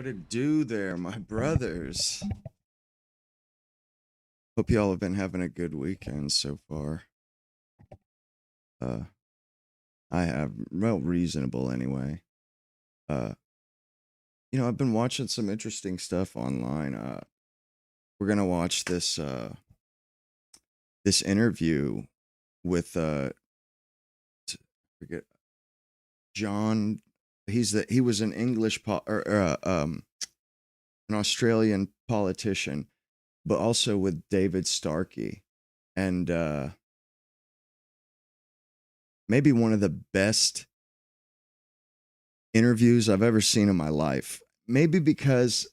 What it do there, my brothers? Hope y'all have been having a good weekend so far. I have, well, reasonable anyway. I've been watching some interesting stuff online. We're gonna watch this this interview with forget John. He was an English an Australian politician, but also with David Starkey, and maybe one of the best interviews I've ever seen in my life. Maybe because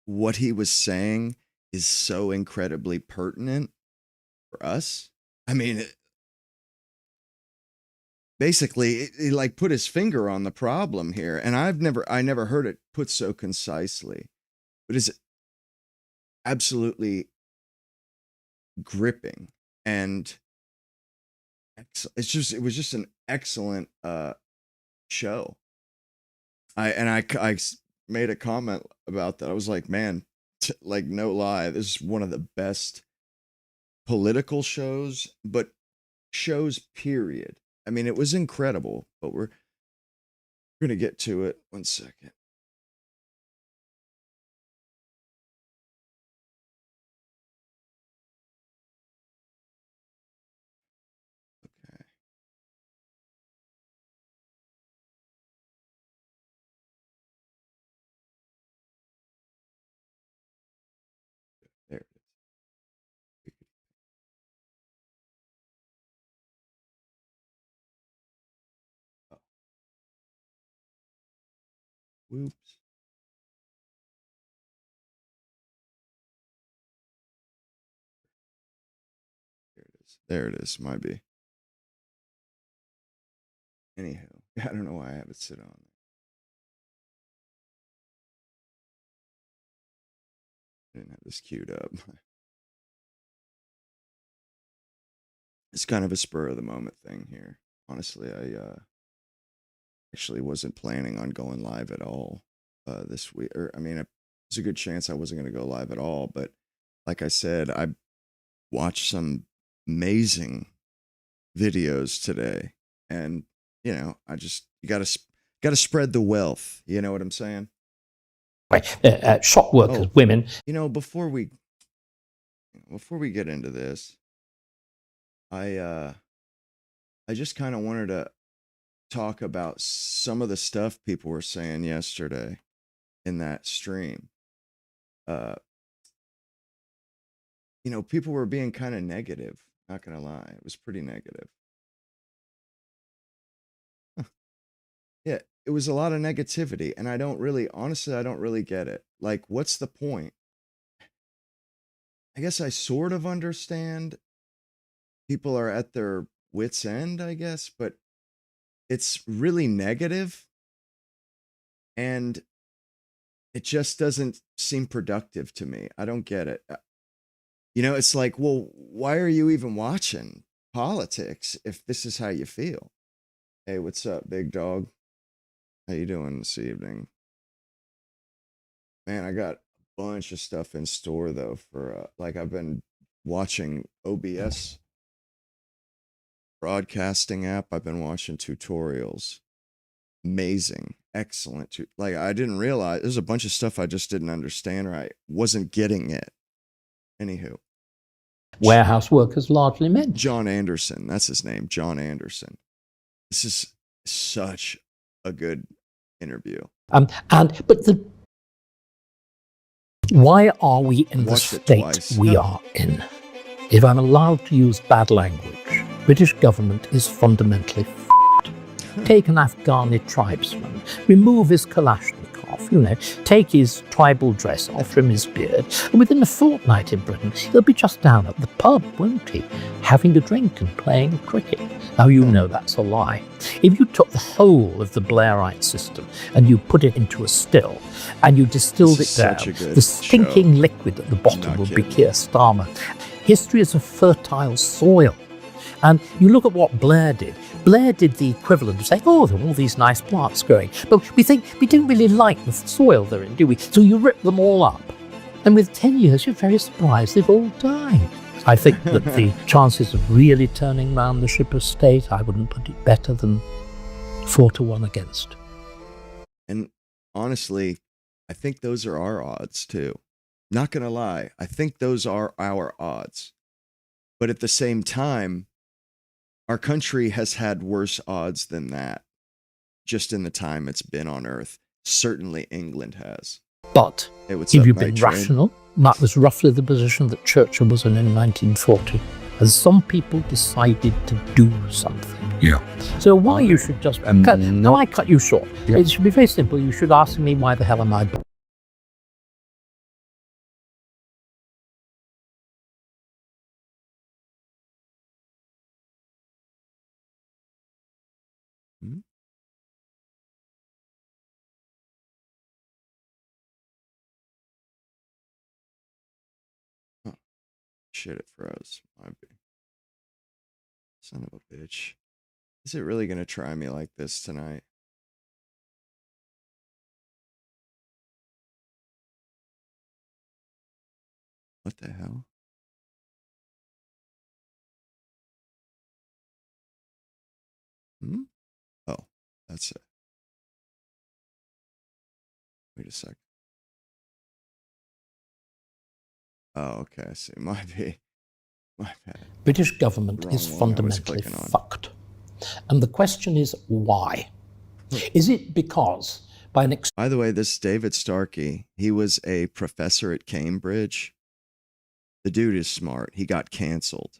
what he was saying is so incredibly pertinent for us. I mean, basically, he like put his finger on the problem here, and I never heard it put so concisely. But it's absolutely gripping, and it was just an excellent show. I made a comment about that. I was like, man, like, no lie, this is one of the best political shows, but shows period. I mean, it was incredible, but we're gonna get to it. 1 second. Okay. There it is. Oh. Whoops. There it is. Might be. Anyhow, I don't know why I have it sit on. I didn't have this queued up. It's kind of a spur of the moment thing here. Honestly, I actually wasn't planning on going live at all this week. Or I mean, there's a good chance I wasn't going to go live at all. But like I said, I watched some amazing videos today, and you got to spread the wealth. You know what I'm saying? Right. Shop workers, women. Before we get into this, I just kind of wanted to talk about some of the stuff people were saying yesterday in that stream. People were being kind of negative, not gonna lie. It was pretty negative. Yeah, it was a lot of negativity, and honestly, I don't really get it. Like, what's the point? I guess I sort of understand people are at their wits' end, I guess, but it's really negative, and it just doesn't seem productive to me. I don't get it. It's like, well, why are you even watching politics if this is how you feel? Hey, what's up, big dog? How you doing this evening? Man, I got a bunch of stuff in store, though, for, I've been watching OBS broadcasting app. I've been watching tutorials. Amazing. Excellent. I didn't realize there's a bunch of stuff I just didn't understand, or I wasn't getting it. Anywho. Warehouse workers, largely men. John Anderson. That's his name. John Anderson. This is such a good interview. Why are we in the state we are in? If I'm allowed to use bad language, British government is fundamentally f***ed. Take an Afghani tribesman, remove his Kalashnikov, take his tribal dress off, trim his beard, and within a fortnight in Britain, he'll be just down at the pub, won't he? Having a drink and playing cricket. Now, that's a lie. If you took the whole of the Blairite system and you put it into a still, and you distilled it down, the stinking liquid at the bottom would be Keir Starmer. History is a fertile soil. And you look at what Blair did. Blair did the equivalent of saying, oh, there are all these nice plants growing, but we think we don't really like the soil they're in, do we? So you rip them all up. And with 10 years, you're very surprised they've all died. I think that the chances of really turning round the ship of state, I wouldn't put it better than 4-1 against. And honestly, I think those are our odds too. Not gonna lie, I think those are our odds. But at the same time, our country has had worse odds than that, just in the time it's been on Earth. Certainly England has. But hey, if you've been rational, that was roughly the position that Churchill was in 1940. And some people decided to do something. Yeah. So why you should just... Now I cut you short. Yeah. It should be very simple. You should ask me, why the hell am I born? Oh, shit, it froze. Might be. Son of a bitch. Is it really going to try me like this tonight? What the hell? Oh, that's it. Wait a sec. Oh, okay. I see. Might be. My bad. British government is fundamentally fucked. And the question is, why? Is it because by an... By the way, this David Starkey, he was a professor at Cambridge. The dude is smart. He got canceled.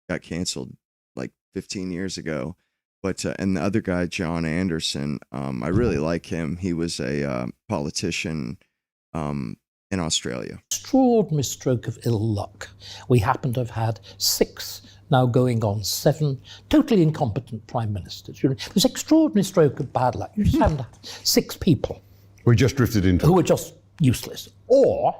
Got canceled like 15 years ago. But, and the other guy, John Anderson, I really like him. He was a politician in Australia. Extraordinary stroke of ill luck. We happen to have had 6, now going on 7, totally incompetent prime ministers. It was an extraordinary stroke of bad luck. You just haven't had 6 people. We just drifted into... Who were just useless. Or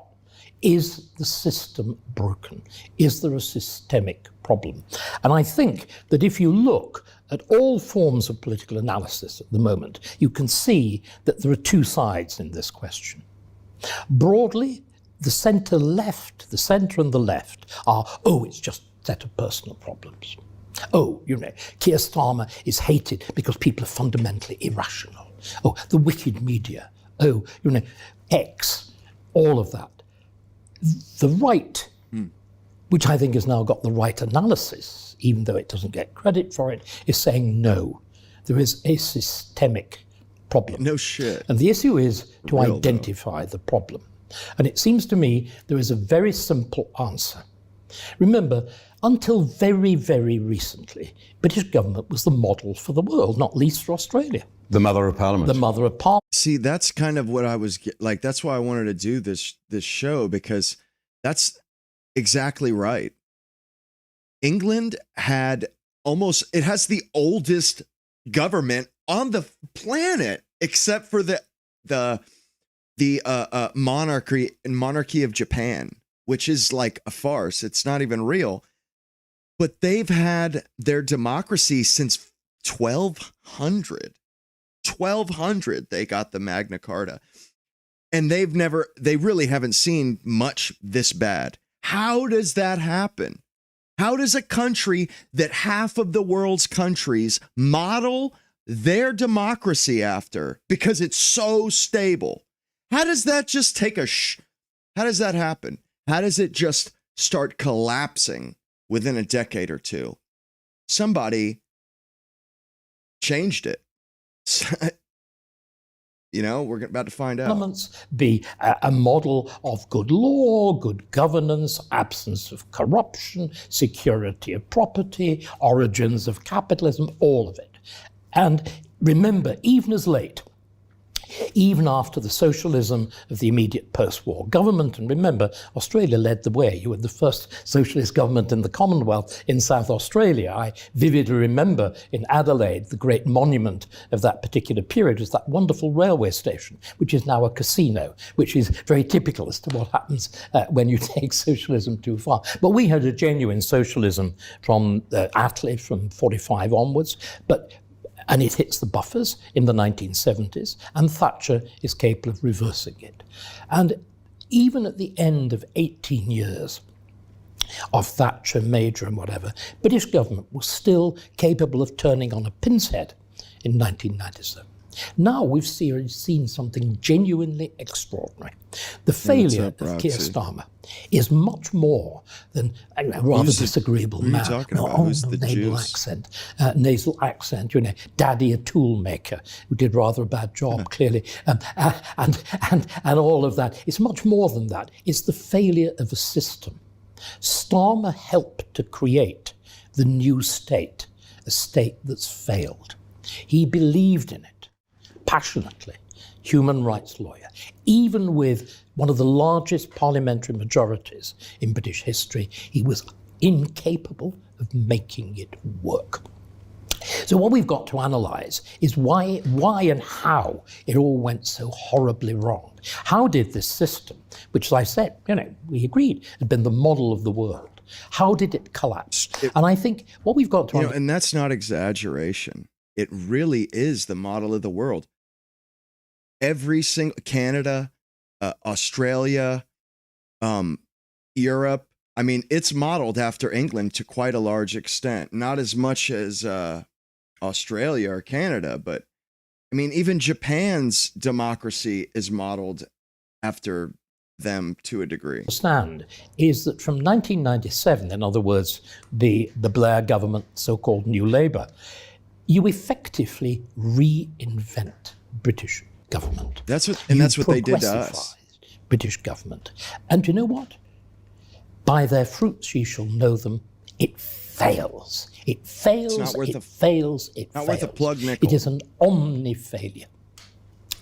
is the system broken? Is there a systemic problem? And I think that if you look at all forms of political analysis at the moment, you can see that there are 2 sides in this question. Broadly, the centre left, the centre and the left are, oh, it's just a set of personal problems. Oh, you know, Keir Starmer is hated because people are fundamentally irrational. Oh, the wicked media. Oh, you know, X, all of that. The right, which I think has now got the right analysis, even though it doesn't get credit for it, is saying no, there is a systemic problem. No shit. And the issue is to identify the problem. And it seems to me there is a very simple answer. Remember, until very, very recently, British government was the model for the world, not least for Australia. The mother of parliament. The mother of parliament. See, that's kind of what I was like. That's why I wanted to do this show, because that's exactly right. England had it has the oldest government on the planet, except for the monarchy of Japan, which is like a farce. It's not even real. But they've had their democracy since 1200. 1200 they got the Magna Carta. And they really haven't seen much this bad. How does that happen? How does a country that half of the world's countries model their democracy after, because it's so stable, how does that just take how does that happen? How does it just start collapsing within a decade or two? Somebody changed it. You know, we're about to find out. Parliaments be a model of good law, good governance, absence of corruption, security of property, origins of capitalism, all of it. And remember, even as late, even after the socialism of the immediate post-war government. And remember, Australia led the way. You were the first socialist government in the Commonwealth in South Australia. I vividly remember in Adelaide, the great monument of that particular period was that wonderful railway station, which is now a casino, which is very typical as to what happens when you take socialism too far. But we had a genuine socialism from Attlee from 45 onwards, and it hits the buffers in the 1970s, and Thatcher is capable of reversing it. And even at the end of 18 years of Thatcher, Major and whatever, British government was still capable of turning on a pin's head in 1997. Now we've seen something genuinely extraordinary. The failure of Keir Starmer is much more than a rather disagreeable man. Nasal accent, daddy a tool maker who did rather a bad job, clearly, and all of that. It's much more than that. It's the failure of a system. Starmer helped to create the new state, a state that's failed. He believed in it passionately, human rights lawyer, even with one of the largest parliamentary majorities in British history, he was incapable of making it work. So what we've got to analyse is why and how it all went so horribly wrong. How did this system, which as I said, we agreed, had been the model of the world, how did it collapse? And I think what we've got to understand... and that's not exaggeration. It really is the model of the world. Every single Canada, Australia, Europe. I mean, it's modeled after England to quite a large extent. Not as much as Australia or Canada, but I mean, even Japan's democracy is modeled after them to a degree. Understand is that from 1997, in other words, the Blair government, so-called New Labour, you effectively reinvent British government. That's what they did to us. British government. And you know what? By their fruits ye shall know them. It fails. It fails. It's not worth it fails. It not fails. Worth a plug nickel. It is an omni-failure.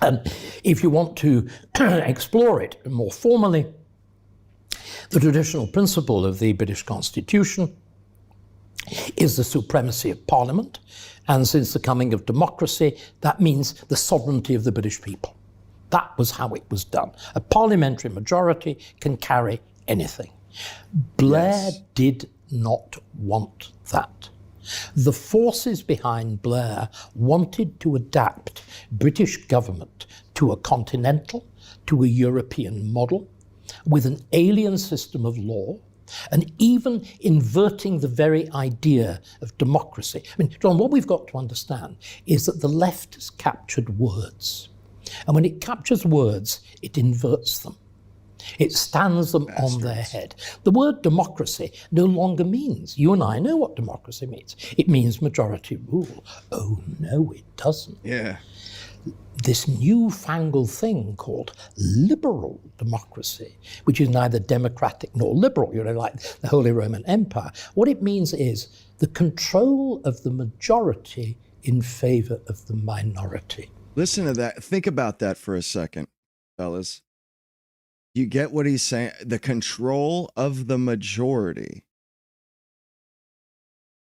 And if you want to explore it more formally, the traditional principle of the British Constitution is the supremacy of Parliament. And since the coming of democracy, that means the sovereignty of the British people. That was how it was done. A parliamentary majority can carry anything. Blair did not want that. The forces behind Blair wanted to adapt British government to a continental, to a European model, with an alien system of law, and even inverting the very idea of democracy. I mean, John, what we've got to understand is that the left has captured words. And when it captures words, it inverts them. It stands them on their head. The word democracy no longer means, you and I know what democracy means. It means majority rule. Oh, no, it doesn't. Yeah. This newfangled thing called liberal democracy, which is neither democratic nor liberal, like the Holy Roman Empire. What it means is the control of the majority in favor of the minority. Listen to that. Think about that for a second, fellas. You get what he's saying? The control of the majority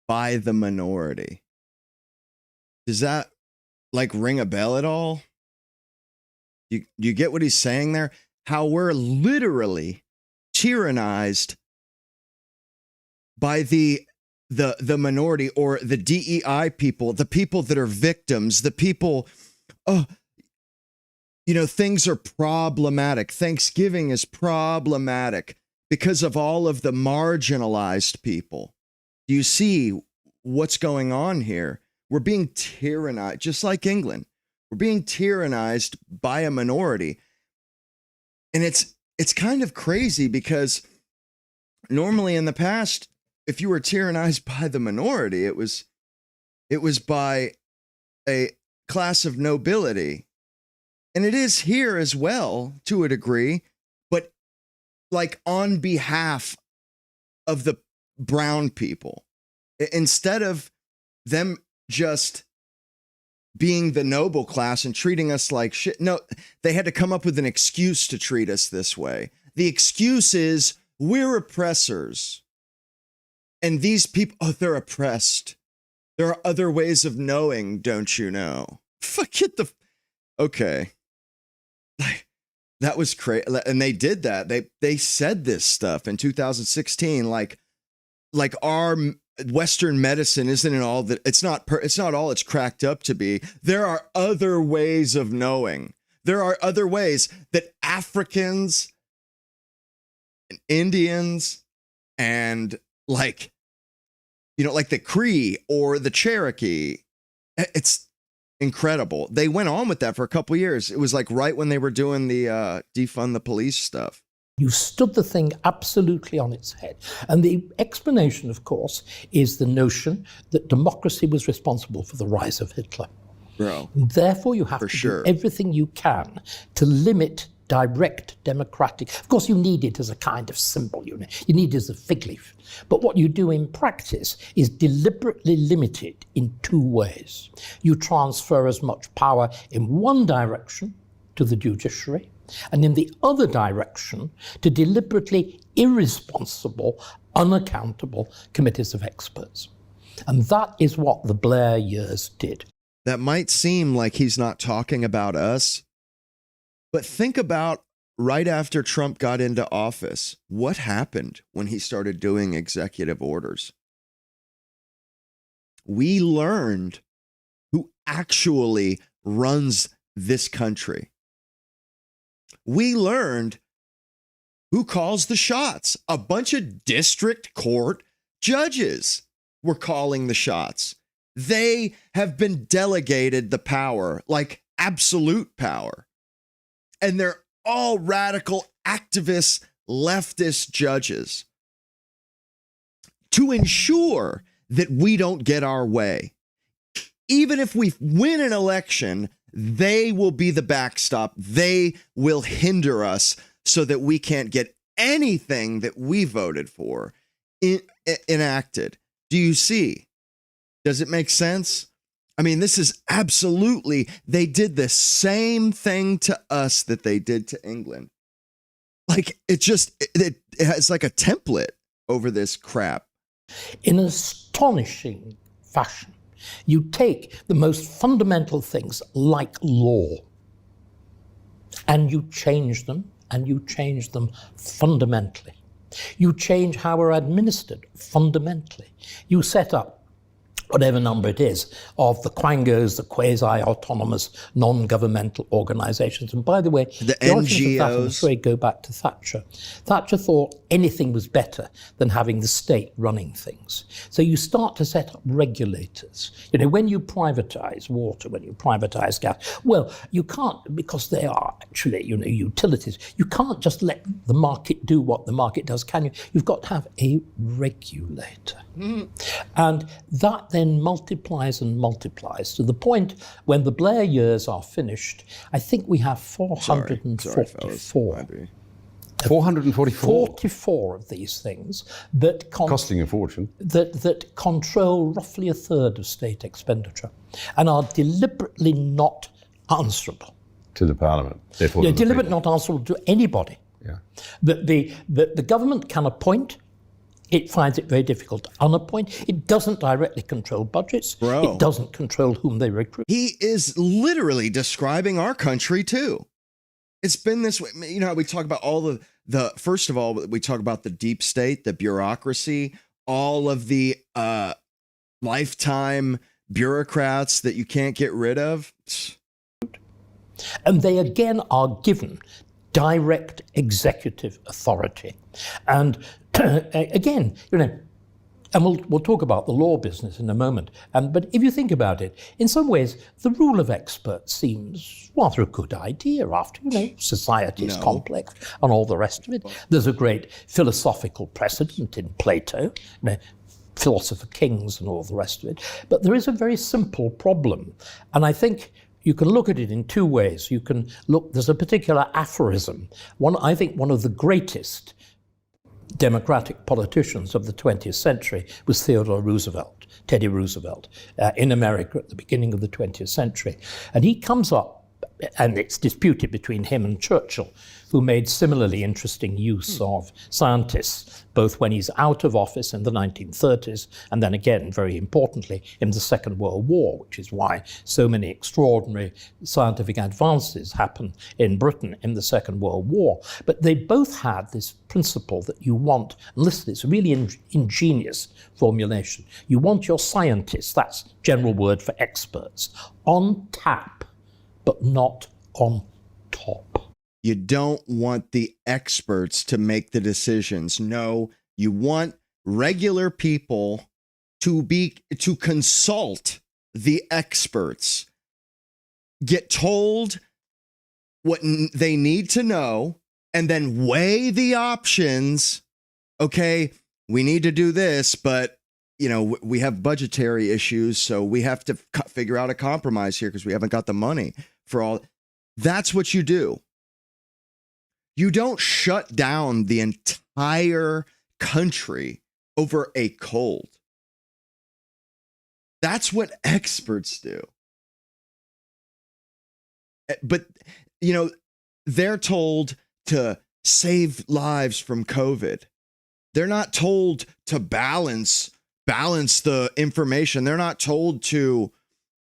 by the minority. Does that ring a bell at all? You get what he's saying there? How we're literally tyrannized by the minority, or the DEI people, the people that are victims, the people, things are problematic. Thanksgiving is problematic because of all of the marginalized people. Do you see what's going on here? We're being tyrannized, just like England. We're being tyrannized by a minority. And it's kind of crazy because normally in the past, if you were tyrannized by the minority, it was by a class of nobility. And it is here as well, to a degree, but on behalf of the brown people. Instead of them just being the noble class and treating us like shit. No, they had to come up with an excuse to treat us this way. The excuse is we're oppressors. And these people, oh, they're oppressed. There are other ways of knowing, don't you know? Forget the, okay. That was crazy. And they did that. They said this stuff in 2016, like our Western medicine isn't all that, it's not all it's cracked up to be. There are other ways of knowing. There are other ways that Africans and Indians and like the Cree or the Cherokee, it's incredible. They went on with that for a couple of years. It was like right when they were doing the defund the police stuff. You stood the thing absolutely on its head. And the explanation, of course, is the notion that democracy was responsible for the rise of Hitler. Bro. And therefore, you have to do everything you can to limit direct democratic. Of course, you need it as a kind of symbol, you need it as a fig leaf. But what you do in practice is deliberately limit it in two ways. You transfer as much power in one direction to the judiciary, and in the other direction to deliberately irresponsible, unaccountable committees of experts. And that is what the Blair years did. That might seem like he's not talking about us, but think about right after Trump got into office, what happened when he started doing executive orders? We learned who actually runs this country. We learned who calls the shots. A bunch of district court judges were calling the shots. They have been delegated the power, like absolute power. And they're all radical activist, leftist judges to ensure that we don't get our way. Even if we win an election, they will be the backstop. They will hinder us so that we can't get anything that we voted for enacted. Do you see? Does it make sense? I mean, this is absolutely, they did the same thing to us that they did to England. Like, it has like a template over this crap. In astonishing fashion, you take the most fundamental things like law and you change them, and you change them fundamentally. You change how we're administered fundamentally. You set up whatever number it is, of the quangos, the quasi-autonomous, non-governmental organizations. And by the way, the NGOs, that, go back to Thatcher. Thatcher thought anything was better than having the state running things. So you start to set up regulators. You know, when you privatize water, when you privatize gas, well, you can't, because they are actually, you know, utilities, you can't just let the market do what the market does, can you? You've got to have a regulator. And that then multiplies and multiplies to the point when the Blair years are finished, I think we have 444. 44 of these things that costing a fortune, that control roughly a third of state expenditure and are deliberately not answerable to the Parliament. Therefore, they're deliberately not answerable to anybody. Yeah. The government can appoint. It finds it very difficult to unappoint. It doesn't directly control budgets. Bro. It doesn't control whom they recruit. He is literally describing our country too. It's been this way. You know how we talk about all the first of all, we talk about the deep state, the bureaucracy, all of the lifetime bureaucrats that you can't get rid of. And they again are given direct executive authority. And again, you know, and we'll talk about the law business in a moment. But if you think about it, in some ways, the rule of experts seems rather a good idea after, you know, society is complex and all the rest of it. There's a great philosophical precedent in Plato, you know, philosopher kings and all the rest of it. But there is a very simple problem. And I think you can look at it in two ways. You can look, there's a particular aphorism. I think one of the greatest democratic politicians of the 20th century was Theodore Roosevelt, Teddy Roosevelt, in America at the beginning of the 20th century. And he comes up, and it's disputed between him and Churchill, who made similarly interesting use of scientists, both when he's out of office in the 1930s, and then again, very importantly, in the Second World War, which is why so many extraordinary scientific advances happened in Britain in the Second World War. But they both had this principle that you want, and listen, it's a really ingenious formulation, you want your scientists, that's general word for experts, on tap, but not on top. You don't want the experts to make the decisions. No, you want regular people to consult the experts, get told what they need to know, and then weigh the options. Okay, we need to do this, but we have budgetary issues, so we have to figure out a compromise here because we haven't got the money for all. That's what you do. You don't shut down the entire country over a cold. That's what experts do. But, they're told to save lives from COVID. They're not told to balance the information. They're not told to,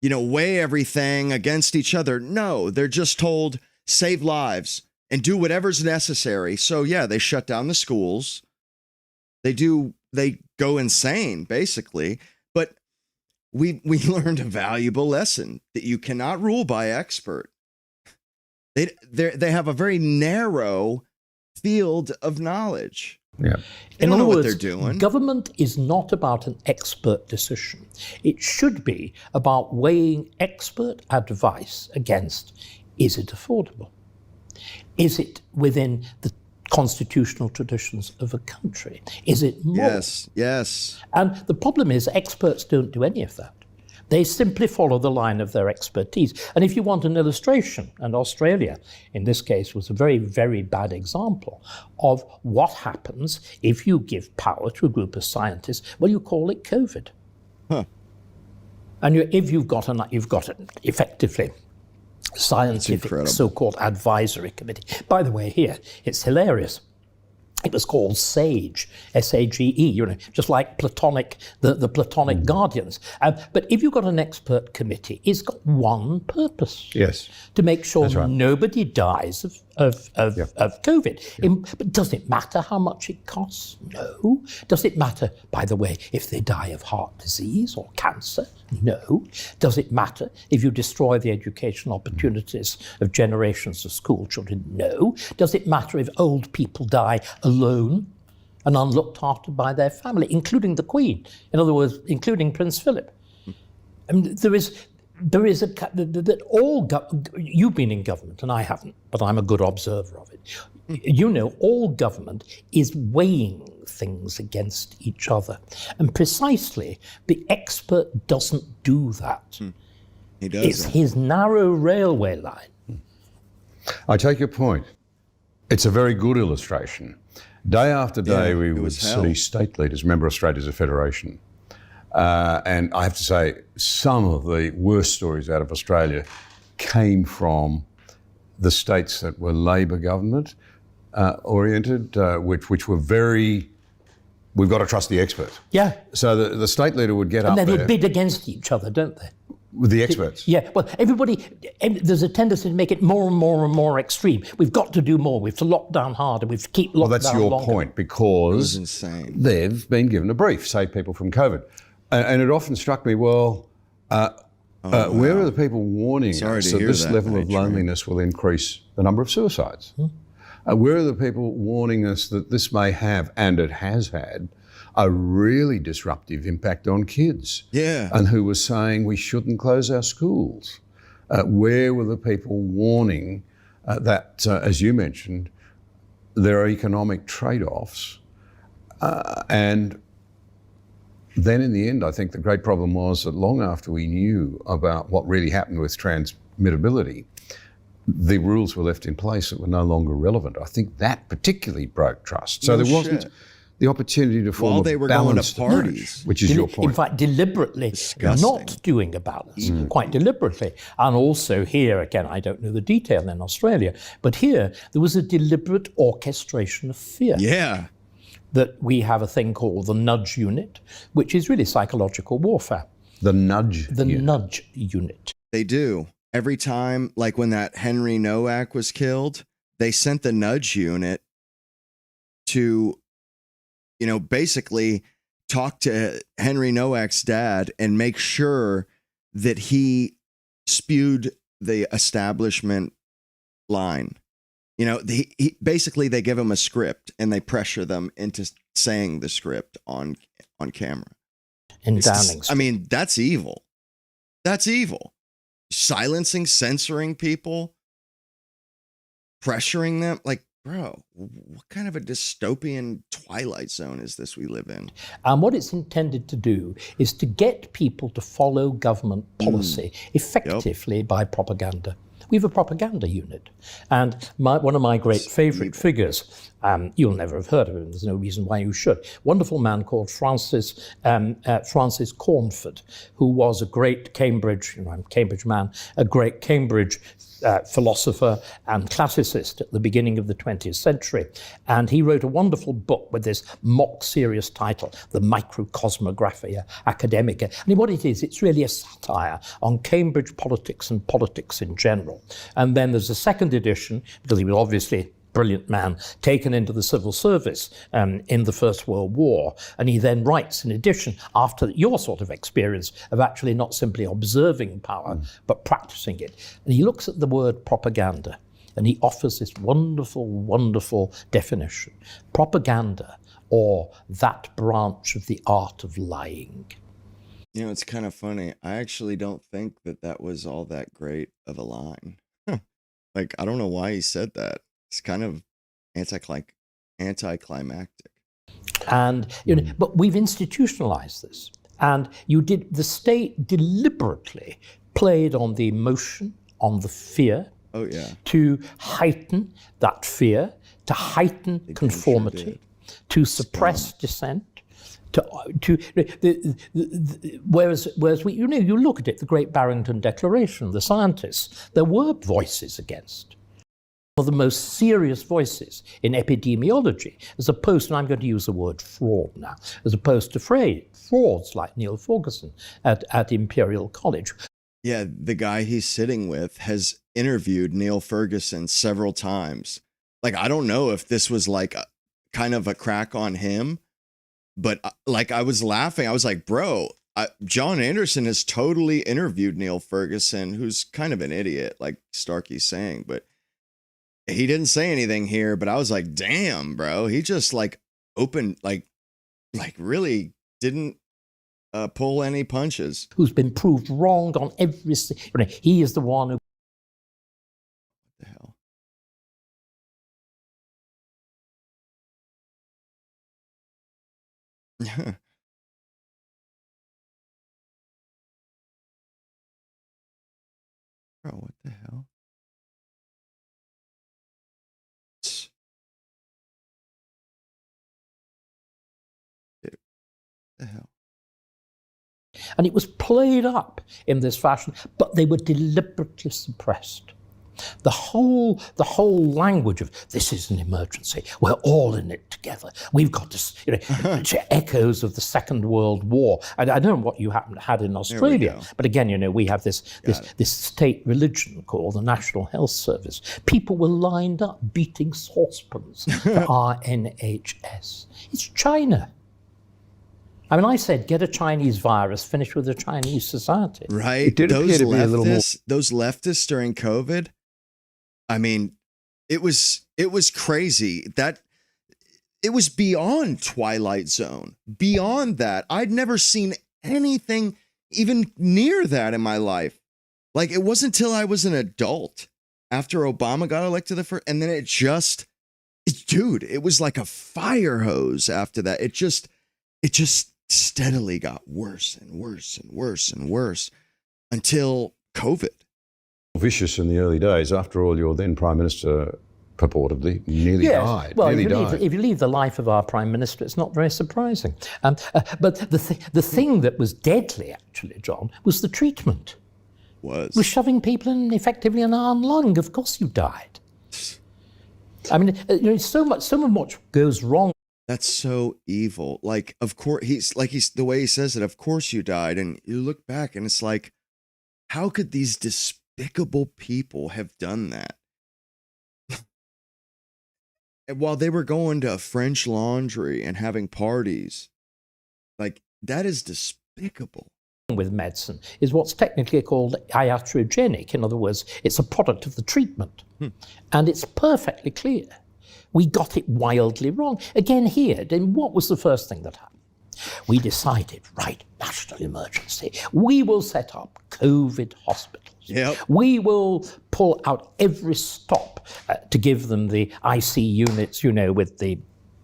weigh everything against each other. No, they're just told save lives and do whatever's necessary. So yeah, they shut down the schools. They go insane, basically. But we learned a valuable lesson that you cannot rule by expert. They have a very narrow field of knowledge. Yeah. In other words, what they're doing. Government is not about an expert decision. It should be about weighing expert advice against, is it affordable? Is it within the constitutional traditions of a country? Is it moral? Yes. And the problem is experts don't do any of that. They simply follow the line of their expertise. And if you want an illustration, and Australia, in this case, was a very, very bad example of what happens if you give power to a group of scientists, well, you call it COVID. Huh. And if you've got an effectively scientific so-called advisory committee. By the way, here, it's hilarious. It was called SAGE, S-A-G-E, just like Platonic, the Platonic guardians. But if you've got an expert committee, it's got one purpose. Yes. To make sure right. nobody dies of COVID. Yep. But does it matter how much it costs? No. Does it matter, by the way, if they die of heart disease or cancer? No. Does it matter if you destroy the educational opportunities of generations of school children? No. Does it matter if old people die alone and unlooked after by their family, including the Queen? In other words, including Prince Philip. You've been in government, and I haven't, but I'm a good observer of it. All government is weighing things against each other. And precisely, the expert doesn't do that. He doesn't. It's his narrow railway line. I take your point. It's a very good illustration. Day after day, we would see state leaders, remember Australia's a federation, and I have to say, some of the worst stories out of Australia came from the states that were Labor government oriented, which were very, we've got to trust the experts. Yeah. So the state leader would get up there. And they bid against each other, don't they? With the experts. Yeah, well, there's a tendency to make it more and more and more extreme. We've got to do more. We have to lock down harder. We have to keep lockdown longer. Well, that's your point, because insane. They've been given a brief, save people from COVID. And it often struck me, where are the people warning us that this level of loneliness will increase the number of suicides? Where are the people warning us that this may have, and it has had, a really disruptive impact on kids? Yeah. And who was saying we shouldn't close our schools? Where were the people warning that, as you mentioned, there are economic trade-offs? And then in the end, I think the great problem was that long after we knew about what really happened with transmittability, the rules were left in place that were no longer relevant. I think that particularly broke trust. So there wasn't the opportunity to form while they were going to parties, which is your point. In fact, deliberately not doing a balance, quite deliberately. And also here, again, I don't know the detail in Australia, but here there was a deliberate orchestration of fear. Yeah. That we have a thing called the nudge unit, which is really psychological warfare. The nudge unit. They do. Every time, like when that Henry Nowak was killed, they sent the nudge unit to, you know, basically talk to Henry Nowak's dad and make sure that he spewed the establishment line. You know, basically they give him a script and they pressure them into saying the script on camera. In Downing Street. I mean, that's evil. That's evil. Silencing, censoring people, pressuring them. Like, bro, what kind of a dystopian twilight zone is this we live in? And what it's intended to do is to get people to follow government policy effectively by propaganda. We have a propaganda unit. And one of my great favorite figures, you'll never have heard of him, there's no reason why you should, wonderful man called Francis Cornford, who was a great Cambridge, I'm a Cambridge man, a great Cambridge philosopher and classicist at the beginning of the 20th century. And he wrote a wonderful book with this mock serious title, The Microcosmographia Academica. And what it is, it's really a satire on Cambridge politics and politics in general. And then there's a second edition, because he was obviously a brilliant man, taken into the civil service in the First World War. And he then writes, in addition, after your sort of experience of actually not simply observing power, but practicing it. And he looks at the word propaganda, and he offers this wonderful, wonderful definition. Propaganda, or that branch of the art of lying. You know, it's kind of funny. I actually don't think that was all that great of a line. Like, I don't know why he said that. It's kind of anticlimactic. And, you know, but we've institutionalized this. And the state deliberately played on the emotion, on the fear, to heighten that fear, to heighten conformity, to suppress dissent. Whereas you look at it, the Great Barrington Declaration, the scientists, there were voices against. One of the most serious voices in epidemiology, as opposed, and I'm going to use the word fraud now, as opposed to frauds like Neil Ferguson at Imperial College. Yeah, the guy he's sitting with has interviewed Neil Ferguson several times. Like, I don't know if this was like kind of a crack on him, but like I was laughing. I was like, bro, John Anderson has totally interviewed Neil Ferguson, who's kind of an idiot, like Starkey's saying, but he didn't say anything here. But I was like, damn, bro, he just like opened, like really didn't pull any punches. Who's been proved wrong on every, he is the one who. What the hell? Bro, what the hell? Dude, what the hell? And it was played up in this fashion, but they were deliberately suppressed. The whole language of this is an emergency, we're all in it together, we've got this, echoes of the Second World War. I don't know what you had in Australia, but again, we have this state religion called the National Health Service. People were lined up beating saucepans for our NHS. It's China. I mean, I said, get a Chinese virus, finish with a Chinese society. Right. Those leftists during COVID, I mean, it was crazy. That it was beyond Twilight Zone. Beyond that, I'd never seen anything even near that in my life. Like, it wasn't until I was an adult after Obama got elected and then it was like a fire hose after that. It just steadily got worse and worse and worse and worse until COVID. Vicious in the early days. After all, your then Prime Minister purportedly, nearly died. Well, nearly if you leave the life of our Prime Minister, it's not very surprising. But the thing that was deadly, actually, John, was the treatment. Was shoving people in effectively an arm lung. Of course you died. I mean, so much goes wrong. That's so evil. Like, of course, he's the way he says it, of course you died. And you look back and it's like, how could these despicable people have done that? And while they were going to French Laundry and having parties, like, that is despicable. With medicine is what's technically called iatrogenic. In other words, it's a product of the treatment. And it's perfectly clear. We got it wildly wrong. Again here, then what was the first thing that happened? We decided, right, national emergency. We will set up COVID hospitals. Yep. We will pull out every stop to give them the IC units, with the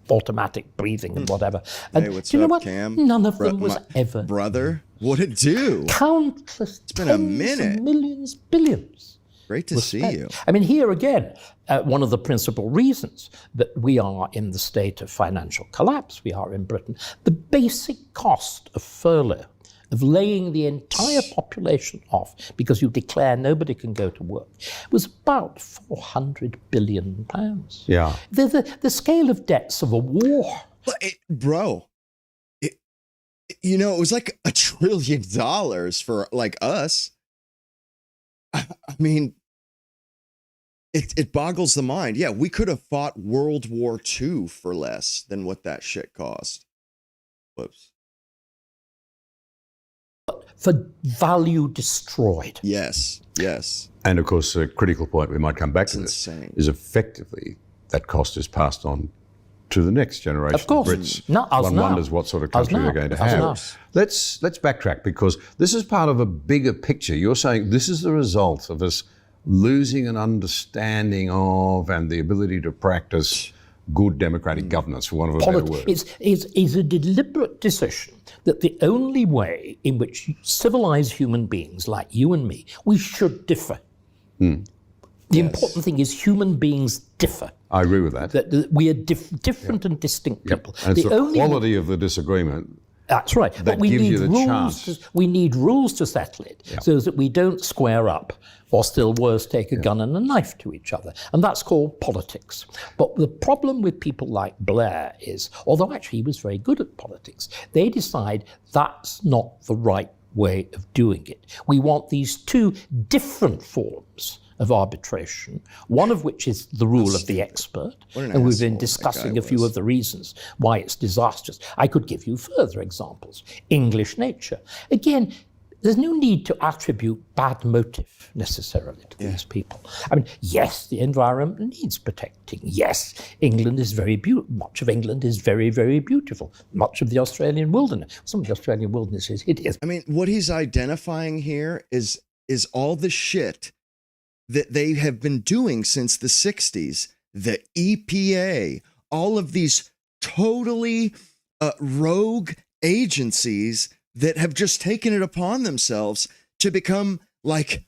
automatic breathing and whatever. And hey, what's do you know up, what? Cam? None of them was ever. Brother, what'd it do? Countless, it's been a minute. Millions, billions. Great to see you. I mean, here again, one of the principal reasons that we are in the state of financial collapse, we are in Britain, the basic cost of furlough, of laying the entire population off because you declare nobody can go to work, was about £400 billion. Yeah. The scale of debts of a war. It was like $1 trillion for like us. I mean, it boggles the mind. Yeah, we could have fought World War II for less than what that shit cost. Whoops. For value destroyed. Yes. And of course, a critical point we might come back to this is effectively that cost is passed on to the next generation. Of course. Brits. One wonders what sort of country they're going to have. Let's backtrack, because this is part of a bigger picture. You're saying this is the result of us losing an understanding of and the ability to practice good democratic governance, for want of a better word. It's a deliberate decision that the only way in which civilized human beings like you and me, we should differ. The important thing is human beings differ. I agree with that. That we are different and distinct people. And it's the quality of the disagreement. That's right. That gives you the chance. We need rules to settle it so that we don't square up, or still worse, take a gun and a knife to each other. And that's called politics. But the problem with people like Blair is, although actually he was very good at politics, they decide that's not the right way of doing it. We want these two different forms of arbitration, one of which is the rule of the expert, and we've been discussing a few of the reasons why it's disastrous. I could give you further examples. English nature. Again, there's no need to attribute bad motive necessarily to these people. I mean, yes, the environment needs protecting. Yes, England is very beautiful. Much of England is very, very beautiful. Much of the Australian wilderness. Some of the Australian wilderness is hideous. I mean, what he's identifying here is all the shit that they have been doing since the 60s, the EPA, all of these totally rogue agencies that have just taken it upon themselves to become like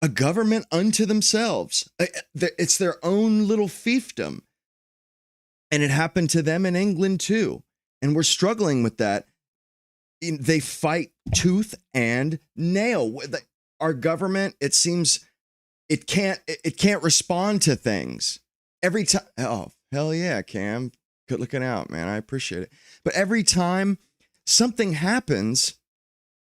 a government unto themselves. It's their own little fiefdom. And it happened to them in England too. And we're struggling with that. They fight tooth and nail. Our government, it seems, it can't respond to things every time. Oh, hell yeah, Cam. Good looking out, man. I appreciate it. But every time something happens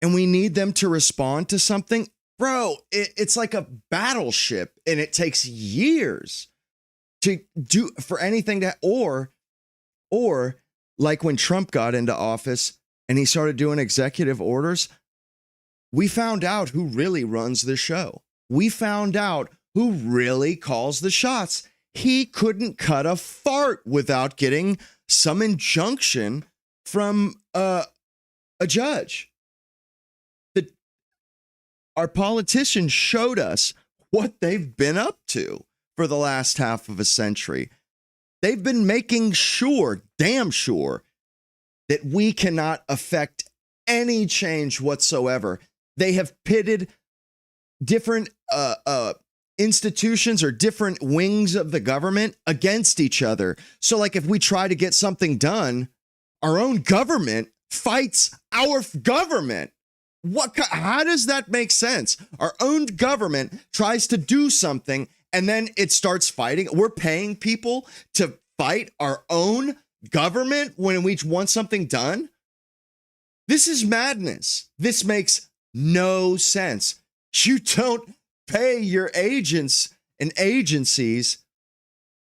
and we need them to respond to something, bro, it's like a battleship, and it takes years to do for anything that, or like when Trump got into office and he started doing executive orders, we found out who really runs the show. We found out who really calls the shots. He couldn't cut a fart without getting some injunction from a judge. Our politicians showed us what they've been up to for the last half of a century. They've been making sure, damn sure, that we cannot affect any change whatsoever. They have pitted different institutions or different wings of the government against each other. So like if we try to get something done, our own government fights our government. How does that make sense? Our own government tries to do something and then it starts fighting. We're paying people to fight our own government when we want something done. This is madness. This makes no sense. You don't pay your agents and agencies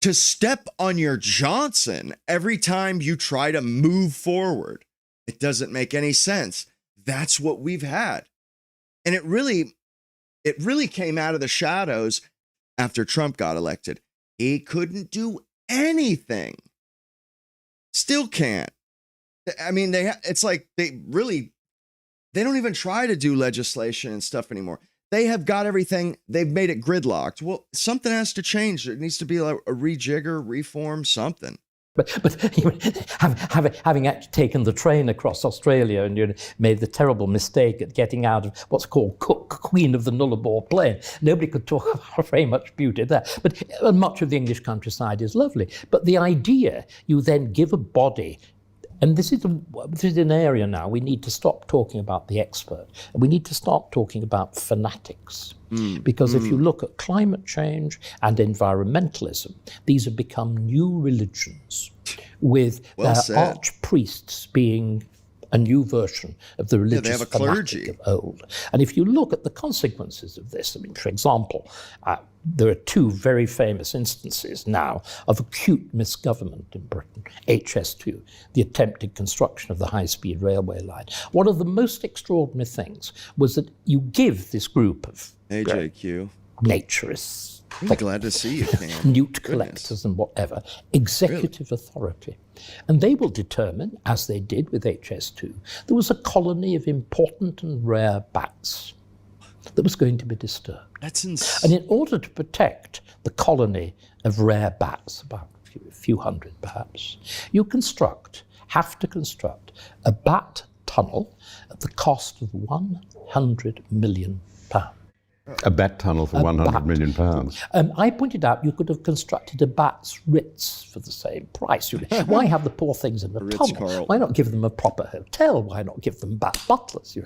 to step on your Johnson every time you try to move forward. It doesn't make any sense. That's what we've had. And it really came out of the shadows after Trump got elected. He couldn't do anything. Still can't. I mean, it's like they don't even try to do legislation and stuff anymore. They have got everything. They've made it gridlocked. Well, something has to change. There needs to be like a rejigger, reform, something. But having actually taken the train across Australia and made the terrible mistake at getting out of what's called Queen of the Nullarbor Plain, nobody could talk about very much beauty there. But much of the English countryside is lovely. But the idea you then give a body. And this is an area now we need to stop talking about the expert, and we need to start talking about fanatics. Because if you look at climate change and environmentalism, these have become new religions, with archpriests being a new version of the religious they have a clergy of old. And if you look at the consequences of this, I mean, for example, there are two very famous instances now of acute misgovernment in Britain. HS2, the attempted construction of the high-speed railway line. One of the most extraordinary things was that you give this group of AJQ naturists, I'm glad to see you, Cam. newt collectors and whatever, executive authority. And they will determine, as they did with HS2, there was a colony of important and rare bats that was going to be disturbed. That's insane. And in order to protect the colony of rare bats, about a few hundred perhaps, you have to construct a bat tunnel at the cost of £100 million. A bat tunnel for £100 million. I pointed out you could have constructed a bat's Ritz for the same price. Why have the poor things in a tunnel? Why not give them a proper hotel? Why not give them bat butlers?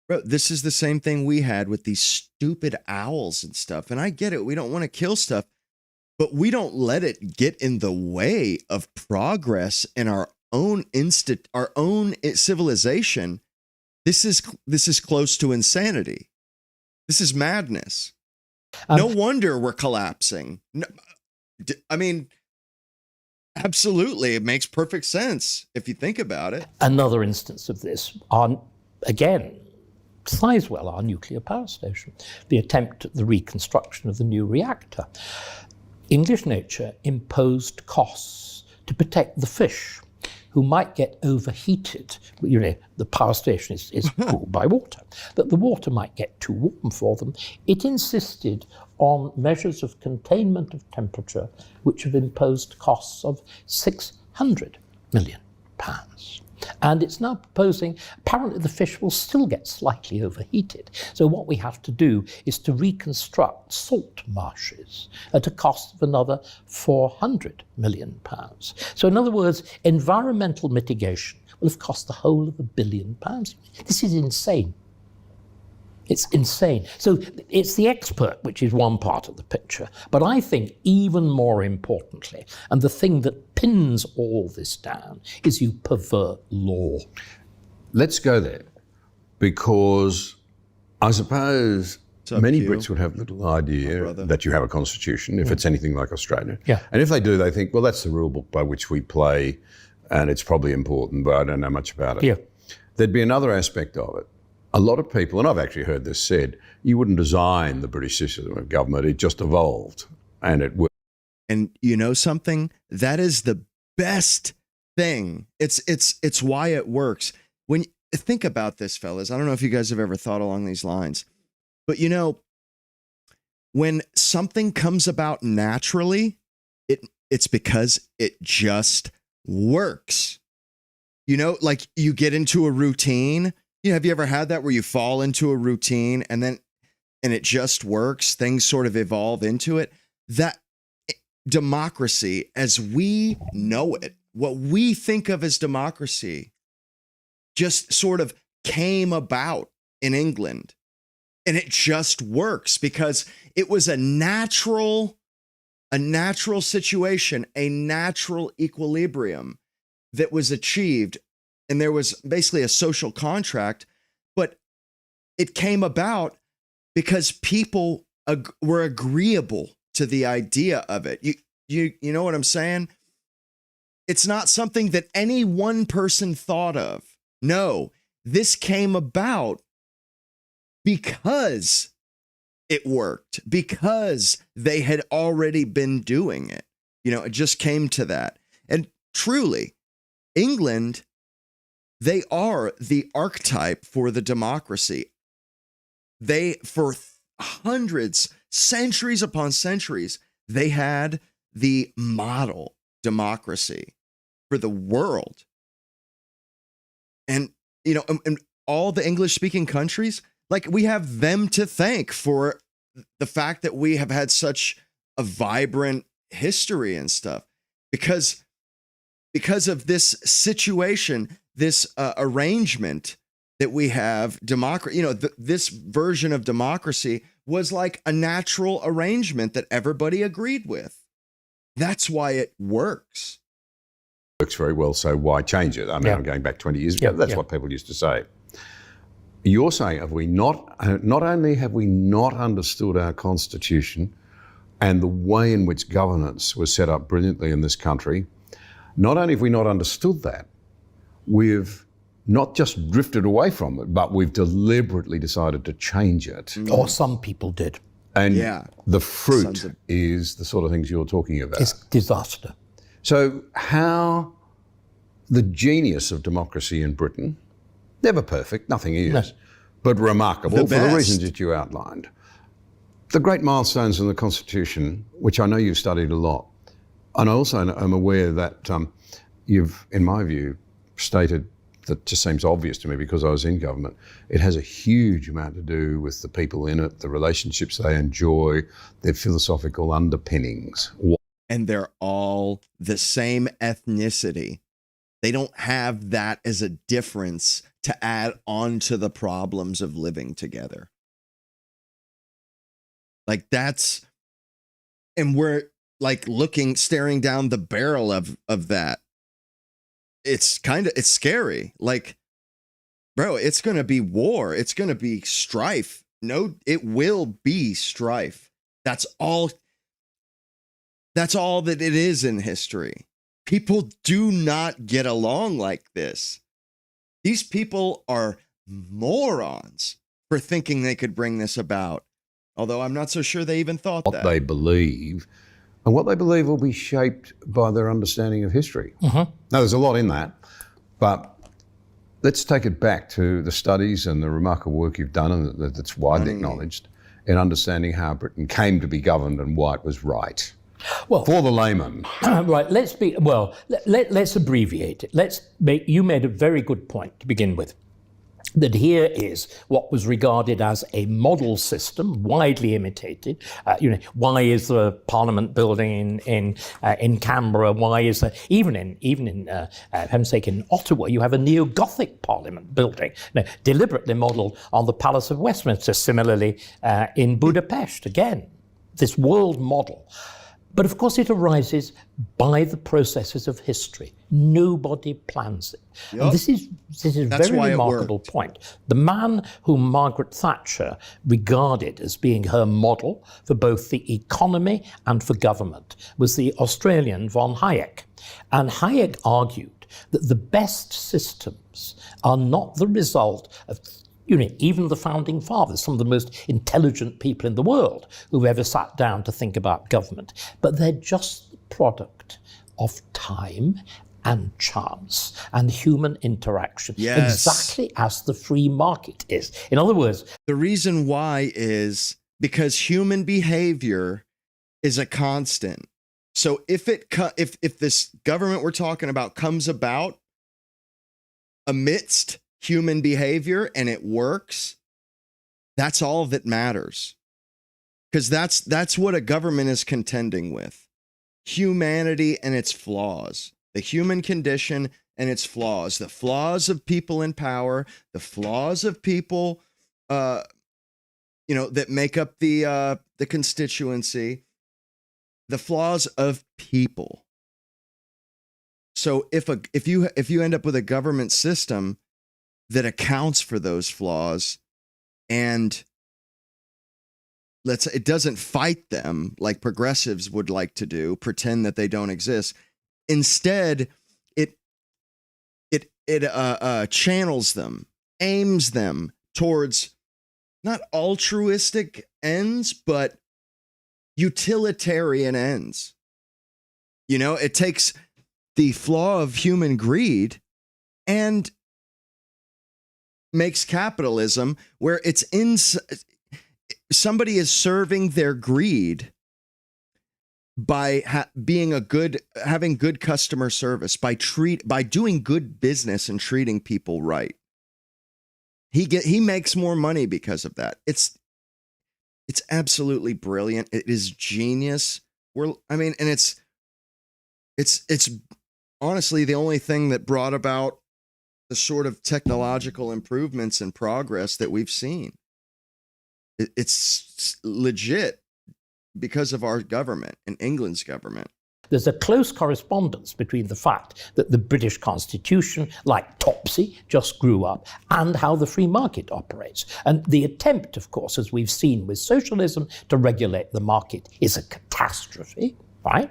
Bro, this is the same thing we had with these stupid owls and stuff. And I get it. We don't want to kill stuff, but we don't let it get in the way of progress in our own civilization. This is close to insanity. This is madness. No wonder we're collapsing. No, I mean, absolutely. It makes perfect sense if you think about it. Another instance of this, again, Sizewell, our nuclear power station, the attempt at the reconstruction of the new reactor. English nature imposed costs to protect the fish who might get overheated. The power station is cooled by water, that the water might get too warm for them. It insisted on measures of containment of temperature, which have imposed costs of £600 million. And it's now proposing, apparently the fish will still get slightly overheated. So what we have to do is to reconstruct salt marshes at a cost of another £400 million. So in other words, environmental mitigation will have cost the whole of £1 billion. This is insane. It's insane. So it's the expert, which is one part of the picture. But I think even more importantly, and the thing that pins all this down, is you pervert law. Let's go there, because I suppose many Brits would have little idea that you have a constitution, if it's anything like Australia. Yeah. And if they do, they think, well, that's the rule book by which we play, and it's probably important, but I don't know much about it. Yeah. There'd be another aspect of it. A lot of people, and I've actually heard this said, you wouldn't design the British system of government, it just evolved, and it worked. And you know something? That is the best thing. It's why it works. When you think about this, fellas, I don't know if you guys have ever thought along these lines, but when something comes about naturally, it's because it just works. Like you get into a routine. Have you ever had that where you fall into a routine and then and it just works, things sort of evolve into it. That democracy, as we know it, what we think of as democracy, just sort of came about in England. And it just works because it was a natural situation, a natural equilibrium that was achieved. And there was basically a social contract, but it came about because people were agreeable to the idea of it. You know what I'm saying? It's not something that any one person thought of. No, this came about because it worked, because they had already been doing it. You know, it just came to that. And truly, England, they are the archetype for the democracy. They, for hundreds, centuries upon centuries, they had the model democracy for the world. And, you know, and all the English-speaking countries, like, we have them to thank for the fact that we have had such a vibrant history and stuff, because of this situation, this arrangement that we have. Democracy, you know, this version of democracy was like a natural arrangement that everybody agreed with. That's why it works. Works very well, so why change it? I mean, I'm going back 20 years ago. That's what people used to say. You're saying, have we not only have we not understood our Constitution and the way in which governance was set up brilliantly in this country, not only have we not understood that, we've not just drifted away from it, but we've deliberately decided to change it. Or some people did. And the fruit is the sort of things you're talking about. It's disaster. So how the genius of democracy in Britain, never perfect, nothing is, but remarkable for the reasons that you outlined. The great milestones in the Constitution, which I know you've studied a lot, and I also am aware that you've, in my view, stated that just seems obvious to me because I was in government. It has a huge amount to do with the people in it, the relationships they enjoy, their philosophical underpinnings. And they're all the same ethnicity. They don't have that as a difference to add on to the problems of living together. Like, that's, and we're like staring down the barrel of that. It's scary. Like, bro, it's going to be war. It's going to be strife. No, it will be strife. That's all that it is in history. People do not get along like this. These people are morons for thinking they could bring this about. Although I'm not so sure they even thought that. What they believe, and what they believe will be shaped by their understanding of history. Now, there's a lot in that, but let's take it back to the studies and the remarkable work you've done, and that's widely acknowledged, in understanding how Britain came to be governed and why it was right. Well, for the layman. Right, let's abbreviate it. You made a very good point to begin with, that here is what was regarded as a model system, widely imitated. Why is the Parliament building in Canberra? Why is there, even in heaven's sake, in Ottawa, you have a neo-Gothic Parliament building, deliberately modelled on the Palace of Westminster. Similarly, in Budapest, again, this world model. But of course, it arises by the processes of history. Nobody plans it. Yep. And this is a very remarkable point. The man whom Margaret Thatcher regarded as being her model for both the economy and for government was the Australian von Hayek. And Hayek argued that the best systems are not the result of even the founding fathers, some of the most intelligent people in the world who've ever sat down to think about government, but they're just the product of time and chance and human interaction, exactly as the free market is. In other words, the reason why is because human behavior is a constant. So if this government we're talking about comes about amidst human behavior and it works, That's all that matters. Because that's what a government is contending with. Humanity and its flaws. The human condition and its flaws. The flaws of people in power. The flaws of people, that make up the constituency. The flaws of people. So if you end up with a government system that accounts for those flaws and it doesn't fight them like progressives would like to do, pretend that they don't exist. Instead, it channels them, aims them towards not altruistic ends, but utilitarian ends. It takes the flaw of human greed and makes capitalism where somebody is serving their greed by having good customer service, by doing good business and treating people right. He makes more money because of that. It's absolutely brilliant. It is genius. And it's honestly the only thing that brought about the sort of technological improvements and progress that we've seen. It's legit because of our government and England's government. There's a close correspondence between the fact that the British Constitution, like Topsy, just grew up, and how the free market operates. And the attempt, of course, as we've seen with socialism, to regulate the market is a catastrophe, right?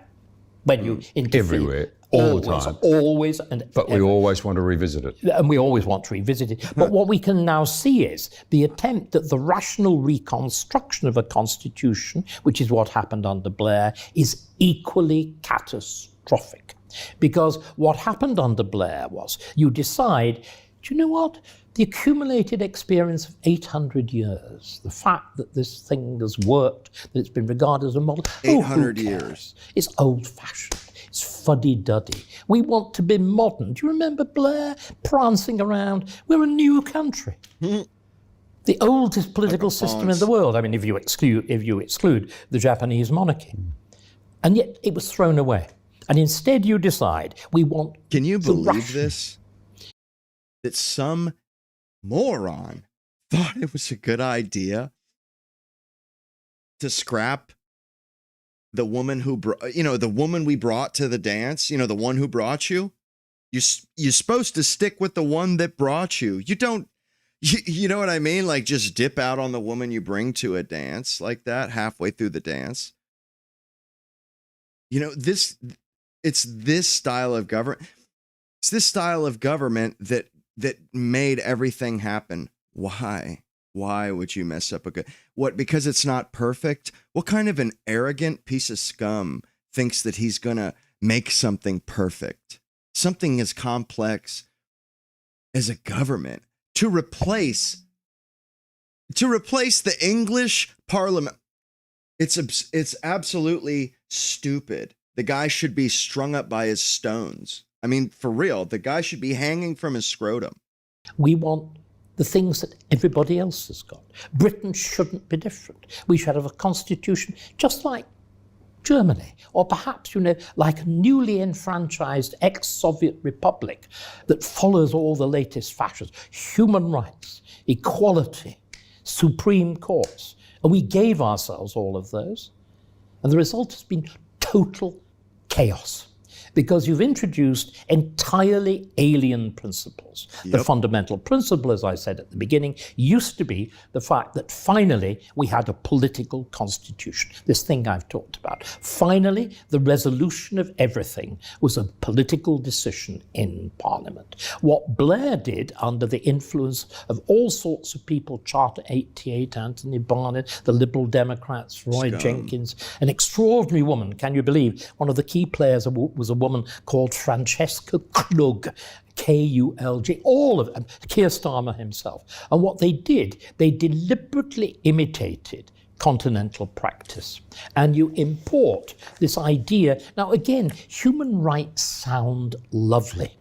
When you interfere. Everywhere. All the time. Always. But we always want to revisit it. And we always want to revisit it. But what we can now see is the attempt at the rational reconstruction of a constitution, which is what happened under Blair, is equally catastrophic. Because what happened under Blair was you decide, do you know what? The accumulated experience of 800 years, the fact that this thing has worked, that it's been regarded as a model. 800 years. It's old-fashioned. It's fuddy-duddy. We want to be modern. Do you remember Blair prancing around? We're a new country. The oldest political system in the world. I mean, if you exclude the Japanese monarchy. And yet it was thrown away. And instead you decide we want. Can you believe this? That some moron thought it was a good idea to scrap the woman who the woman we brought to the dance, the one who brought you. You're supposed to stick with the one that brought you. You don't, you know what I mean? Like just dip out on the woman you bring to a dance like that halfway through the dance. It's this style of government. It's this style of government that made everything happen. Why? Why would you mess up because it's not perfect? What kind of an arrogant piece of scum thinks that he's going to make something perfect? Something as complex as a government to replace the English Parliament. It's absolutely stupid. The guy should be strung up by his stones. I mean, for real, the guy should be hanging from his scrotum. We want the things that everybody else has got. Britain shouldn't be different. We should have a constitution just like Germany, or perhaps, like a newly enfranchised ex-Soviet republic that follows all the latest fashions. Human rights, equality, supreme courts. And we gave ourselves all of those. And the result has been total chaos. Because you've introduced entirely alien principles. Yep. The fundamental principle, as I said at the beginning, used to be the fact that finally we had a political constitution, this thing I've talked about. Finally, the resolution of everything was a political decision in Parliament. What Blair did under the influence of all sorts of people, Charter 88, Anthony Barnett, the Liberal Democrats, Roy Jenkins, an extraordinary woman, can you believe? One of the key players was a woman called Francesca Krug, K-U-L-G, all of them, Keir Starmer himself. And what they did, they deliberately imitated continental practice. And you import this idea. Now, again, human rights sound lovely.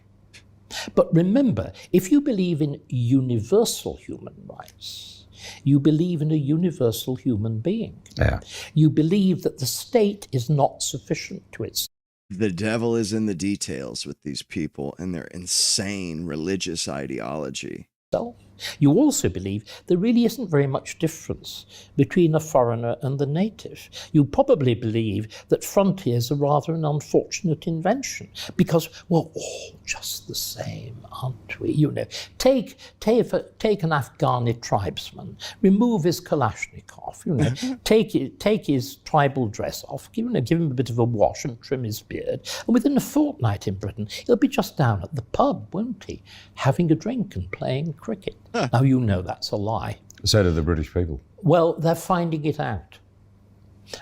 But remember, if you believe in universal human rights, You believe in a universal human being. Yeah. You believe that the state is not sufficient to itself. The devil is in the details with these people and their insane religious ideology. You also believe there really isn't very much difference between a foreigner and the native. You probably believe that frontiers are rather an unfortunate invention because we're all just the same, aren't we? You know, take an Afghani tribesman, remove his Kalashnikov, you know, take his tribal dress off, give him a bit of a wash and trim his beard, and within a fortnight in Britain, he'll be just down at the pub, won't he, having a drink and playing cricket. Now, you know that's a lie. So do the British people. Well, they're finding it out.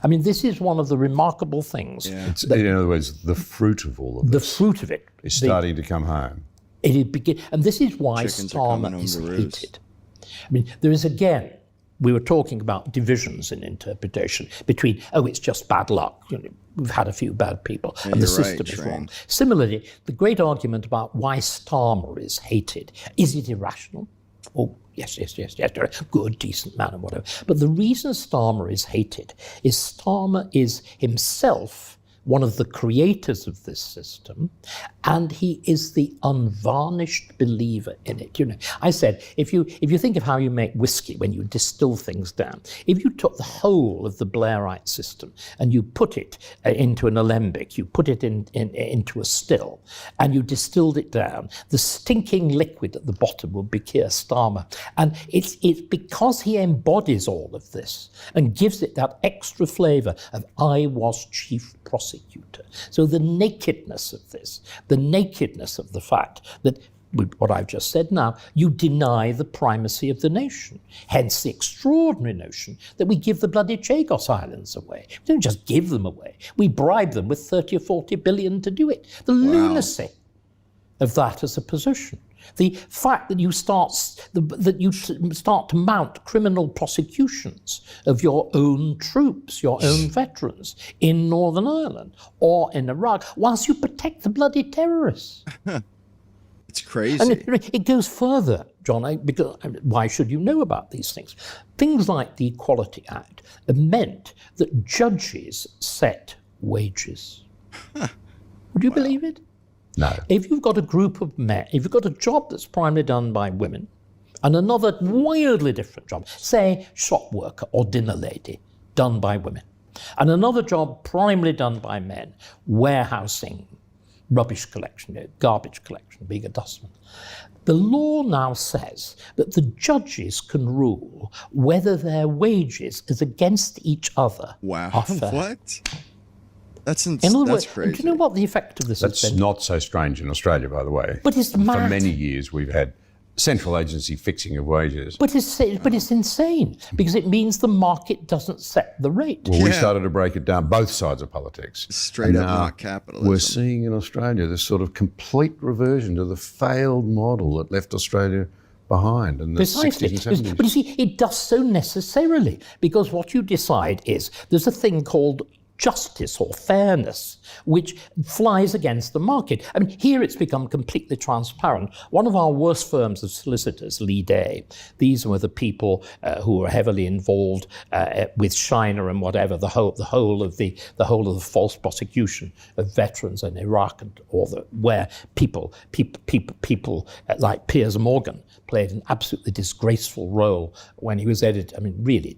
I mean, this is one of the remarkable things. Yeah. In other words, the fruit of all of this. The fruit of it is starting to come home. And this is why Chickens Starmer is hated. I mean, there is, again, we were talking about divisions in interpretation between, oh, it's just bad luck. You know, we've had a few bad people, yeah, and the system is wrong. Similarly, the great argument about why Starmer is hated, is it irrational? Oh, yes, good, decent man and whatever. But the reason Starmer is hated is Starmer is himself one of the creators of this system, and he is the unvarnished believer in it. You know, I said, if you think of how you make whiskey when you distill things down, if you took the whole of the Blairite system and you put it into an alembic, you put it into a still, and you distilled it down, the stinking liquid at the bottom would be Keir Starmer. And it's because he embodies all of this and gives it that extra flavour of I was chief prosecutor. So the nakedness of this, the nakedness of the fact that, with what I've just said now, you deny the primacy of the nation. Hence the extraordinary notion that we give the bloody Chagos Islands away. We don't just give them away. We bribe them with 30 or 40 billion to do it. The lunacy of that as a position. The fact that you start to mount criminal prosecutions of your own troops, your own veterans in Northern Ireland or in Iraq, whilst you protect the bloody terrorists. It's crazy. And it goes further, John, because why should you know about these things? Things like the Equality Act meant that judges set wages. Would you believe it? No. If you've got a group of men, if you've got a job that's primarily done by women, and another wildly different job, say shop worker or dinner lady, done by women, and another job primarily done by men, warehousing, rubbish collection, garbage collection, being a dustman. The law now says that the judges can rule whether their wages as against each other are fair. What? That's crazy. Do you know what the effect of this has been? That's not so strange in Australia, by the way. But it's mad. For many years, we've had central agency fixing of wages. But it's insane, because it means the market doesn't set the rate. Well, we started to break it down, both sides of politics. Straight up not capitalism. We're seeing in Australia this sort of complete reversion to the failed model that left Australia behind in the 60s and 70s. But you see, it does so necessarily, because what you decide is there's a thing called justice or fairness, which flies against the market. I mean, here it's become completely transparent. One of our worst firms of solicitors, Lee Day, these were the people who were heavily involved with China and whatever, the whole of the false prosecution of veterans in Iraq, where people like Piers Morgan played an absolutely disgraceful role when he was editor. I mean, really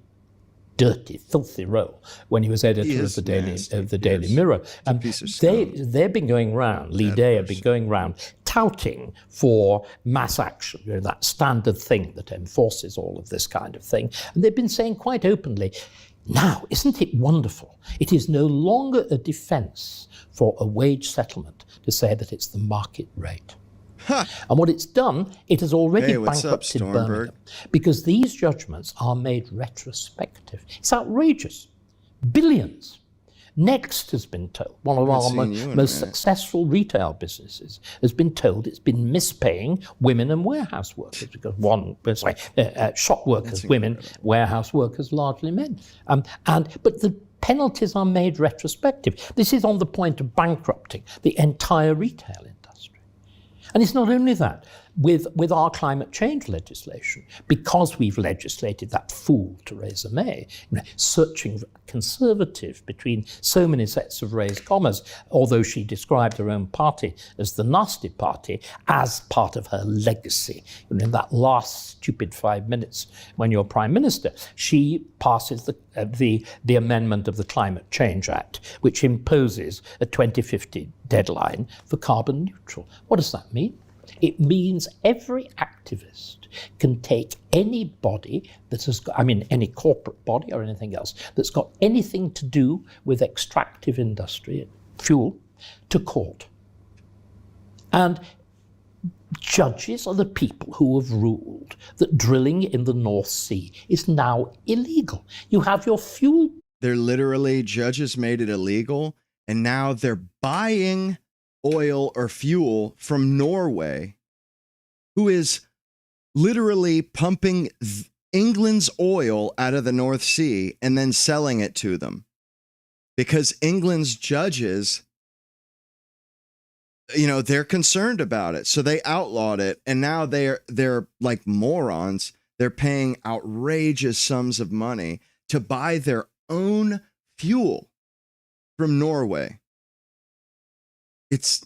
dirty, filthy role when he was editor of the Daily Mirror. They've been going round, Lee Day have been going round touting for mass action, you know, that standard thing that enforces all of this kind of thing. And they've been saying quite openly, now, isn't it wonderful? It is no longer a defence for a wage settlement to say that it's the market rate. And what it's done, it has already bankrupted Birmingham, because these judgments are made retrospective. It's outrageous. Billions. Next has been told, one of our most successful retail businesses, has been told it's been mispaying women and warehouse workers, because shop workers, women, warehouse workers, largely men. But the penalties are made retrospective. This is on the point of bankrupting the entire retail industry. And it's not only that. with our climate change legislation, because we've legislated that fool Theresa May, searching conservative between so many sets of raised commas, although she described her own party as the nasty party, as part of her legacy. In that last stupid 5 minutes when you're Prime Minister, she passes the amendment of the Climate Change Act, which imposes a 2050 deadline for carbon neutral. What does that mean? It means every activist can take any body that has got, any corporate body or anything else that's got anything to do with extractive industry, fuel, to court. And judges are the people who have ruled that drilling in the North Sea is now illegal. You have your fuel. They're literally, judges made it illegal, and now they're buying oil or fuel from Norway, who is literally pumping England's oil out of the North Sea and then selling it to them. Because England's judges, they're concerned about it. So they outlawed it, and now they're like morons. They're paying outrageous sums of money to buy their own fuel from Norway. It's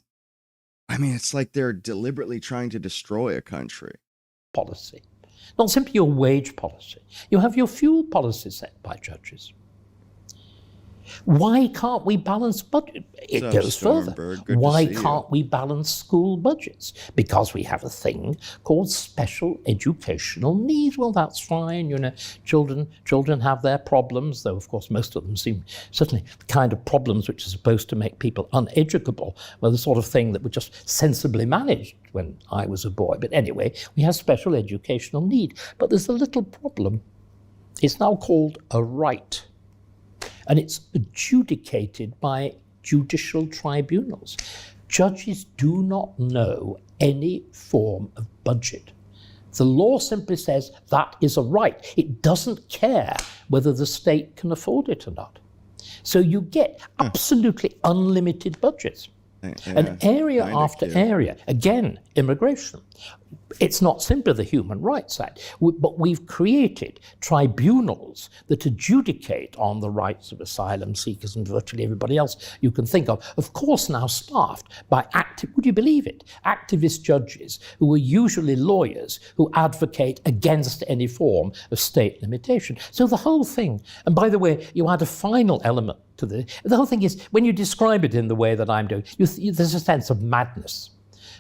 like they're deliberately trying to destroy a country. Policy, not simply your wage policy. You have your fuel policy set by judges. Why can't we balance budget? It goes further. Why can't we balance school budgets? Because we have a thing called special educational needs. Well, that's fine. Children have their problems, though, of course, most of them seem certainly the kind of problems which are supposed to make people uneducable, well, the sort of thing that were just sensibly managed when I was a boy. But anyway, we have special educational need. But there's a little problem. It's now called a right. And it's adjudicated by judicial tribunals. Judges do not know any form of budget. The law simply says that is a right. It doesn't care whether the state can afford it or not. So you get absolutely unlimited budgets. And area after area, again, immigration. It's not simply the Human Rights Act, but we've created tribunals that adjudicate on the rights of asylum seekers and virtually everybody else you can think of course now staffed by would you believe it, activist judges who are usually lawyers who advocate against any form of state limitation. So the whole thing, and by the way, you add a final element to the whole thing is, when you describe it in the way that I'm doing, there's a sense of madness.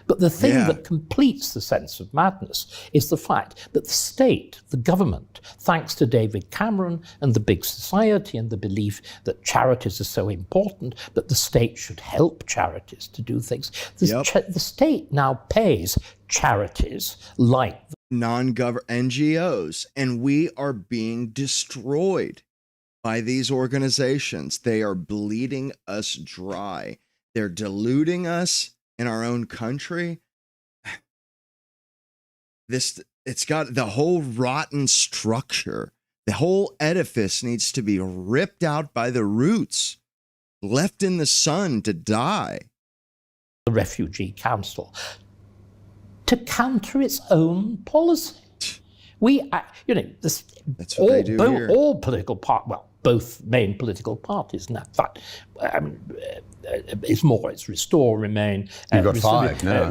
But the thing that completes the sense of madness is the fact that the state, the government, thanks to David Cameron and the big society and the belief that charities are so important, that the state should help charities to do things, the state now pays charities like non-government NGOs, and we are being destroyed by these organizations. They are bleeding us dry. They're deluding us in our own country. It's got the whole rotten structure. The whole edifice needs to be ripped out by the roots, left in the sun to die. The Refugee Council to counter its own policy. That's what they do here. All political both main political parties. In fact, it's Restore, Remain. You've got five now.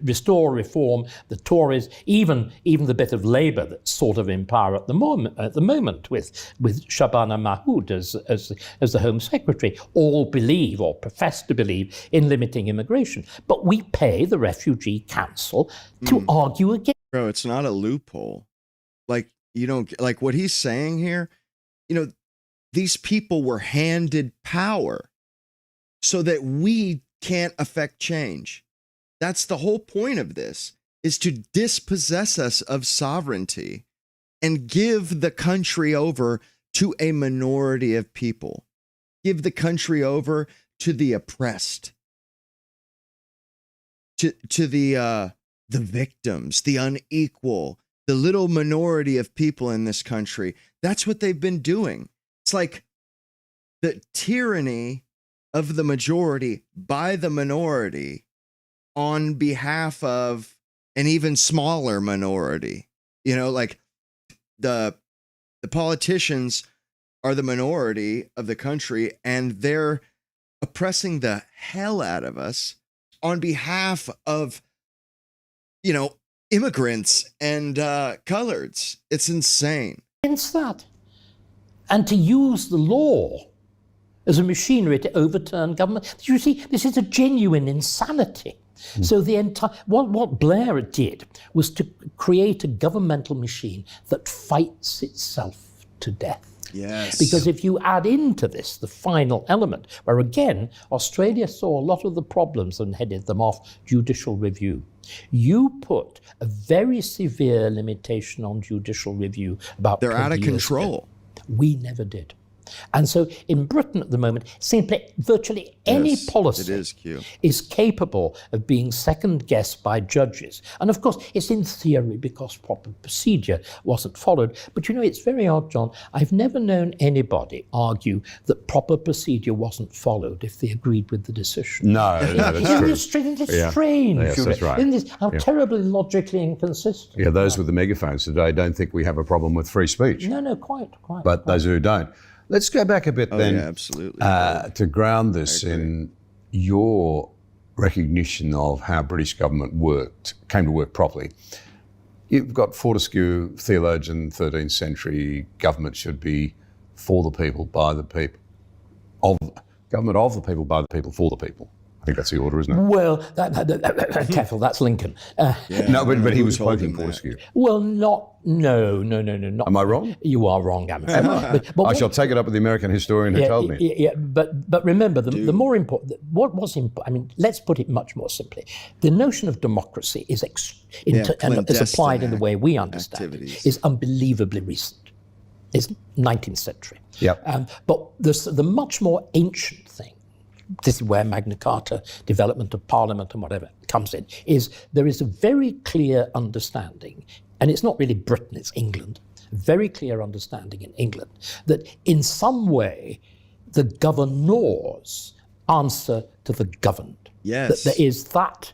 Restore, Reform, the Tories, even the bit of Labour that's sort of in power at the moment with Shabana Mahmood as the Home Secretary, all believe or profess to believe in limiting immigration. But we pay the Refugee Council to argue against. Bro, it's not a loophole. Like, you don't like what he's saying here. These people were handed power so that we can't affect change. That's the whole point of this, is to dispossess us of sovereignty and give the country over to a minority of people. Give the country over to the oppressed, to the victims, the unequal, the little minority of people in this country. That's what they've been doing. It's like the tyranny of the majority by the minority on behalf of an even smaller minority. You know, like the politicians are the minority of the country, and they're oppressing the hell out of us on behalf of, you know, immigrants and coloreds. It's insane. Against that. And to use the law as a machinery to overturn government. You see, this is a genuine insanity. So the entire what Blair did was to create a governmental machine that fights itself to death. Yes. Because if you add into this the final element, where again, Australia saw a lot of the problems and headed them off, judicial review. You put a very severe limitation on judicial review about they're out of 20 years control. ago. We never did. And so in Britain at the moment, simply virtually any policy is capable of being second-guessed by judges. And of course, it's in theory because proper procedure wasn't followed. But you know, it's very odd, John. I've never known anybody argue that proper procedure wasn't followed if they agreed with the decision. No, that's true. It's strange. Yes, that's right. Isn't this how terribly logically inconsistent? Yeah, those with the megaphones today don't think we have a problem with free speech. No, quite. But those who don't. Let's go back a bit then absolutely. To ground this in your recognition of how British government came to work properly. You've got Fortescue, theologian, 13th century, government should be for the people, by the people, government of the people, by the people, for the people. I think that's the order, isn't it? Well, careful, that's Lincoln. No, but he was quoting Fortescue. Well, no. Am I wrong? You are wrong, I'm afraid. I shall take it up with the American historian who told me. Yeah, but remember, the more important, what was important, I mean, let's put it much more simply. The notion of democracy is applied in the way we understand it, is unbelievably recent. It's 19th century. Yep. But the much more ancient thing, this is where Magna Carta, development of Parliament and whatever comes in, is there is a very clear understanding, and it's not really Britain, it's England, a very clear understanding in England that in some way the governors answer to the governed. Yes. That there is that,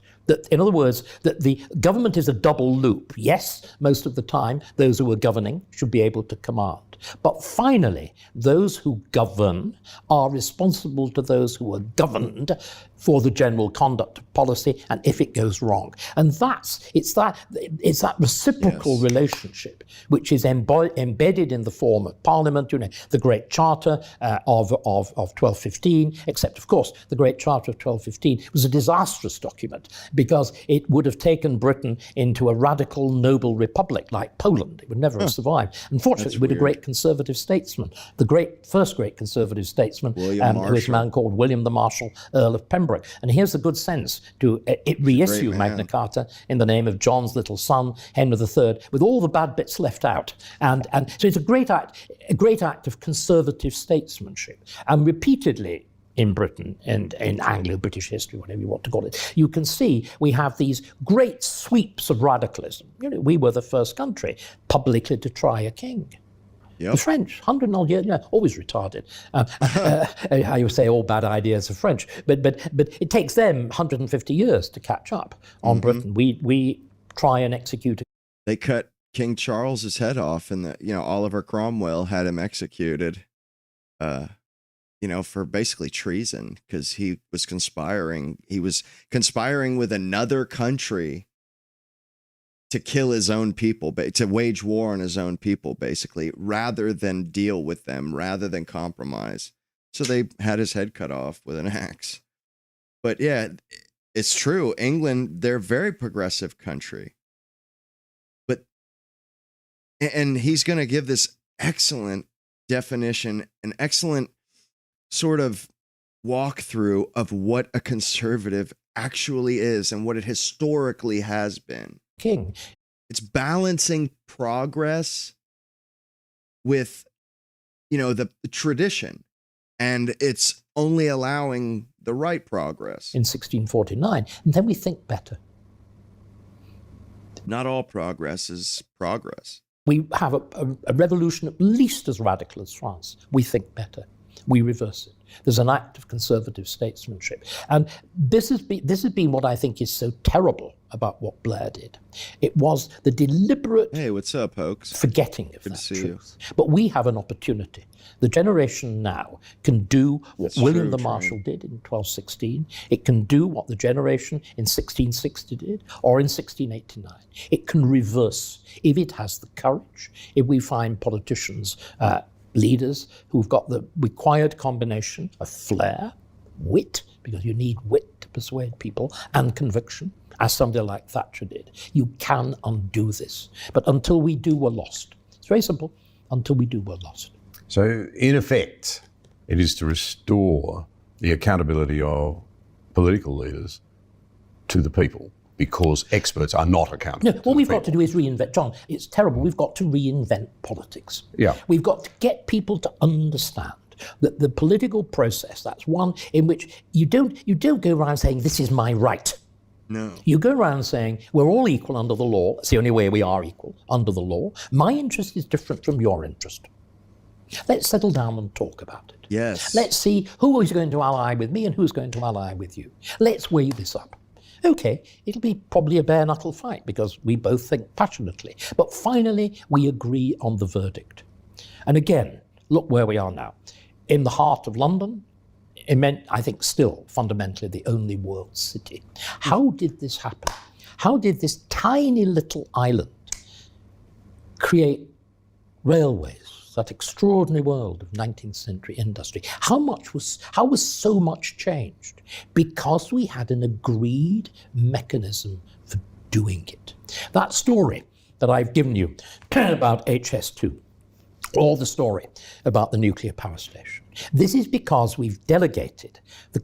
in other words, that the government is a double loop. Yes, most of the time, those who are governing should be able to command. But finally, those who govern are responsible to those who are governed for the general conduct of policy and if it goes wrong. And it's that reciprocal relationship which is embedded in the form of Parliament, you know, the Great Charter of 1215, except of course the Great Charter of 1215 was a disastrous document because it would have taken Britain into a radical noble republic like Poland. It would never have survived. Unfortunately, with a great conservative statesman, the first great conservative statesman, who was a man called William the Marshal, Earl of Pembroke. And here's the good sense to reissue Magna Carta in the name of John's little son, Henry III, with all the bad bits left out. And so it's a great act of conservative statesmanship. And repeatedly in Britain and in Anglo-British history, whatever you want to call it, you can see we have these great sweeps of radicalism. You know, we were the first country publicly to try a king. Yep. The French, 100 odd years, always retarded. How you say all bad ideas are French, but it takes them 150 years to catch up on Britain. We try and execute. They cut King Charles's head off, and Oliver Cromwell had him executed. For basically treason because he was conspiring. He was conspiring with another country to kill his own people, to wage war on his own people, basically, rather than deal with them, rather than compromise. So they had his head cut off with an axe. But yeah, it's true. England, they're a very progressive country. And he's going to give this excellent definition, an excellent sort of walkthrough of what a conservative actually is and what it historically has been. King. It's balancing progress with, the tradition, and it's only allowing the right progress. In 1649, and then we think better. Not all progress is progress. We have a revolution at least as radical as France. We think better. we reverse it. There's an act of conservative statesmanship. And this has been what I think is so terrible about what Blair did. It was the deliberate Hey, what's up, Hoax? forgetting of Good that to see truth. But we have an opportunity. The generation now can do what That's William true, the Marshal did in 1216. It can do what the generation in 1660 did, or in 1689. It can reverse if it has the courage, if we find politicians, leaders who've got the required combination of flair, wit, because you need wit to persuade people, and conviction, as somebody like Thatcher did. You can undo this. But until we do, we're lost. It's very simple. Until we do, we're lost. So, in effect, it is to restore the accountability of political leaders to the people, because experts are not accountable. No, what we've got to do is reinvent. John, it's terrible. We've got to reinvent politics. Yeah. We've got to get people to understand that the political process, that's one in which you don't go around saying, this is my right. No. You go around saying, we're all equal under the law. It's the only way we are equal, under the law. My interest is different from your interest. Let's settle down and talk about it. Yes. Let's see who is going to ally with me and who's going to ally with you. Let's weigh this up. Okay, it'll be probably a bare-knuckle fight because we both think passionately. But finally, we agree on the verdict. And again, look where we are now. In the heart of London, it meant, I think, still fundamentally the only world city. How did this happen? How did this tiny little island create railways? That extraordinary world of 19th century industry. How was so much changed? Because we had an agreed mechanism for doing it. That story that I've given you about HS2, or the story about the nuclear power station. This is because we've delegated the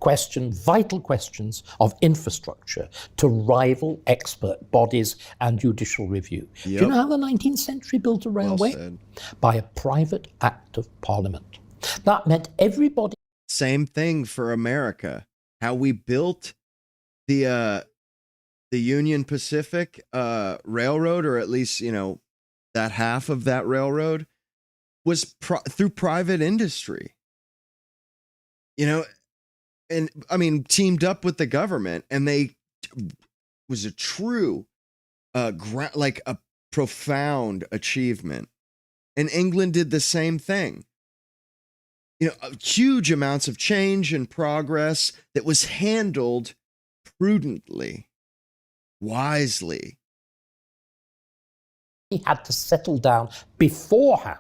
vital questions of infrastructure to rival expert bodies and judicial review. Yep. Do you know how the 19th century built a railway? Well said. By a private act of parliament. That meant everybody... Same thing for America. How we built the Union Pacific Railroad, or at least, that half of that railroad, was through private industry. And I mean, teamed up with the government, and they was a true, like a profound achievement. And England did the same thing. Huge amounts of change and progress that was handled prudently, wisely. He had to settle down beforehand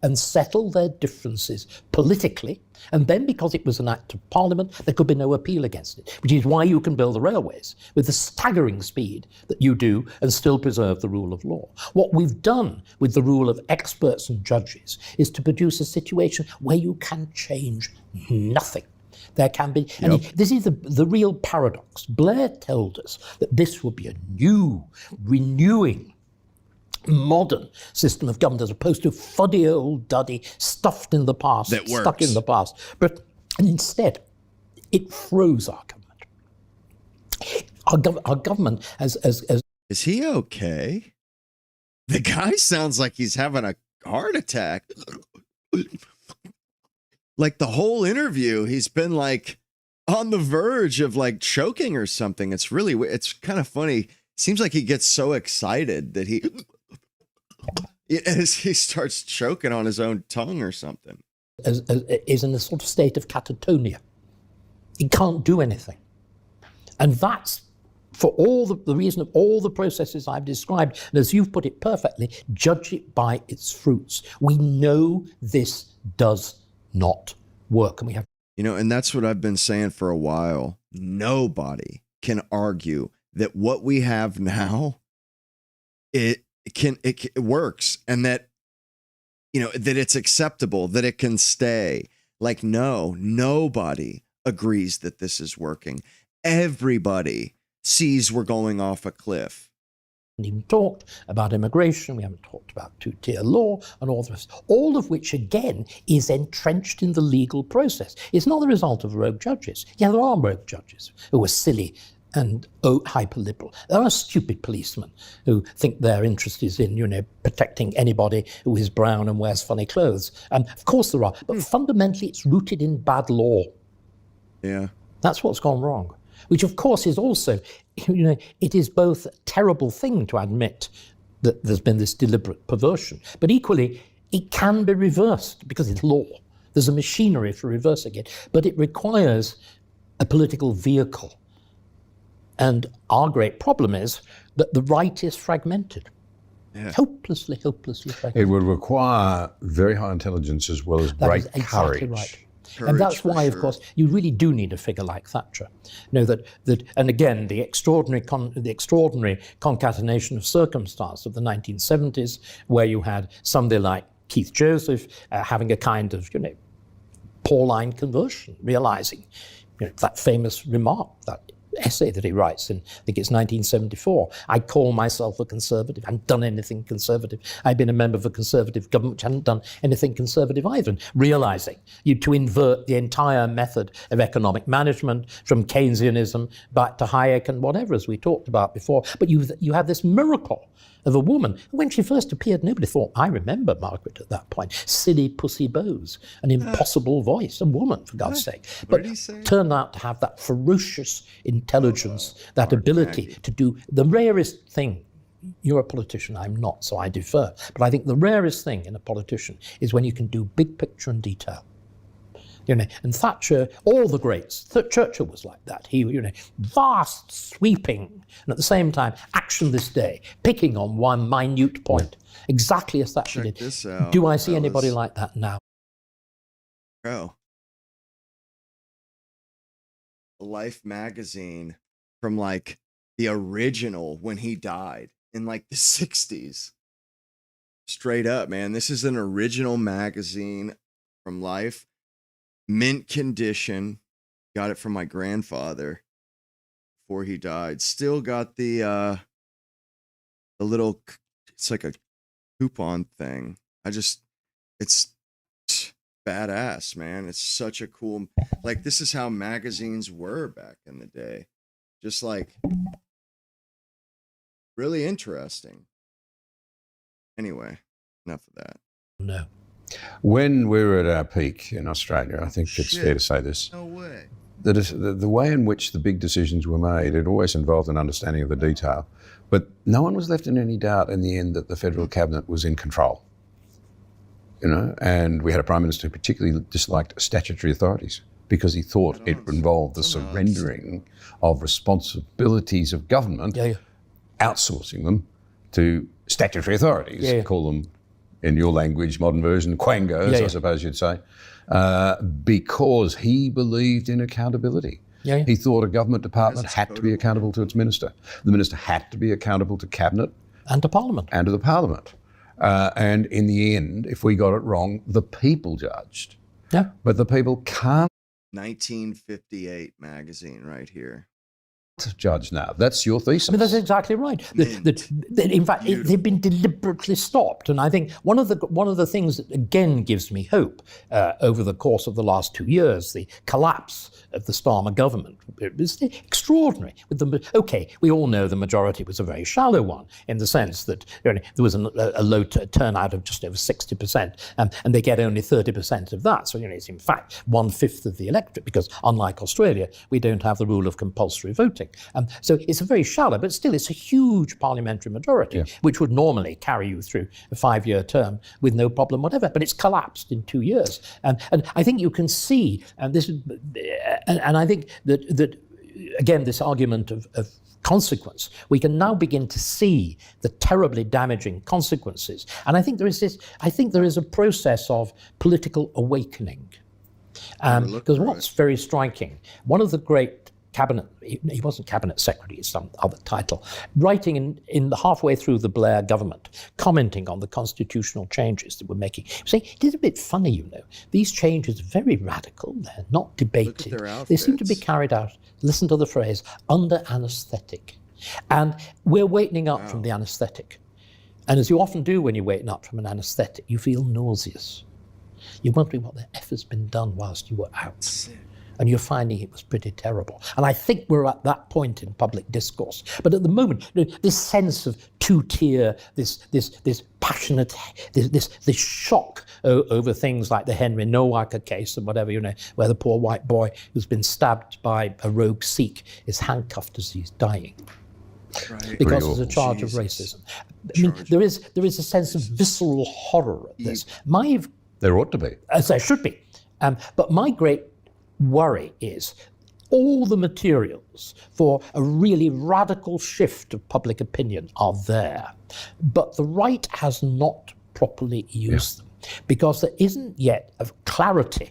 and settle their differences politically. And then, because it was an act of parliament, there could be no appeal against it, which is why you can build the railways with the staggering speed that you do and still preserve the rule of law. What we've done with the rule of experts and judges is to produce a situation where you can change nothing. There can be, and this is the real paradox. Blair told us that this would be a new, renewing, modern system of government as opposed to fuddy old duddy stuffed in the past, that works. Stuck in the past. But instead, it froze our government. Our government as Is he okay? The guy sounds like he's having a heart attack. Like the whole interview, he's been like on the verge of like choking or something. It's kind of funny. Seems like he gets so excited that he starts choking on his own tongue or something. Is in a sort of state of catatonia. He can't do anything. And that's for all the reason of all the processes I've described. And as you've put it perfectly, judge it by its fruits. We know this does not work. And we have... And that's what I've been saying for a while. Nobody can argue that what we have now, it works, and that that it's acceptable, that it can stay. Like, nobody agrees that this is working. Everybody sees we're going off a cliff. We haven't even talked about immigration, we haven't talked about two-tier law and all the rest, all of which, again, is entrenched in the legal process. It's not the result of rogue judges. Yeah, there are rogue judges who are silly and hyper-liberal. There are stupid policemen who think their interest is in, protecting anybody who is brown and wears funny clothes. And of course there are, but fundamentally it's rooted in bad law. Yeah. That's what's gone wrong, which of course is also, it is both a terrible thing to admit that there's been this deliberate perversion, but equally it can be reversed because it's law. There's a machinery for reversing it, but it requires a political vehicle. And our great problem is that the right is fragmented. Yeah. Hopelessly fragmented. It would require very high intelligence as well as great exactly courage. Right. And that's why, of course, you really do need a figure like Thatcher. That and again, the extraordinary concatenation of circumstance of the 1970s, where you had somebody like Keith Joseph having a kind of, Pauline conversion, realizing, that famous remark, that essay that he writes in, I think it's 1974, I call myself a conservative, I haven't done anything conservative, I've been a member of a conservative government which hadn't done anything conservative either, and realizing to invert the entire method of economic management from Keynesianism back to Hayek and whatever, as we talked about before. But you have this miracle of a woman. When she first appeared, nobody thought, I remember Margaret at that point, silly Pussy Bowes, an impossible voice, a woman, for God's sake. But turned out to have that ferocious intelligence, that ability to do the rarest thing. You're a politician, I'm not, so I defer. But I think the rarest thing in a politician is when you can do big picture and detail. And Thatcher, all the greats, Churchill was like that. He, vast, sweeping, and at the same time, action this day, picking on one minute point, exactly as Thatcher did. This out, Do I see anybody like that now? Oh. Life magazine from the original when he died in the 60s. Straight up, man. This is an original magazine from Life. Mint condition. Got it from my grandfather before he died. Still got the little, it's like a coupon thing. It's badass, man. It's such a cool, this is how magazines were back in the day. Just really interesting. Anyway, enough of that. No. When we were at our peak in Australia, I think it's fair to say this. No way. The way in which the big decisions were made, it always involved an understanding of the detail. But no one was left in any doubt in the end that the federal cabinet was in control. And we had a Prime Minister who particularly disliked statutory authorities because he thought it involved the surrendering of responsibilities of government, outsourcing them to statutory authorities, call them, in your language, modern version, quangos, I suppose you'd say, because he believed in accountability. He thought a government department had to be accountable to its minister. The minister had to be accountable to cabinet. And to Parliament. And to the Parliament. And in the end, if we got it wrong, the people judged. Yeah. But the people can't. 1958 magazine right here. Judge now. That's your thesis. I mean, that's exactly right. In fact, they've been deliberately stopped, and I think one of the things that again gives me hope over the course of the last 2 years, the collapse of the Starmer government, is extraordinary. We all know the majority was a very shallow one in the sense that there was a low turnout of just over 60%, and they get only 30% of that. So it's in fact 1/5 of the electorate, because unlike Australia, we don't have the rule of compulsory voting. So it's a very shallow, but still it's a huge parliamentary majority, which would normally carry you through a 5-year term with no problem whatever. But it's collapsed in 2 years. And I think you can see, and I think that again, this argument of consequence, we can now begin to see the terribly damaging consequences. And I think there is a process of political awakening. Because what's very striking, one of the great cabinet, he wasn't cabinet secretary, it's some other title, writing in the halfway through the Blair government, commenting on the constitutional changes that we're making, saying it is a bit funny, these changes are very radical, they're not debated, they seem to be carried out, listen to the phrase, under anaesthetic. And we're wakening up from the anaesthetic. And as you often do when you waken up from an anaesthetic, you feel nauseous. You're wondering what the F has been done whilst you were out. And you're finding it was pretty terrible. And I think we're at that point in public discourse. But at the moment, this sense of two-tier, this passionate, this shock over things like the Henry Nowaka case and whatever, where the poor white boy who's been stabbed by a rogue Sikh is handcuffed as he's dying. Right. Because there's a charge of racism. I mean, there is a sense of visceral horror at this. There ought to be. As there should be. But my great worry is all the materials for a really radical shift of public opinion are there, but the right has not properly used them because there isn't yet a clarity,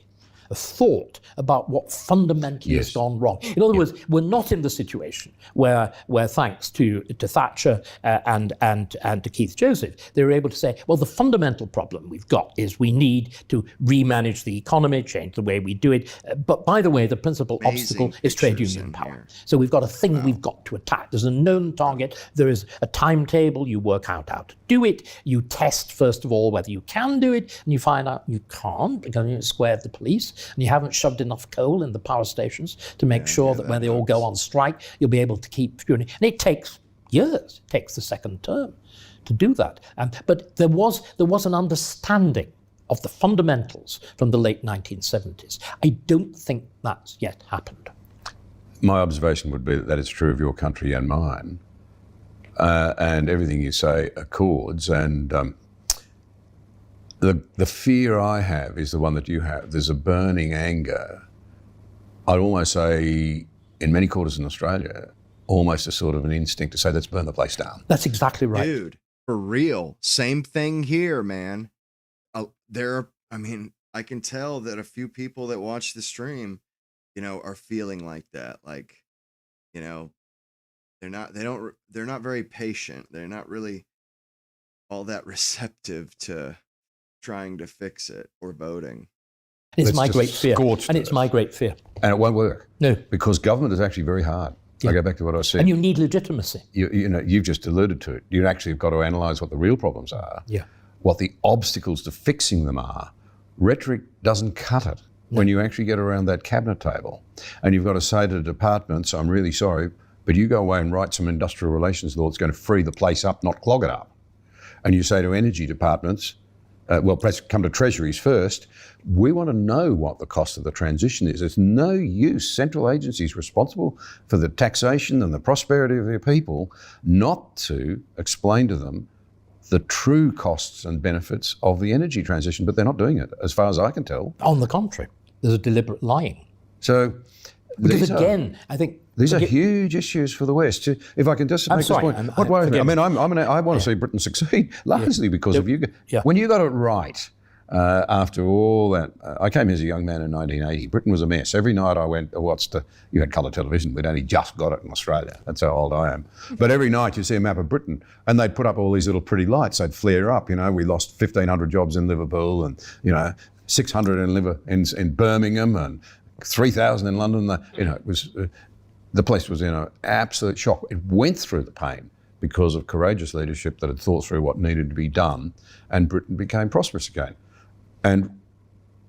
a thought about what fundamentally has gone wrong. In other words, we're not in the situation where thanks to Thatcher and to Keith Joseph, they were able to say, well, the fundamental problem we've got is we need to remanage the economy, change the way we do it. But by the way, the principal obstacle is trade union power. So we've got a thing we've got to attack. There's a known target. There is a timetable. You work out how to do it. You test, first of all, whether you can do it, and you find out you can't because you squared the police. And you haven't shoved enough coal in the power stations to make sure that when they all go on strike, you'll be able to keep fueling. And it takes years. It takes the second term to do that. But there was an understanding of the fundamentals from the late 1970s. I don't think that's yet happened. My observation would be that it's true of your country and mine. And everything you say accords. And the fear I have is the one that you have. There's a burning anger, I'd almost say, in many quarters in Australia, almost a sort of an instinct to say, let's burn the place down. That's exactly right. Dude, for real. Same thing here, man. I can tell that a few people that watch the stream, are feeling like that. Like, they're not very patient. They're not really all that receptive to trying to fix it or voting. It's my great fear. And it's my great fear. And it won't work. No. Because government is actually very hard. I go back to what I said. And you need legitimacy. You've just alluded to it. You actually have got to analyse what the real problems are, what the obstacles to fixing them are. Rhetoric doesn't cut it when you actually get around that cabinet table. And you've got to say to the departments, I'm really sorry, but you go away and write some industrial relations law that's going to free the place up, not clog it up. And you say to energy departments, let's come to treasuries first. We want to know what the cost of the transition is. It's no use central agencies responsible for the taxation and the prosperity of their people not to explain to them the true costs and benefits of the energy transition, but they're not doing it, as far as I can tell. On the contrary, there's a deliberate lying. So, because again, I think these are huge issues for the West. If I can just make this point, what worries me? I want to see Britain succeed largely because of you. When you got it right, after all that, I came here as a young man in 1980. Britain was a mess. Every night I went, you had colour television. We'd only just got it in Australia. That's how old I am. But every night you'd see a map of Britain, and they'd put up all these little pretty lights. They'd flare up. We lost 1,500 jobs in Liverpool, and 600 in Birmingham, and 3,000 in London. It was the place was in an absolute shock. It went through the pain because of courageous leadership that had thought through what needed to be done, and Britain became prosperous again. And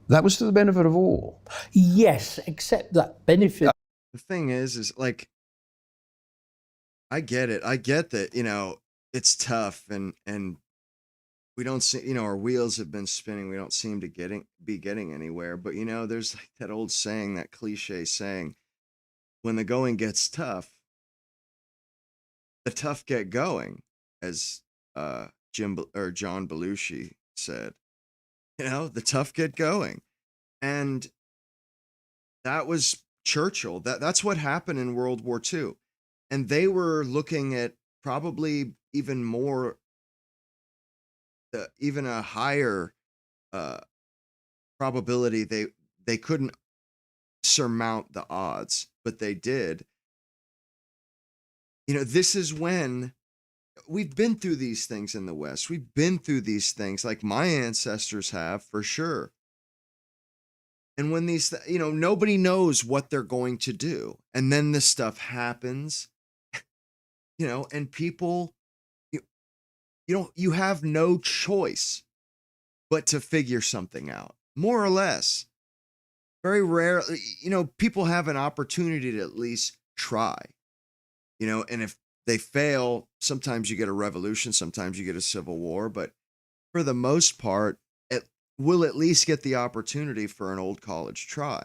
that was to the benefit of all. Yes, except that benefit. The thing is like, I get it. I get that, it's tough and we don't see, our wheels have been spinning. We don't seem to be getting anywhere. But, there's like that old saying, that cliche saying, when the going gets tough, the tough get going, as John Belushi said. The tough get going. And that was Churchill. That's what happened in World War II. And they were looking at probably even a higher probability they couldn't surmount the odds, but they did. This is when we've been through these things in the West. We've been through these things like my ancestors have, for sure. And when nobody knows what they're going to do. And then this stuff happens, and people, you have no choice but to figure something out, more or less. very rare, people have an opportunity to at least try, and if they fail, sometimes you get a revolution, sometimes you get a civil war, but for the most part, we'll at least get the opportunity for an old college try.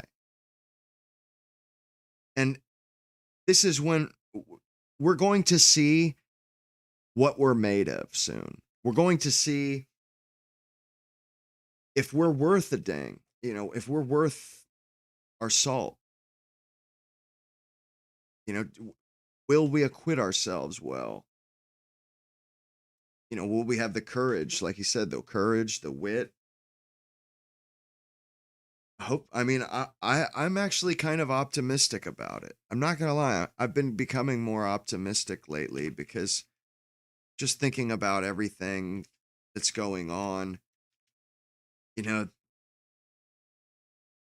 And this is when we're going to see what we're made of soon. We're going to see if we're worth a dang, if we're worth our salt. Will we acquit ourselves well? Will we have the courage, like you said, the courage, the wit? I'm actually kind of optimistic about it. I'm not gonna lie. I've been becoming more optimistic lately because just thinking about everything that's going on,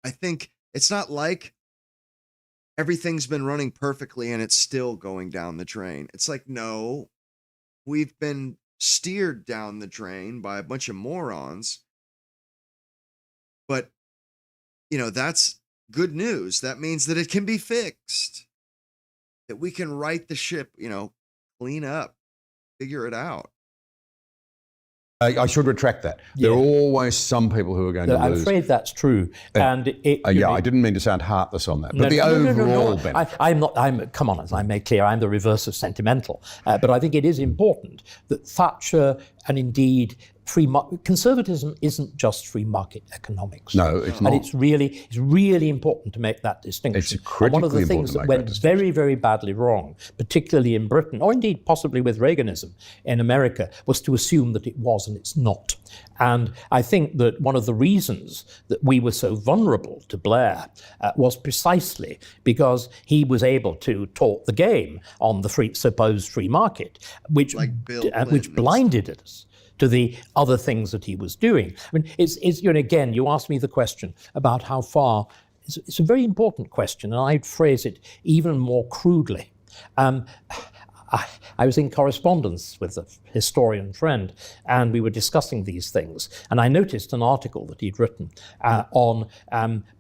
I think it's not like everything's been running perfectly and it's still going down the drain. It's like, no, we've been steered down the drain by a bunch of morons, but that's good news. That means that it can be fixed, that we can right the ship, clean up, figure it out. I should retract that. Yeah. There are always some people who are going to lose. I'm afraid that's true. And I didn't mean to sound heartless on that. But the overall benefit. Come on, as I made clear, I'm the reverse of sentimental. But I think it is important that Thatcher and indeed conservatism isn't just free market economics. No, it's not. And it's really important to make that distinction. It's critically one of the things that went very, very badly wrong, particularly in Britain, or indeed possibly with Reaganism in America, was to assume that it was and it's not. And I think that one of the reasons that we were so vulnerable to Blair was precisely because he was able to talk the game on the supposed free market, which blinded us to the other things that he was doing. I mean, it's again, you asked me the question about how far. It's a very important question, and I'd phrase it even more crudely. I was in correspondence with a historian friend, and we were discussing these things, and I noticed an article that he'd written on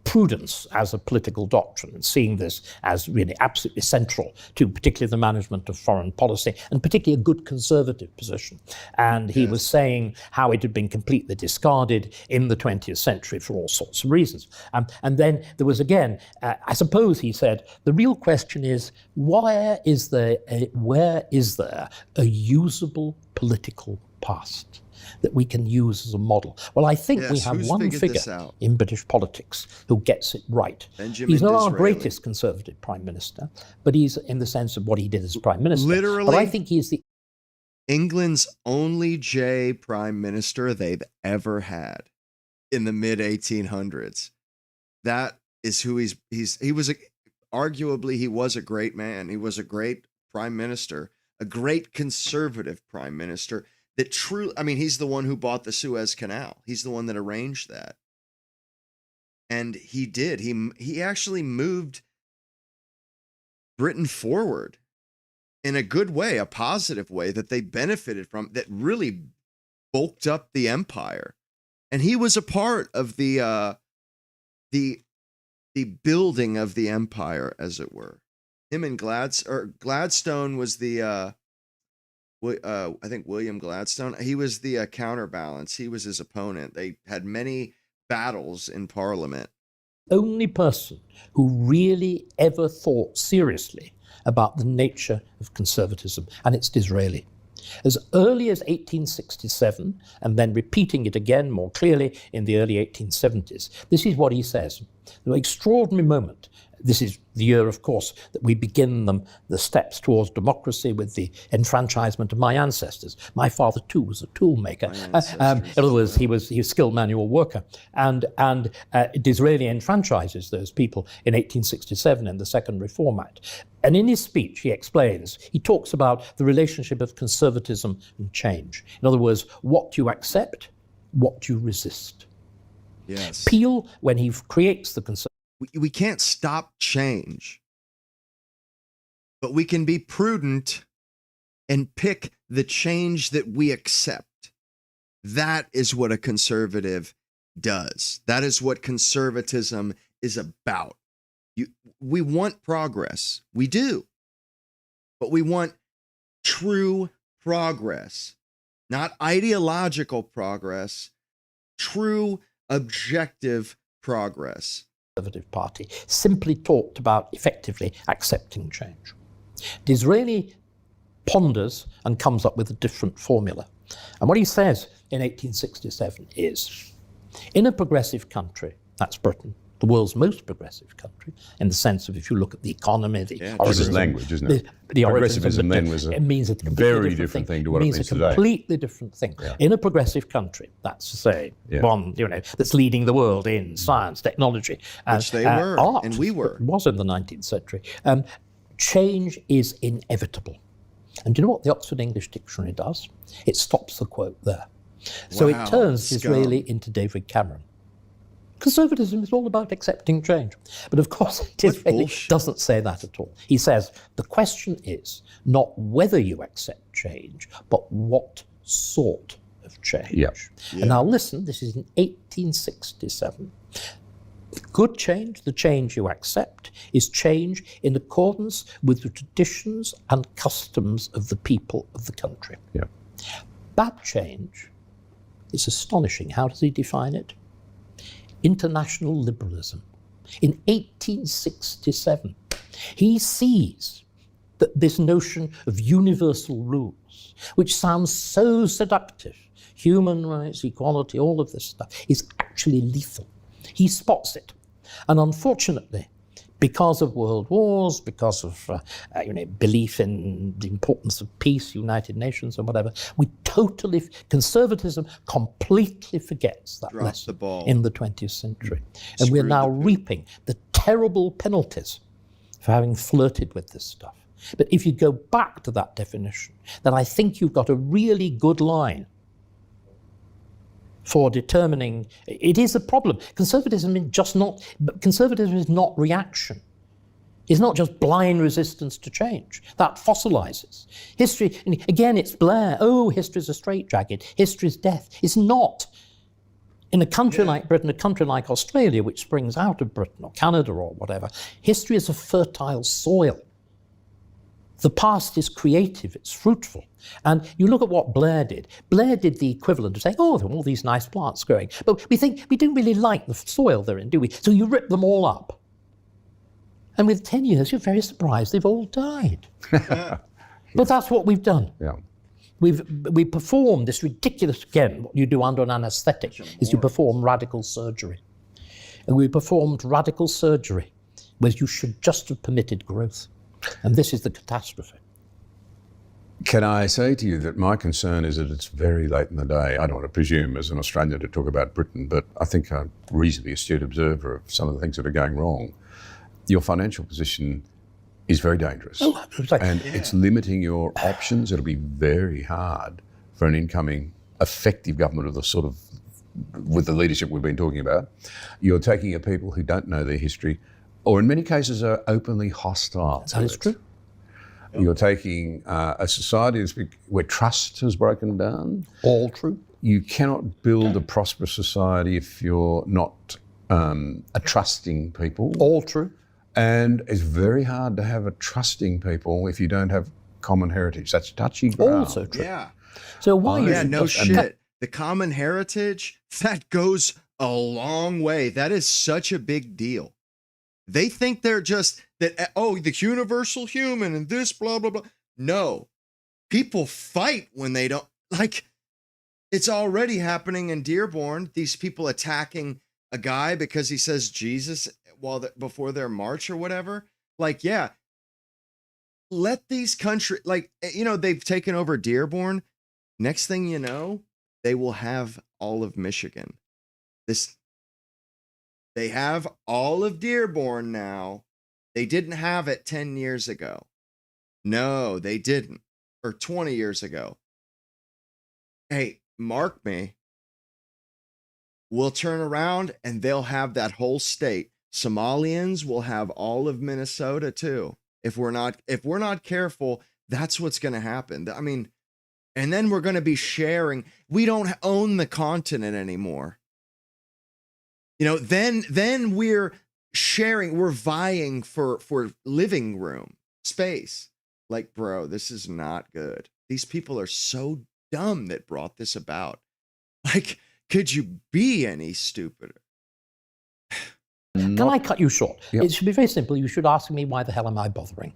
prudence as a political doctrine, and seeing this as really absolutely central to particularly the management of foreign policy, and particularly a good conservative position. And he was saying how it had been completely discarded in the 20th century for all sorts of reasons. And then there was again, I suppose he said, the real question is, where is there a usable political past that we can use as a model? Well, I think we have one figure in British politics who gets it right. He's not our greatest conservative prime minister, but he's in the sense of what he did as prime minister. Literally, but I think he's England's only J prime minister they've ever had in the mid 1800s. That is who arguably he was a great man. He was a great prime minister, a great conservative prime minister that he's the one who bought the Suez Canal. He's the one that arranged that. And he did. He actually moved Britain forward in a good way, a positive way that they benefited from, that really bulked up the empire. And he was a part of the building of the empire, as it were. Him and Gladstone was the I think William Gladstone. He was the counterbalance. He was his opponent. They had many battles in Parliament. Only person who really ever thought seriously about the nature of conservatism, and it's Disraeli. As early as 1867, and then repeating it again more clearly in the early 1870s, this is what he says. An extraordinary moment. This is the year, of course, that we begin the steps towards democracy with the enfranchisement of my ancestors. My father, too, was a tool maker. In other words, he was a skilled manual worker. And Disraeli enfranchises those people in 1867 in the Second Reform Act. And in his speech, he explains, he talks about the relationship of conservatism and change. In other words, what you accept, what you resist. Yes. Peel, when he creates the we can't stop change, but we can be prudent and pick the change that we accept. That is what a conservative does. That is what conservatism is about. We want progress. We do. But we want true progress, not ideological progress, true objective progress. Conservative Party simply talked about effectively accepting change. Disraeli ponders and comes up with a different formula. And what he says in 1867 is, in a progressive country, that's Britain, the world's most progressive country, in the sense of if you look at the economy, the origins, language, isn't it? The Progressivism then was it means a very different thing to what it means today. It means a completely different thing. Yeah. In a progressive country, that's to say, one that's leading the world in science, technology, which they were, art, and we were. It was in the 19th century. Change is inevitable. And do you know what the Oxford English Dictionary does? It stops the quote there. So it turns Disraeli into David Cameron. Conservatism is all about accepting change. But of course, Disraeli doesn't say that at all. He says, the question is not whether you accept change, but what sort of change. Yep. And now listen, this is in 1867. Good change, the change you accept, is change in accordance with the traditions and customs of the people of the country. Yep. Bad change is astonishing. How does he define it? International liberalism. In 1867, he sees that this notion of universal rules, which sounds so seductive, human rights, equality, all of this stuff, is actually lethal. He spots it. And unfortunately, because of world wars, because of belief in the importance of peace, United Nations or whatever, conservatism completely forgets that lesson in the 20th century. And we're now reaping the terrible penalties for having flirted with this stuff. But if you go back to that definition, then I think you've got a really good line for determining, it is a problem. Conservatism is not reaction. It's not just blind resistance to change. That fossilizes. History, again, it's Blair. Oh, history's a straitjacket. History's death. It's not. In a country like Britain, a country like Australia, which springs out of Britain or Canada or whatever, history is a fertile soil. The past is creative, it's fruitful. And you look at what Blair did. Blair did the equivalent of saying, oh, there are all these nice plants growing. But we think we don't really like the soil they're in, do we? So you rip them all up. And with 10 years, you're very surprised they've all died. But that's what we've done. Yeah. We perform this ridiculous, again, what you do under an anesthetic is you perform radical surgery. And we performed radical surgery where you should just have permitted growth. And this is the catastrophe. Can I say to you that my concern is that it's very late in the day. I don't want to presume as an Australian to talk about Britain, but I think I'm a reasonably astute observer of some of the things that are going wrong. Your financial position is very dangerous. It's limiting your options. It'll be very hard for an incoming effective government of the sort of, with the leadership we've been talking about. You're taking a people who don't know their history, or in many cases are openly hostile. That is true. You're taking a society where trust has broken down. All true. You cannot build a prosperous society if you're not a trusting people. All true. And it's very hard to have a trusting people if you don't have common heritage. That's touchy ground. Also true. Yeah. So why? Yeah, no shit. The common heritage, that goes a long way. That is such a big deal. They think they're just that, oh, the universal human and this, blah, blah, blah. No. People fight when they don't, like, it's already happening in Dearborn. These people attacking a guy because he says Jesus before their march or whatever. Like, yeah, let these countries, like, they've taken over Dearborn. Next thing you know, they will have all of Michigan. They have all of Dearborn now. They didn't have it 10 years ago. No, they didn't. Or 20 years ago. Hey, mark me. We'll turn around and they'll have that whole state. Somalians will have all of Minnesota too. If we're not careful, that's what's going to happen. I mean, and then we're going to be sharing. We don't own the continent anymore. Then we're sharing, we're vying for living room space. Like, bro, this is not good. These people are so dumb that brought this about. Like, could you be any stupider? Can I cut you short? Yep. It should be very simple. You should ask me, why the hell am I bothering?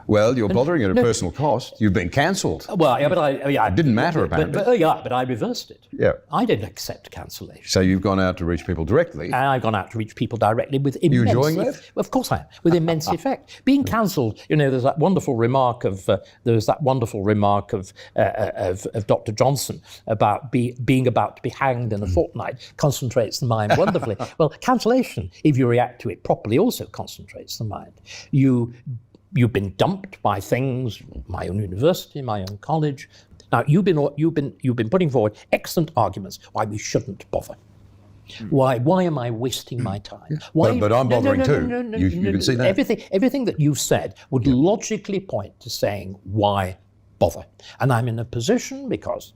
Well, you're bothering at a personal cost. You've been cancelled. Well, yeah, but it didn't matter apparently. But I reversed it. Yeah. I didn't accept cancellation. So you've gone out to reach people directly. And I've gone out to reach people directly with immense. You enjoying that? Of course I am. With immense effect. Being cancelled, there's that wonderful remark of Dr. Johnson about being about to be hanged in a fortnight concentrates the mind wonderfully. Well, cancellation, if you react to it properly, also concentrates the mind. You've been dumped by things, my own university, my own college. Now you've been putting forward excellent arguments why we shouldn't bother. Why am I wasting my time? Why? But I'm bothering too. You can see that. Everything that you've said would logically point to saying why bother. And I'm in a position because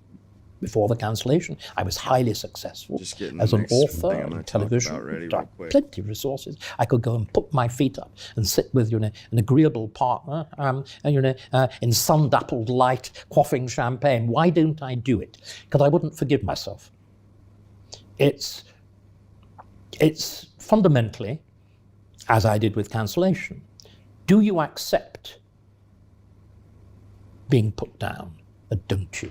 before the cancellation, I was highly successful as an author on television. Plenty of resources. I could go and put my feet up and sit with an agreeable partner, in sun-dappled light, quaffing champagne. Why don't I do it? Because I wouldn't forgive myself. It's fundamentally, as I did with cancellation, do you accept being put down, or don't you?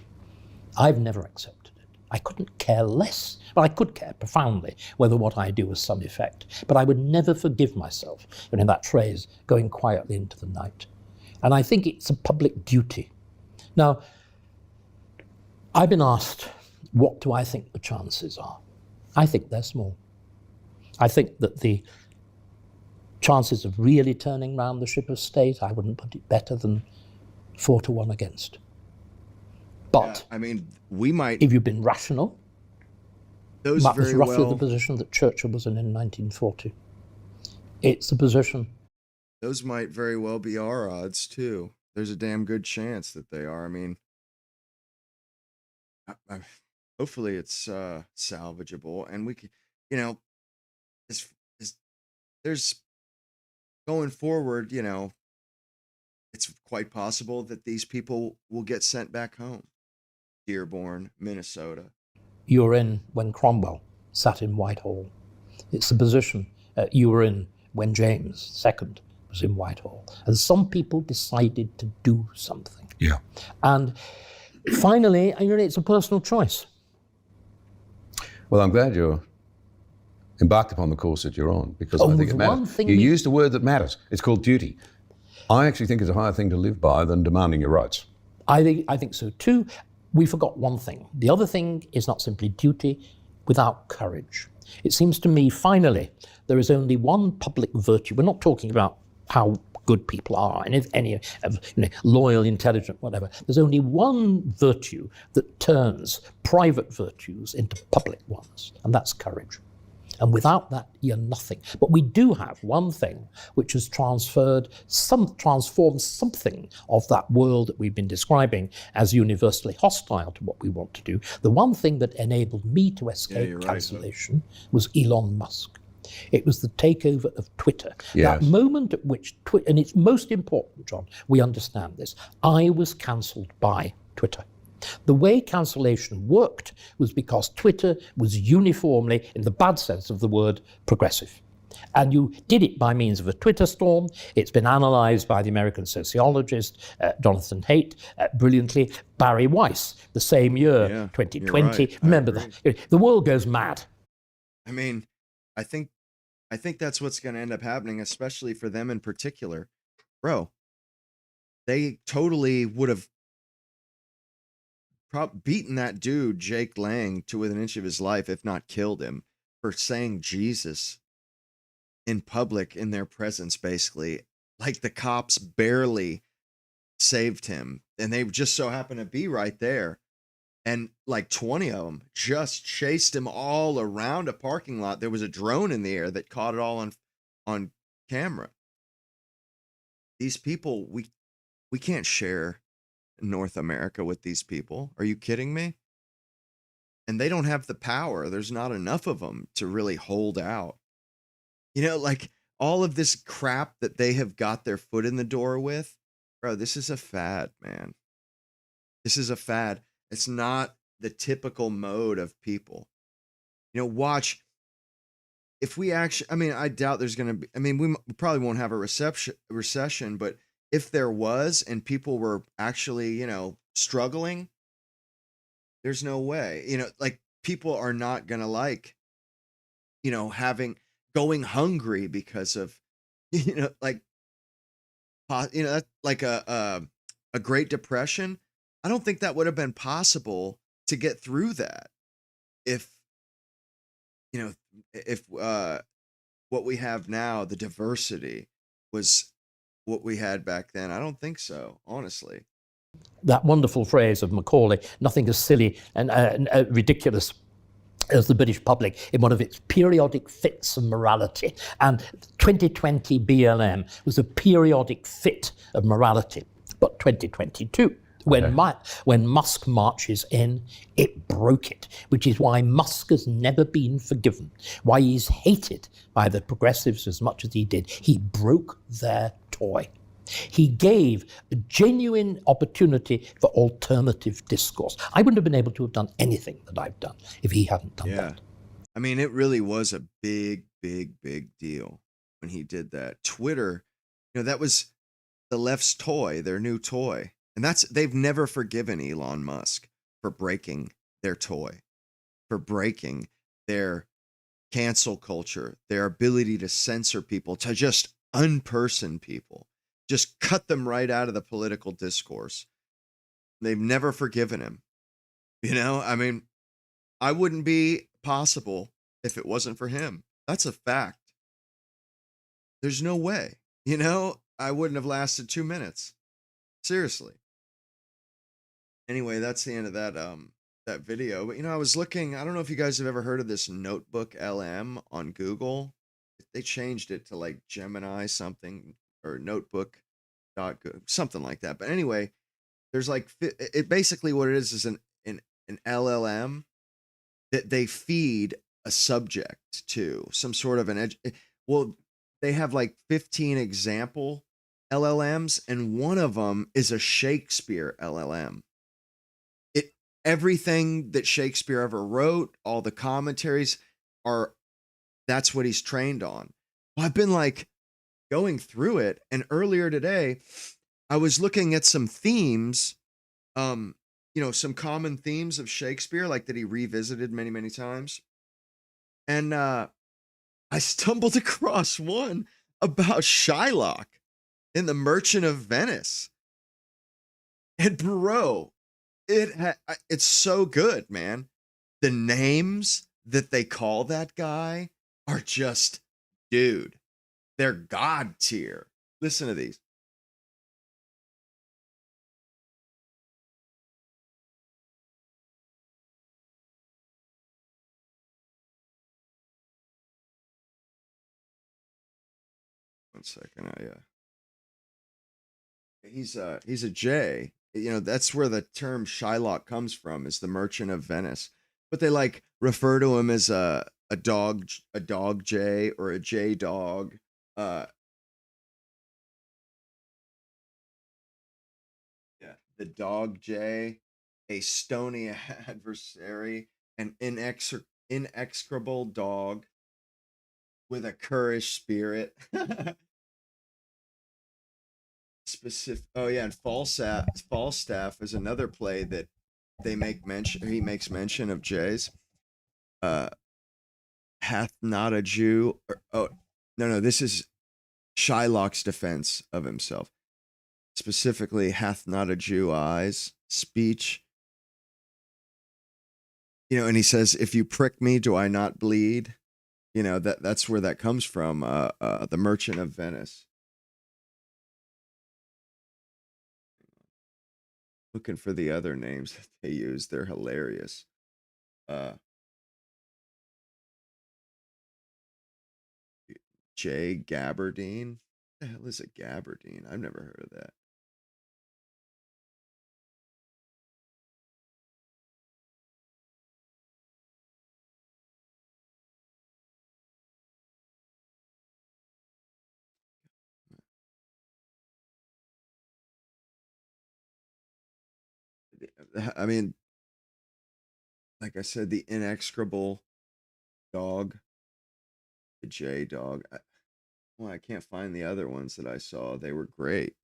I've never accepted it. I couldn't care less. Well, I could care profoundly whether what I do has some effect, but I would never forgive myself, in that phrase, going quietly into the night. And I think it's a public duty. Now, I've been asked, what do I think the chances are? I think they're small. I think that the chances of really turning round the ship of state, I wouldn't put it better than 4-1 against. But we might. If you've been rational, that was roughly the position that Churchill was in 1940. It's the position. Those might very well be our odds too. There's a damn good chance that they are. Hopefully it's salvageable, and we can, there's going forward. It's quite possible that these people will get sent back home. Dearborn, Minnesota. You were in when Cromwell sat in Whitehall. It's the position you were in when James II was in Whitehall. And some people decided to do something. Yeah. And finally, it's a personal choice. Well, I'm glad you're embarked upon the course that you're on, because I think it matters. You used a word that matters. It's called duty. I actually think it's a higher thing to live by than demanding your rights. I think so too. We forgot one thing. The other thing is not simply duty without courage. It seems to me, finally, there is only one public virtue. We're not talking about how good people are, and if any loyal, intelligent, whatever. There's only one virtue that turns private virtues into public ones, and that's courage. And without that, you're nothing. But we do have one thing which has transformed something of that world that we've been describing as universally hostile to what we want to do. The one thing that enabled me to escape cancellation was Elon Musk. It was the takeover of Twitter. Yes. That moment at which Twitter, and it's most important, John, we understand this, I was cancelled by Twitter. The way cancellation worked was because Twitter was uniformly, in the bad sense of the word, progressive. And you did it by means of a Twitter storm. It's been analysed by the American sociologist Jonathan Haidt brilliantly. Barry Weiss, the same year, 2020. Right. Remember that. The world goes mad. I think that's what's going to end up happening, especially for them in particular. Bro, they totally would have beaten that dude, Jake Lang, to within an inch of his life, if not killed him, for saying Jesus in public in their presence, basically. Like the cops barely saved him, and they just so happened to be right there. And like 20 of them just chased him all around a parking lot. There was a drone in the air that caught it all on camera. These people, we can't share North America with these people. Are you kidding me? And they don't have the power. There's not enough of them to really hold out. You know, like all of this crap that they have got their foot in the door with, bro, this is a fad, man. This is a fad. It's not the typical mode of people. You know, watch if we actually, I mean, I doubt there's going to be, I mean, we probably won't have a recession, but if there was and people were actually, you know, struggling, there's no way, you know, like people are not going to like, you know, going hungry because of, you know, like, you know, that's like a Great Depression. I don't think that would have been possible to get through that if, you know, if what we have now, the diversity, was what we had back then. I don't think so, honestly. That wonderful phrase of Macaulay, nothing as silly and ridiculous as the British public in one of its periodic fits of morality. And 2020 BLM was a periodic fit of morality. But 2022, when Musk marches in, it broke it, which is why Musk has never been forgiven, why he's hated by the progressives as much as he did. He broke their toy. He gave a genuine opportunity for alternative discourse. I wouldn't have been able to have done anything that I've done if he hadn't done that. I mean, it really was a big, big, big deal when he did that. Twitter, you know, that was the left's toy, their new toy. And they've never forgiven Elon Musk for breaking their toy, for breaking their cancel culture, their ability to censor people, to just unperson people, just cut them right out of the political discourse. They've never forgiven him. You know, I mean, I wouldn't be possible if it wasn't for him. That's a fact. There's no way, you know, I wouldn't have lasted 2 minutes. Seriously. Anyway, that's the end of that video. But you know, I was looking, I don't know if you guys have ever heard of this Notebook LM on Google. They changed it to like Gemini something or Notebook something like that. But anyway, there's like it basically what it is an LLM that they feed a subject to, some sort of well, they have like 15 example LLMs, and one of them is a Shakespeare LLM. Everything that Shakespeare ever wrote, all the commentaries that's what he's trained on. Well, I've been like going through it, and earlier today I was looking at some themes, you know, some common themes of Shakespeare, like that he revisited many, many times. And I stumbled across one about Shylock in The Merchant of Venice. And bro, it's so good, man. The names that they call that guy are just, dude, they're God tier. Listen to these. One second, he's a J. You know, that's where the term Shylock comes from, is the Merchant of Venice. But they like refer to him as a dog J or a J dog. Yeah, the dog J, a stony adversary, an inexorable dog with a currish spirit. Oh yeah, and Falstaff is another play that he makes mention of J's. Hath not a Jew no, this is Shylock's defense of himself. Specifically, hath not a Jew eyes, speech. You know, and he says, if you prick me, do I not bleed? You know, that's where that comes from, the Merchant of Venice. Looking for the other names that they use. They're hilarious. Jay Gabardine. What the hell is a gabardine? I've never heard of that. I mean, like I said, the inexorable dog, the J dog. Well, I can't find the other ones that I saw. They were great.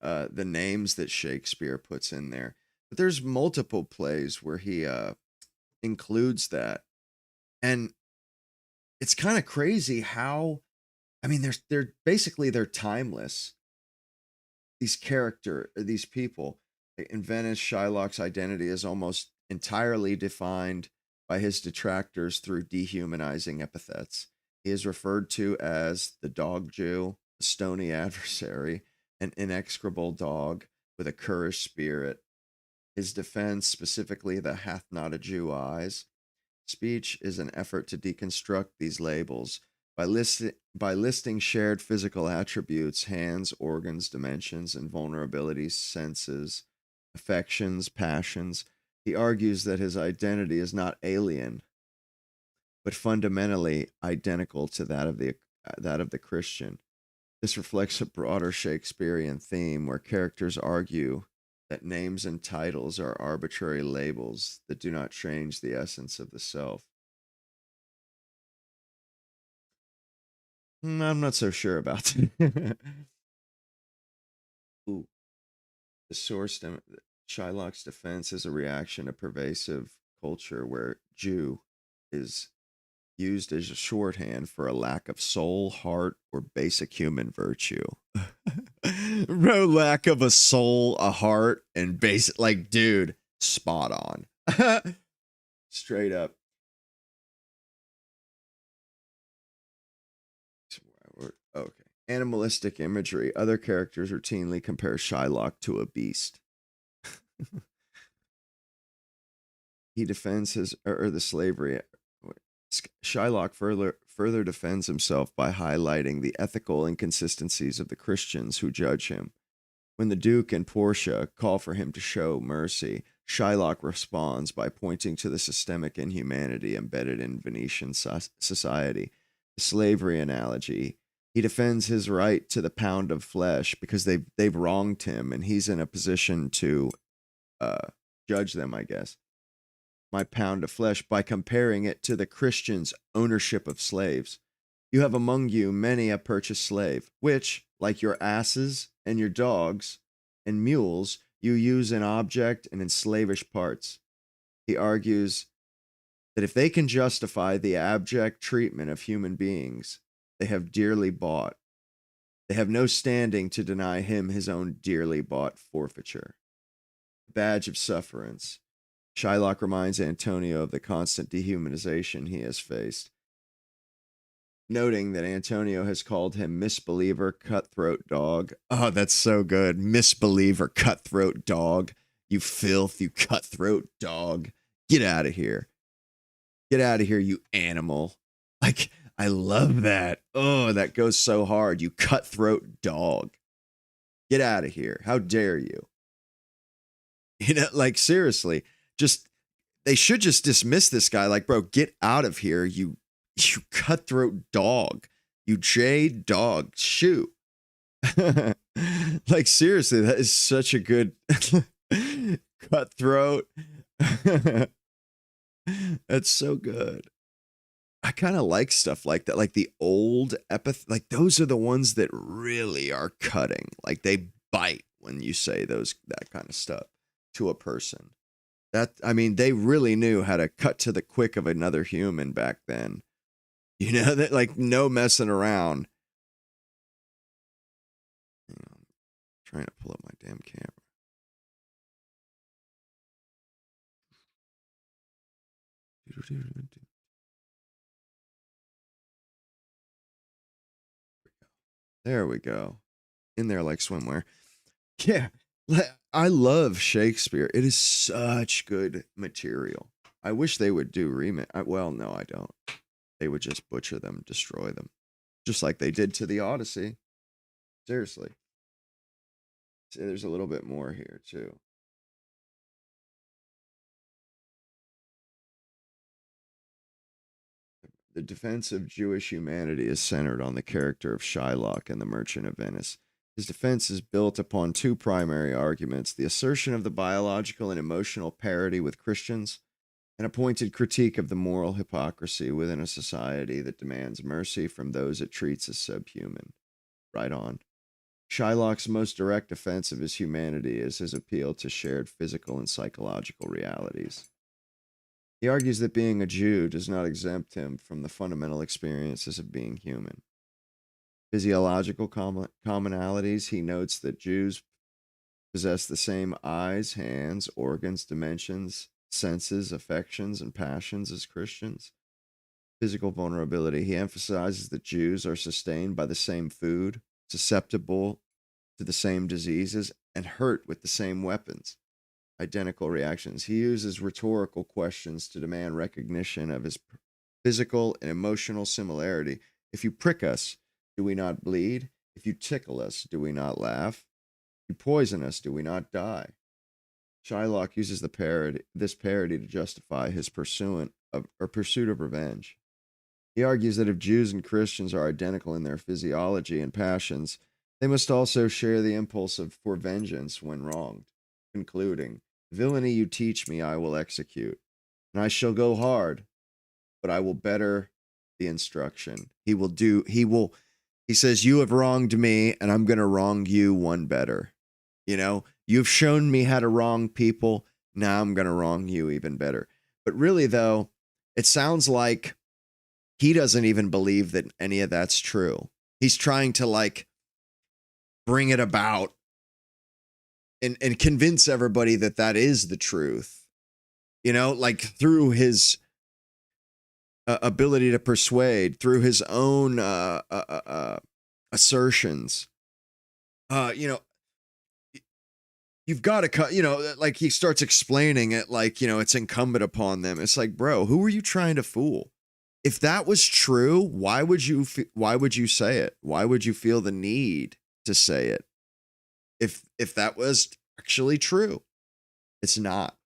The names that Shakespeare puts in there. But there's multiple plays where he includes that. And it's kind of crazy how, I mean, they're timeless. These people. In Venice, Shylock's identity is almost entirely defined by his detractors through dehumanizing epithets. He is referred to as the dog Jew, a stony adversary, an inexorable dog with a currish spirit. His defense, specifically the hath not a Jew eyes, speech is an effort to deconstruct these labels by listing shared physical attributes, hands, organs, dimensions, and vulnerabilities, senses, affections, passions. He argues that his identity is not alien, but fundamentally identical to that of the Christian. This reflects a broader Shakespearean theme where characters argue that names and titles are arbitrary labels that do not change the essence of the self. I'm not so sure about that. Ooh. The Shylock's defense is a reaction to pervasive culture where Jew is used as a shorthand for a lack of soul, heart, or basic human virtue. Bro, lack of a soul, a heart, and basic, like, dude, spot on. Straight up. Okay. Animalistic imagery. Other characters routinely compare Shylock to a beast. He defends the slavery. Shylock further defends himself by highlighting the ethical inconsistencies of the Christians who judge him. When the Duke and Portia call for him to show mercy, Shylock responds by pointing to the systemic inhumanity embedded in Venetian society. The slavery analogy. He defends his right to the pound of flesh because they've wronged him, and he's in a position to judge them, I guess. My pound of flesh by comparing it to the Christian's ownership of slaves. You have among you many a purchased slave, which, like your asses and your dogs and mules, you use in object and in slavish parts. He argues that if they can justify the abject treatment of human beings, they have dearly bought. They have no standing to deny him his own dearly bought forfeiture. Badge of sufferance. Shylock reminds Antonio of the constant dehumanization he has faced, noting that Antonio has called him misbeliever, cutthroat dog. Oh, that's so good. Misbeliever, cutthroat dog. You filth, you cutthroat dog. Get out of here. Get out of here, you animal. Like, I love that. Oh, that goes so hard. You cutthroat dog. Get out of here. How dare you? You know, like, seriously. They should just dismiss this guy. Like, bro, get out of here, you cutthroat dog, you jade dog. Shoot. Like, seriously, that is such a good cutthroat. That's so good. I kind of like stuff like that, like the old like those are the ones that really are cutting. Like, they bite when you say that kind of stuff to a person. I mean, they really knew how to cut to the quick of another human back then. You know, that, like, no messing around. Hang on. I'm trying to pull up my damn camera. There we go. In there like swimwear. Yeah. I love Shakespeare. It is such good material. I wish they would do remake. Well, no, I don't. They would just butcher them, destroy them. Just like they did to the Odyssey. Seriously. See, there's a little bit more here, too. The defense of Jewish humanity is centered on the character of Shylock and the Merchant of Venice. His defense is built upon two primary arguments: the assertion of the biological and emotional parity with Christians, and a pointed critique of the moral hypocrisy within a society that demands mercy from those it treats as subhuman. Right on. Shylock's most direct defense of his humanity is his appeal to shared physical and psychological realities. He argues that being a Jew does not exempt him from the fundamental experiences of being human. Physiological commonalities, he notes that Jews possess the same eyes, hands, organs, dimensions, senses, affections, and passions as Christians. Physical vulnerability, he emphasizes that Jews are sustained by the same food, susceptible to the same diseases, and hurt with the same weapons. Identical reactions. He uses rhetorical questions to demand recognition of his physical and emotional similarity. If you prick us, do we not bleed? If you tickle us, do we not laugh? If you poison us, do we not die? Shylock uses this parody to justify his pursuit of revenge. He argues that if Jews and Christians are identical in their physiology and passions, they must also share the impulse for vengeance when wronged, concluding, "Villainy you teach me, I will execute, and I shall go hard, but I will better the instruction." He says, "You have wronged me, and I'm going to wrong you one better. You know, you've shown me how to wrong people. Now I'm going to wrong you even better." But really, though, it sounds like he doesn't even believe that any of that's true. He's trying to like bring it about and convince everybody that that is the truth, you know, like through his ability to persuade, through his own assertions. You know, you've got to, you know, like he starts explaining it like, you know, it's incumbent upon them. It's like, bro, who are you trying to fool? If that was true, why would you say it? Why would you feel the need to say it? If that was actually true, it's not.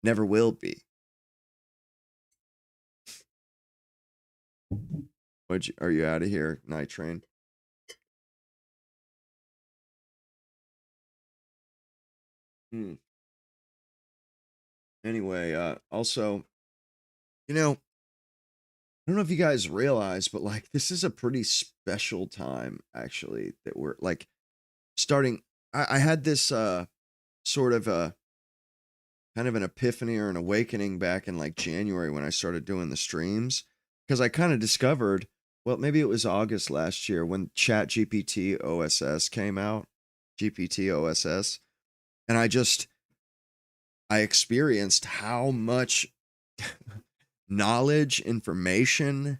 Never will be. Are you out of here, Night Train? Anyway, also, you know, I don't know if you guys realize, but like this is a pretty special time actually that we're like starting. I had this sort of a kind of an epiphany or an awakening back in like January when I started doing the streams, because I kind of discovered, well, maybe it was August last year when ChatGPT OSS came out, GPT OSS, and I experienced how much knowledge, information,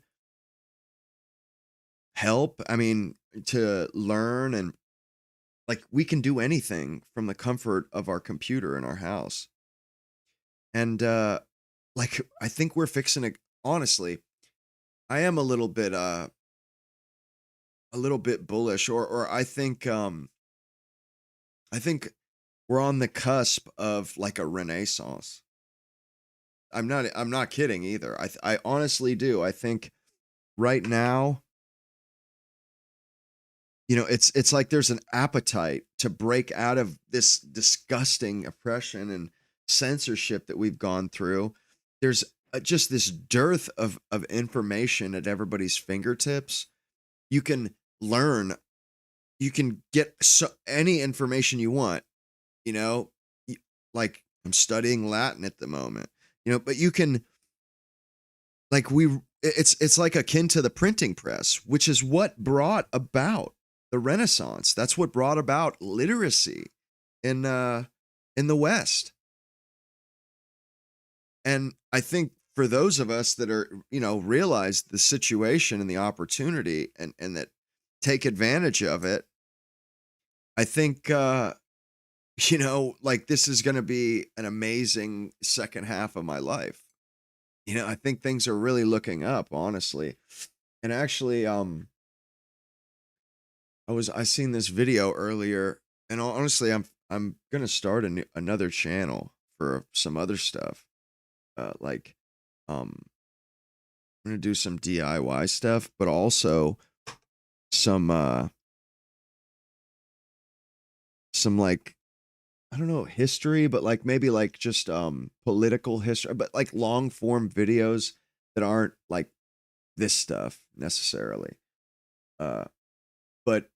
help, I mean, to learn, and like we can do anything from the comfort of our computer in our house. And like I think we're fixing to, honestly, I am a little bit bullish, or I think we're on the cusp of like a renaissance. I'm not kidding either. I honestly do. I think right now, you know, it's like there's an appetite to break out of this disgusting oppression and censorship that we've gone through. There's just this dearth of information at everybody's fingertips. You can learn, you can get any information you want, you know, like I'm studying Latin at the moment, you know, but you can, like it's like akin to the printing press, which is what brought about the Renaissance. That's what brought about literacy in the West. And I think for those of us that are, you know, realize the situation and the opportunity and that take advantage of it, I think, you know, like this is going to be an amazing second half of my life. You know, I think things are really looking up, honestly. And actually, I seen this video earlier, and honestly, I'm gonna start another channel for some other stuff. Like, I'm gonna do some DIY stuff, but also some some like, I don't know, history, but like maybe like just political history, but like long form videos that aren't like this stuff necessarily. But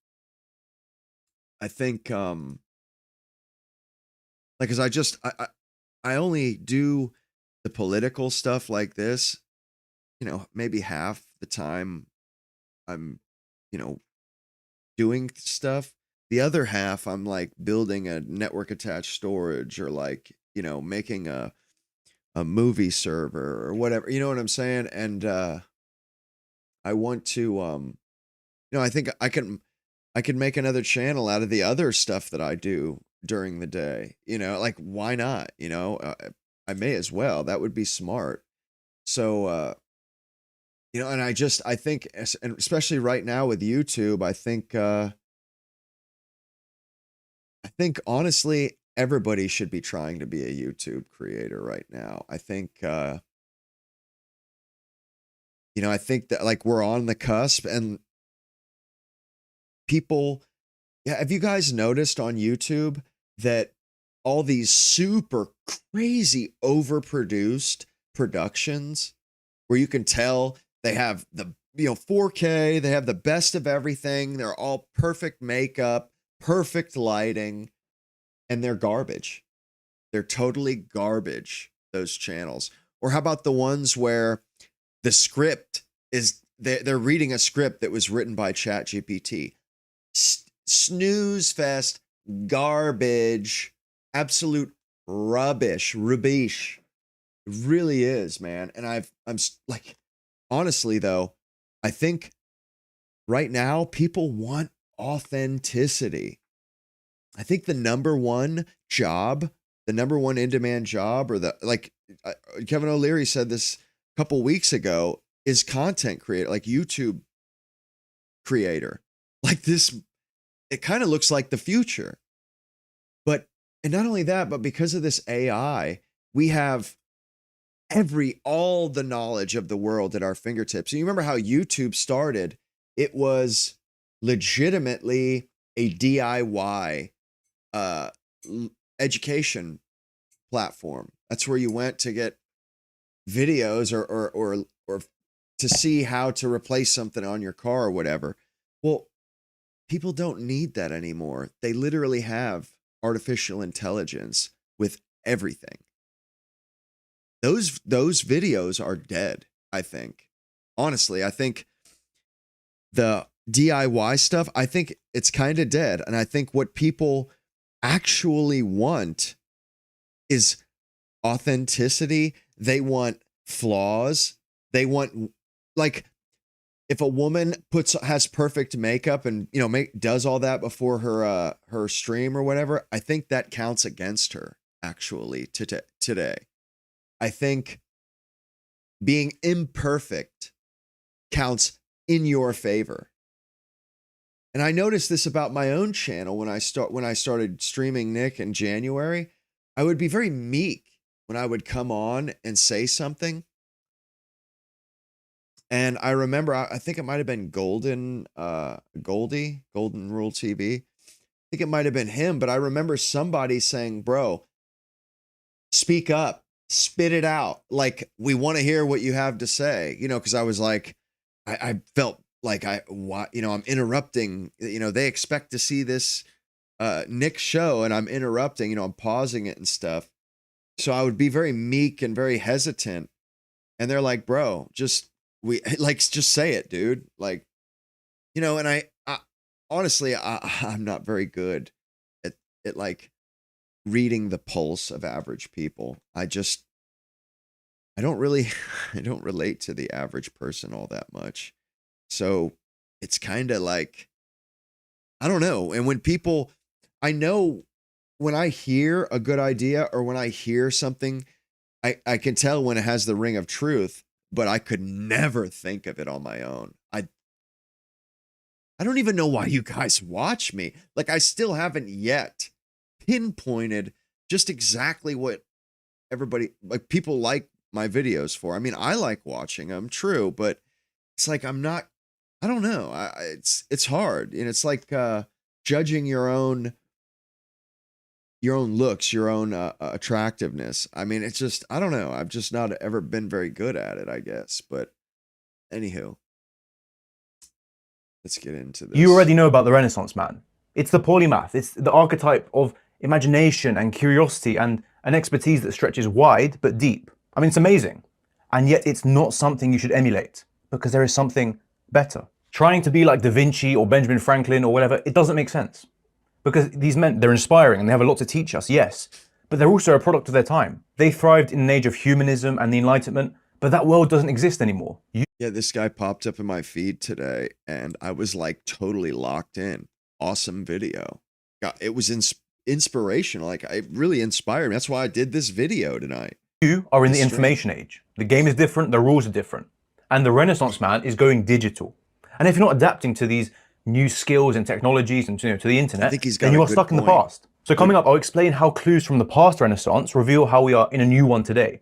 I think like, cause I only do the political stuff like this, maybe half the time I'm, you know, doing stuff. The other half I'm like building a network attached storage, or like, making a movie server or whatever, you know what I'm saying? And I want to I think I can make another channel out of the other stuff that I do during the day, like why not, I may as well. That would be smart. So and I think, and especially right now with YouTube, I think honestly, everybody should be trying to be a YouTube creator right now. I think, I think that like we're on the cusp, and people, yeah, have you guys noticed on YouTube that all these super crazy overproduced productions where you can tell they have the 4K, they have the best of everything, they're all perfect makeup, perfect lighting, and they're garbage. They're totally garbage, those channels. Or how about the ones where the script is, they're reading a script that was written by ChatGPT. Snooze fest, garbage, absolute rubbish. It really is, man. And I'm like, honestly though, I think right now people want authenticity. I think the number one in-demand job, or Kevin O'Leary said this a couple weeks ago, is content creator, like YouTube creator. Like this, it kind of looks like the future. And not only that, but because of this AI, we have all the knowledge of the world at our fingertips. And you remember how YouTube started? It was legitimately a DIY education platform. That's where you went to get videos or to see how to replace something on your car or whatever. Well, people don't need that anymore. They literally have artificial intelligence with everything. Those videos are dead, I think. Honestly, I think the DIY stuff, I think it's kind of dead. And I think what people actually want is authenticity. They want flaws. They want, like, if a woman has perfect makeup and does all that before her stream or whatever, I think that counts against her actually today. I think being imperfect counts in your favor. And I noticed this about my own channel when I started streaming Nick in January. I would be very meek when I would come on and say something. And I remember, I think it might have been Golden Rule TV. I think it might have been him, but I remember somebody saying, bro, speak up, spit it out. Like, we want to hear what you have to say, because I was like, I felt like I'm interrupting, they expect to see this Nick show and I'm interrupting, I'm pausing it and stuff. So I would be very meek and very hesitant. And they're like, bro, just say it, dude. Like, and I honestly, I'm not very good at like reading the pulse of average people. I don't relate to the average person all that much. So it's kind of like, I don't know. And I know when I hear a good idea or when I hear something, I can tell when it has the ring of truth, but I could never think of it on my own. I don't even know why you guys watch me. Like, I still haven't yet pinpointed just exactly what people like my videos for. I mean, I like watching them, true, but it's like, I don't know. It's hard. And it's like judging your own your own looks, your own attractiveness. I mean, it's just, I don't know. I've just not ever been very good at it, I guess. But anywho, let's get into this. You already know about the Renaissance man. It's the polymath. It's the archetype of imagination and curiosity and an expertise that stretches wide but deep. I mean, it's amazing. And yet it's not something you should emulate because there is something better. Trying to be like Da Vinci or Benjamin Franklin or whatever, it doesn't make sense. Because these men, they're inspiring and they have a lot to teach us, yes, but they're also a product of their time. They thrived in an age of humanism and the Enlightenment, but that world doesn't exist anymore. Yeah, this guy popped up in my feed today and I was like totally locked in. Awesome video. It was inspirational. Like, it really inspired me. That's why I did this video tonight. You are in the information age. The game is different, the rules are different. And the Renaissance man is going digital. And if you're not adapting to these new skills and technologies and to the internet, then you are stuck in the past. So coming up, I'll explain how clues from the past Renaissance reveal how we are in a new one today.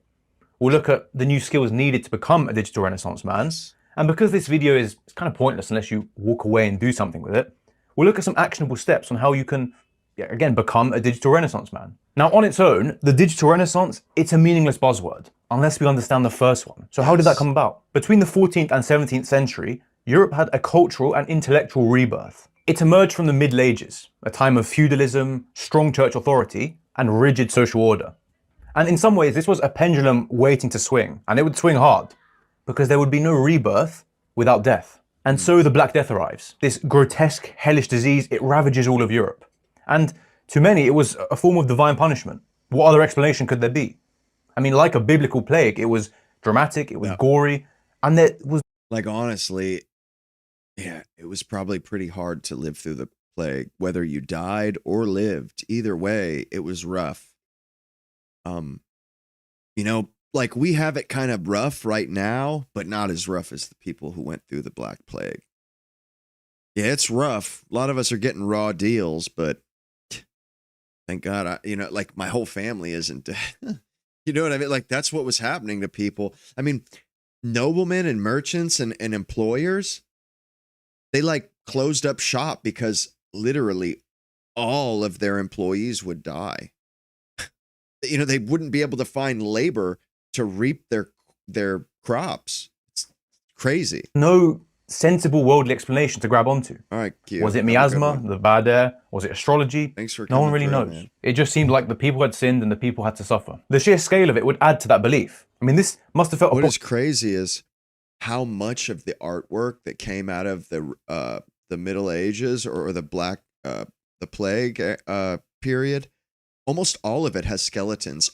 We'll look at the new skills needed to become a digital Renaissance man. And because this video is kind of pointless unless you walk away and do something with it, we'll look at some actionable steps on how you can, again, become a digital Renaissance man. Now, on its own, the digital Renaissance, it's a meaningless buzzword, unless we understand the first one. So how did that come about? Between the 14th and 17th century, Europe had a cultural and intellectual rebirth. It emerged from the Middle Ages, a time of feudalism, strong church authority, and rigid social order. And in some ways, this was a pendulum waiting to swing, and it would swing hard, because there would be no rebirth without death. And so the Black Death arrives. This grotesque, hellish disease, it ravages all of Europe. And to many, it was a form of divine punishment. What other explanation could there be? I mean, like a biblical plague, it was dramatic, it was gory, and there was... Like, honestly, yeah, it was probably pretty hard to live through the plague, whether you died or lived. Either way, it was rough. You know, like, we have it kind of rough right now, but not as rough as the people who went through the Black Plague. Yeah, it's rough. A lot of us are getting raw deals, but thank God, like, my whole family isn't dead. You know what I mean? Like, that's what was happening to people. I mean, noblemen and merchants and employers, they like closed up shop because literally all of their employees would die. You know, they wouldn't be able to find labor to reap their crops. It's crazy. No sensible worldly explanation to grab onto. All right, Q. Was it miasma, the bad air? Was it astrology? Thanks for No one really knows. Man. It just seemed like the people had sinned and the people had to suffer. The sheer scale of it would add to that belief. I mean, this must have felt... What is crazy is how much of the artwork that came out of the Middle Ages or the plague period, almost all of it has skeletons.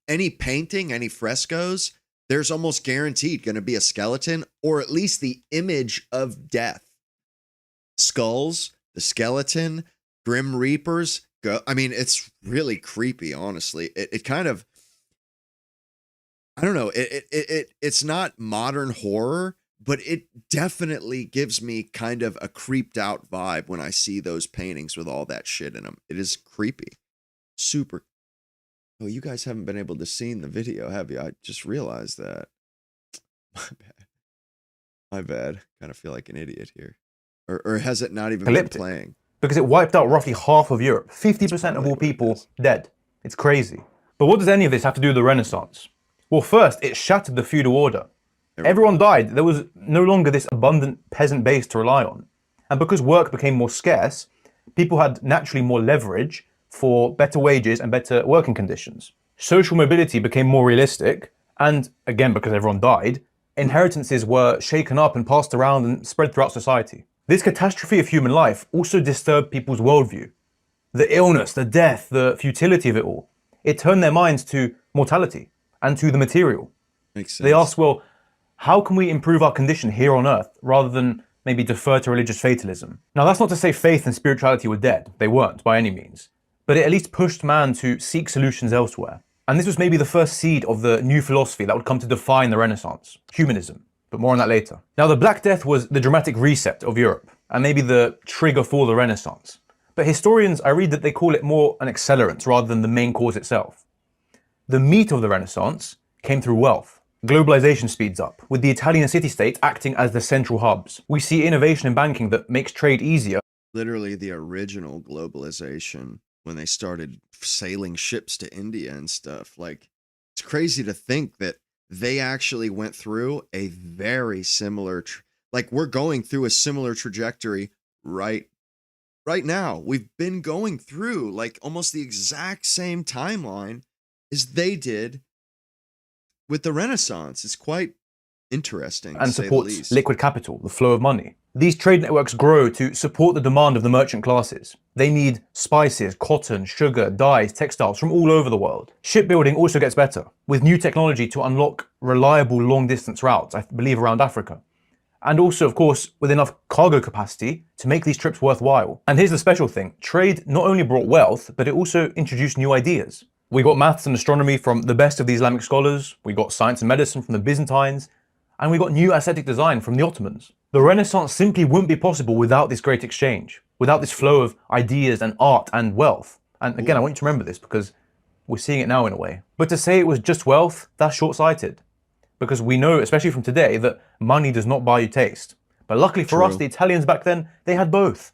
Any painting, any frescoes, there's almost guaranteed going to be a skeleton or at least the image of death. Skulls, the skeleton, Grim Reapers. I mean, it's really creepy, honestly. It kind of, I don't know. It's not modern horror, but it definitely gives me kind of a creeped out vibe when I see those paintings with all that shit in them. It is creepy. Super. Oh, you guys haven't been able to see the video, have you? I just realized that. My bad. My bad. Kind of feel like an idiot here. Or has it not even been playing? Because it wiped out roughly half of Europe. 50% of all people dead. It's crazy. But what does any of this have to do with the Renaissance? Well, first, it shattered the feudal order. Everyone died. There was no longer this abundant peasant base to rely on. And because work became more scarce, people had naturally more leverage for better wages and better working conditions. Social mobility became more realistic, and again, because everyone died, inheritances were shaken up and passed around and spread throughout society. This catastrophe of human life also disturbed people's worldview. The illness, the death, the futility of it all. It turned their minds to mortality and to the material. Makes sense. They asked, well, how can we improve our condition here on earth rather than maybe defer to religious fatalism? Now, that's not to say faith and spirituality were dead. They weren't, by any means. But it at least pushed man to seek solutions elsewhere. And this was maybe the first seed of the new philosophy that would come to define the Renaissance, humanism. But more on that later. Now, the Black Death was the dramatic reset of Europe, and maybe the trigger for the Renaissance. But historians, I read that they call it more an accelerant rather than the main cause itself. The meat of the Renaissance came through wealth. Globalization speeds up, with the Italian city-states acting as the central hubs. We see innovation in banking that makes trade easier. Literally the original globalization. when they started sailing ships to India and stuff. Like, it's crazy to think that they actually went through a very similar, like we're going through a similar trajectory right now. We've been going through like almost the exact same timeline as they did with the Renaissance. It's quite interesting. And supports liquid capital, the flow of money. These trade networks grow to support the demand of the merchant classes. They need spices, cotton, sugar, dyes, textiles from all over the world. Shipbuilding also gets better, with new technology to unlock reliable long-distance routes, I believe around Africa. And also, of course, with enough cargo capacity to make these trips worthwhile. And here's the special thing. Trade not only brought wealth, but it also introduced new ideas. We got maths and astronomy from the best of the Islamic scholars. We got science and medicine from the Byzantines. And we got new aesthetic design from the Ottomans. The Renaissance simply wouldn't be possible without this great exchange, without this flow of ideas and art and wealth. And again, I want you to remember this because we're seeing it now in a way. But to say it was just wealth, that's short-sighted. Because we know, especially from today, that money does not buy you taste. But luckily for us, the Italians back then, they had both.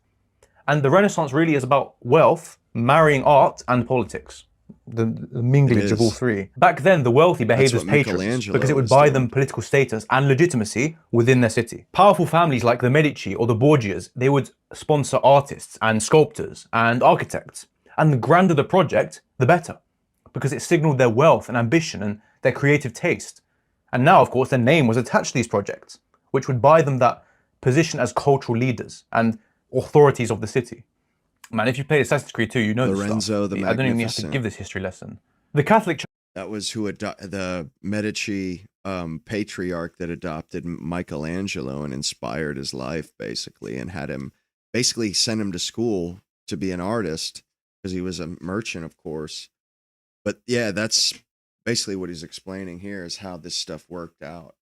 And the Renaissance really is about wealth, marrying art and politics. The minglage of all three. Back then, the wealthy behaved as patrons because it would buy them political status and legitimacy within their city. Powerful families like the Medici or the Borgias, they would sponsor artists and sculptors and architects. And the grander the project, the better, because it signaled their wealth and ambition and their creative taste. And now, of course, their name was attached to these projects, which would buy them that position as cultural leaders and authorities of the city. Man, if you played Assassin's Creed 2, you know Lorenzo the Magnificent. I don't even have to give this history lesson. The Catholic Church. That was who the Medici patriarch that adopted Michelangelo and inspired his life, basically, and had him basically send him to school to be an artist because he was a merchant, of course. But yeah, that's basically what he's explaining here is how this stuff worked out.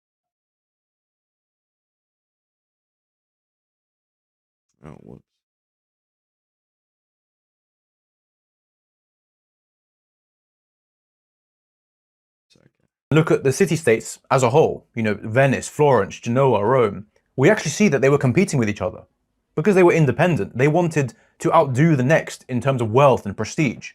Oh, whoops. Look at the city-states as a whole, you know, Venice, Florence, Genoa, Rome. We actually see that they were competing with each other because they were independent. They wanted to outdo the next in terms of wealth and prestige.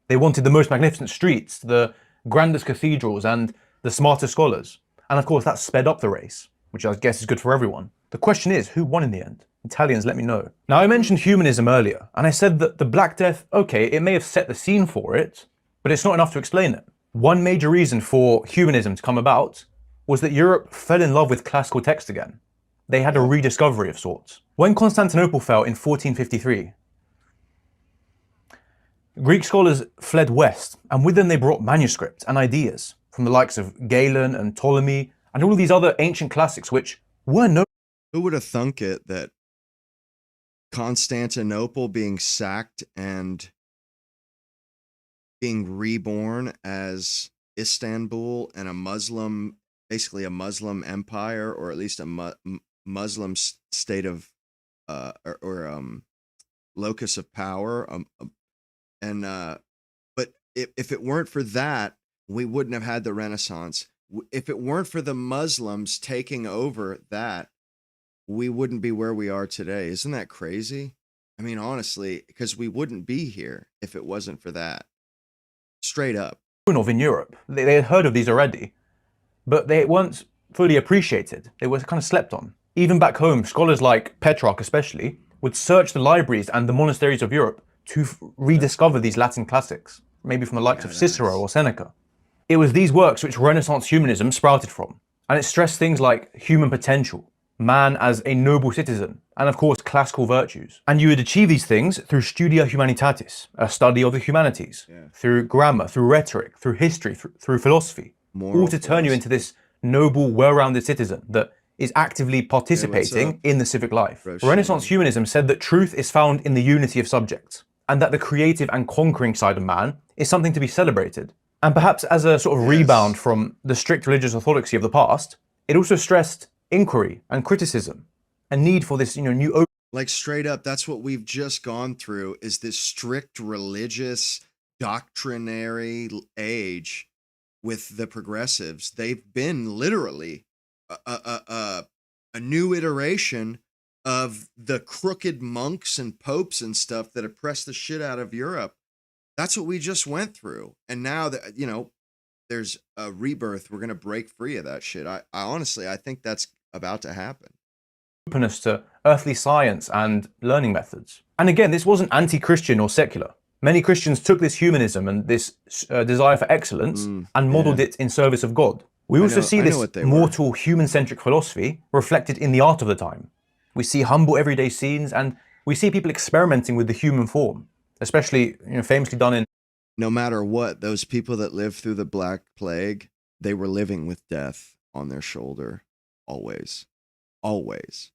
They wanted the most magnificent streets, the grandest cathedrals, and the smartest scholars. And of course, that sped up the race, which I guess is good for everyone. The question is, who won in the end? Italians, let me know. Now, I mentioned humanism earlier, and I said that the Black Death, okay, it may have set the scene for it, but it's not enough to explain it. One major reason for humanism to come about was that Europe fell in love with classical text again. They had a rediscovery of sorts. When Constantinople fell in 1453, Greek scholars fled west, and with them they brought manuscripts and ideas from the likes of Galen and Ptolemy and all of these other ancient classics which were no. Who would have thunk it that Constantinople being sacked and being reborn as Istanbul and a Muslim, basically a Muslim empire, or at least a Muslim state of, locus of power. But if it weren't for that, we wouldn't have had the Renaissance. If it weren't for the Muslims taking over that, we wouldn't be where we are today. Isn't that crazy? I mean, honestly, because we wouldn't be here if it wasn't for that. Straight up. Of in Europe. They had heard of these already, but they weren't fully appreciated. They were kind of slept on. Even back home, scholars like Petrarch especially would search the libraries and the monasteries of Europe to rediscover these Latin classics, maybe from the likes of Cicero or Seneca. It was these works which Renaissance humanism sprouted from, and it stressed things like human potential, man as a noble citizen, and of course classical virtues. And you would achieve these things through studia humanitatis, a study of the humanities, through grammar, through rhetoric, through history, through philosophy, all to turn you into this noble, well-rounded citizen that is actively participating in the civic life. Renaissance humanism said that truth is found in the unity of subjects, and that the creative and conquering side of man is something to be celebrated. And perhaps as a sort of rebound from the strict religious orthodoxy of the past, it also stressed inquiry and criticism, a need for this, new. Like straight up, that's what we've just gone through, is this strict religious doctrinary age with the progressives. They've been literally a new iteration of the crooked monks and popes and stuff that oppressed the shit out of Europe That's what we just went through. And now that, you know, there's a rebirth, we're going to break free of that shit. I honestly, I think that's about to happen. Openness to earthly science and learning methods. And again, this wasn't anti-Christian or secular. Many Christians took this humanism and this desire for excellence and modeled it in service of God. We also see this mortal human-centric philosophy reflected in the art of the time. We see humble everyday scenes, and we see people experimenting with the human form, especially, you know, famously done in... No matter what, those people that lived through the Black Plague, they were living with death on their shoulder, always. Always.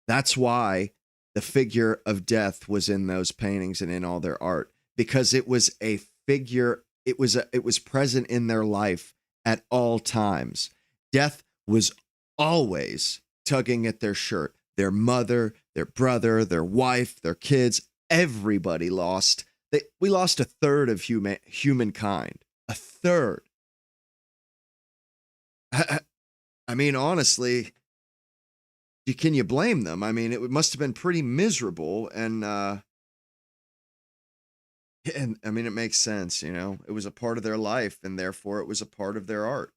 That's why the figure of death was in those paintings and in all their art, because it was a figure, it was present in their life at all times. Death was always tugging at their shirt. Their mother, their brother, their wife, their kids, everybody lost. We lost a third of humankind. A third. I mean, honestly, can you blame them? I mean, it must have been pretty miserable, and I mean, it makes sense, you know. It was a part of their life, and therefore it was a part of their art.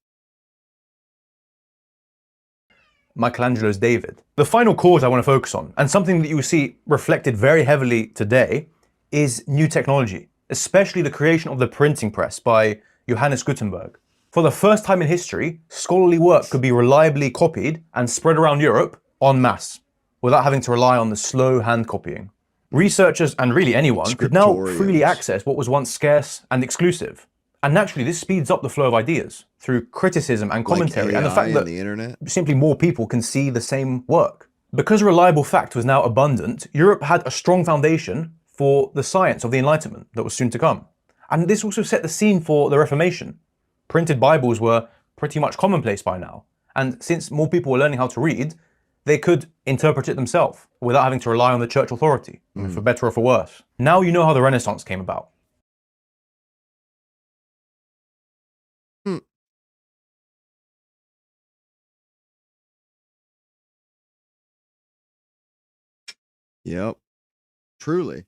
Michelangelo's David. The final cause I want to focus on, and something that you will see reflected very heavily today, is new technology, especially the creation of the printing press by Johannes Gutenberg. For the first time in history, scholarly work could be reliably copied and spread around Europe en masse, without having to rely on the slow hand copying. Researchers, and really anyone, could now freely access what was once scarce and exclusive. And naturally, this speeds up the flow of ideas through criticism and commentary, and the fact that the internet, simply more people can see the same work. Because reliable fact was now abundant, Europe had a strong foundation for the science of the Enlightenment that was soon to come. And this also set the scene for the Reformation. Printed Bibles were pretty much commonplace by now. And since more people were learning how to read, they could interpret it themselves without having to rely on the church authority, for better or for worse. Now you know how the Renaissance came about. Yep. Truly.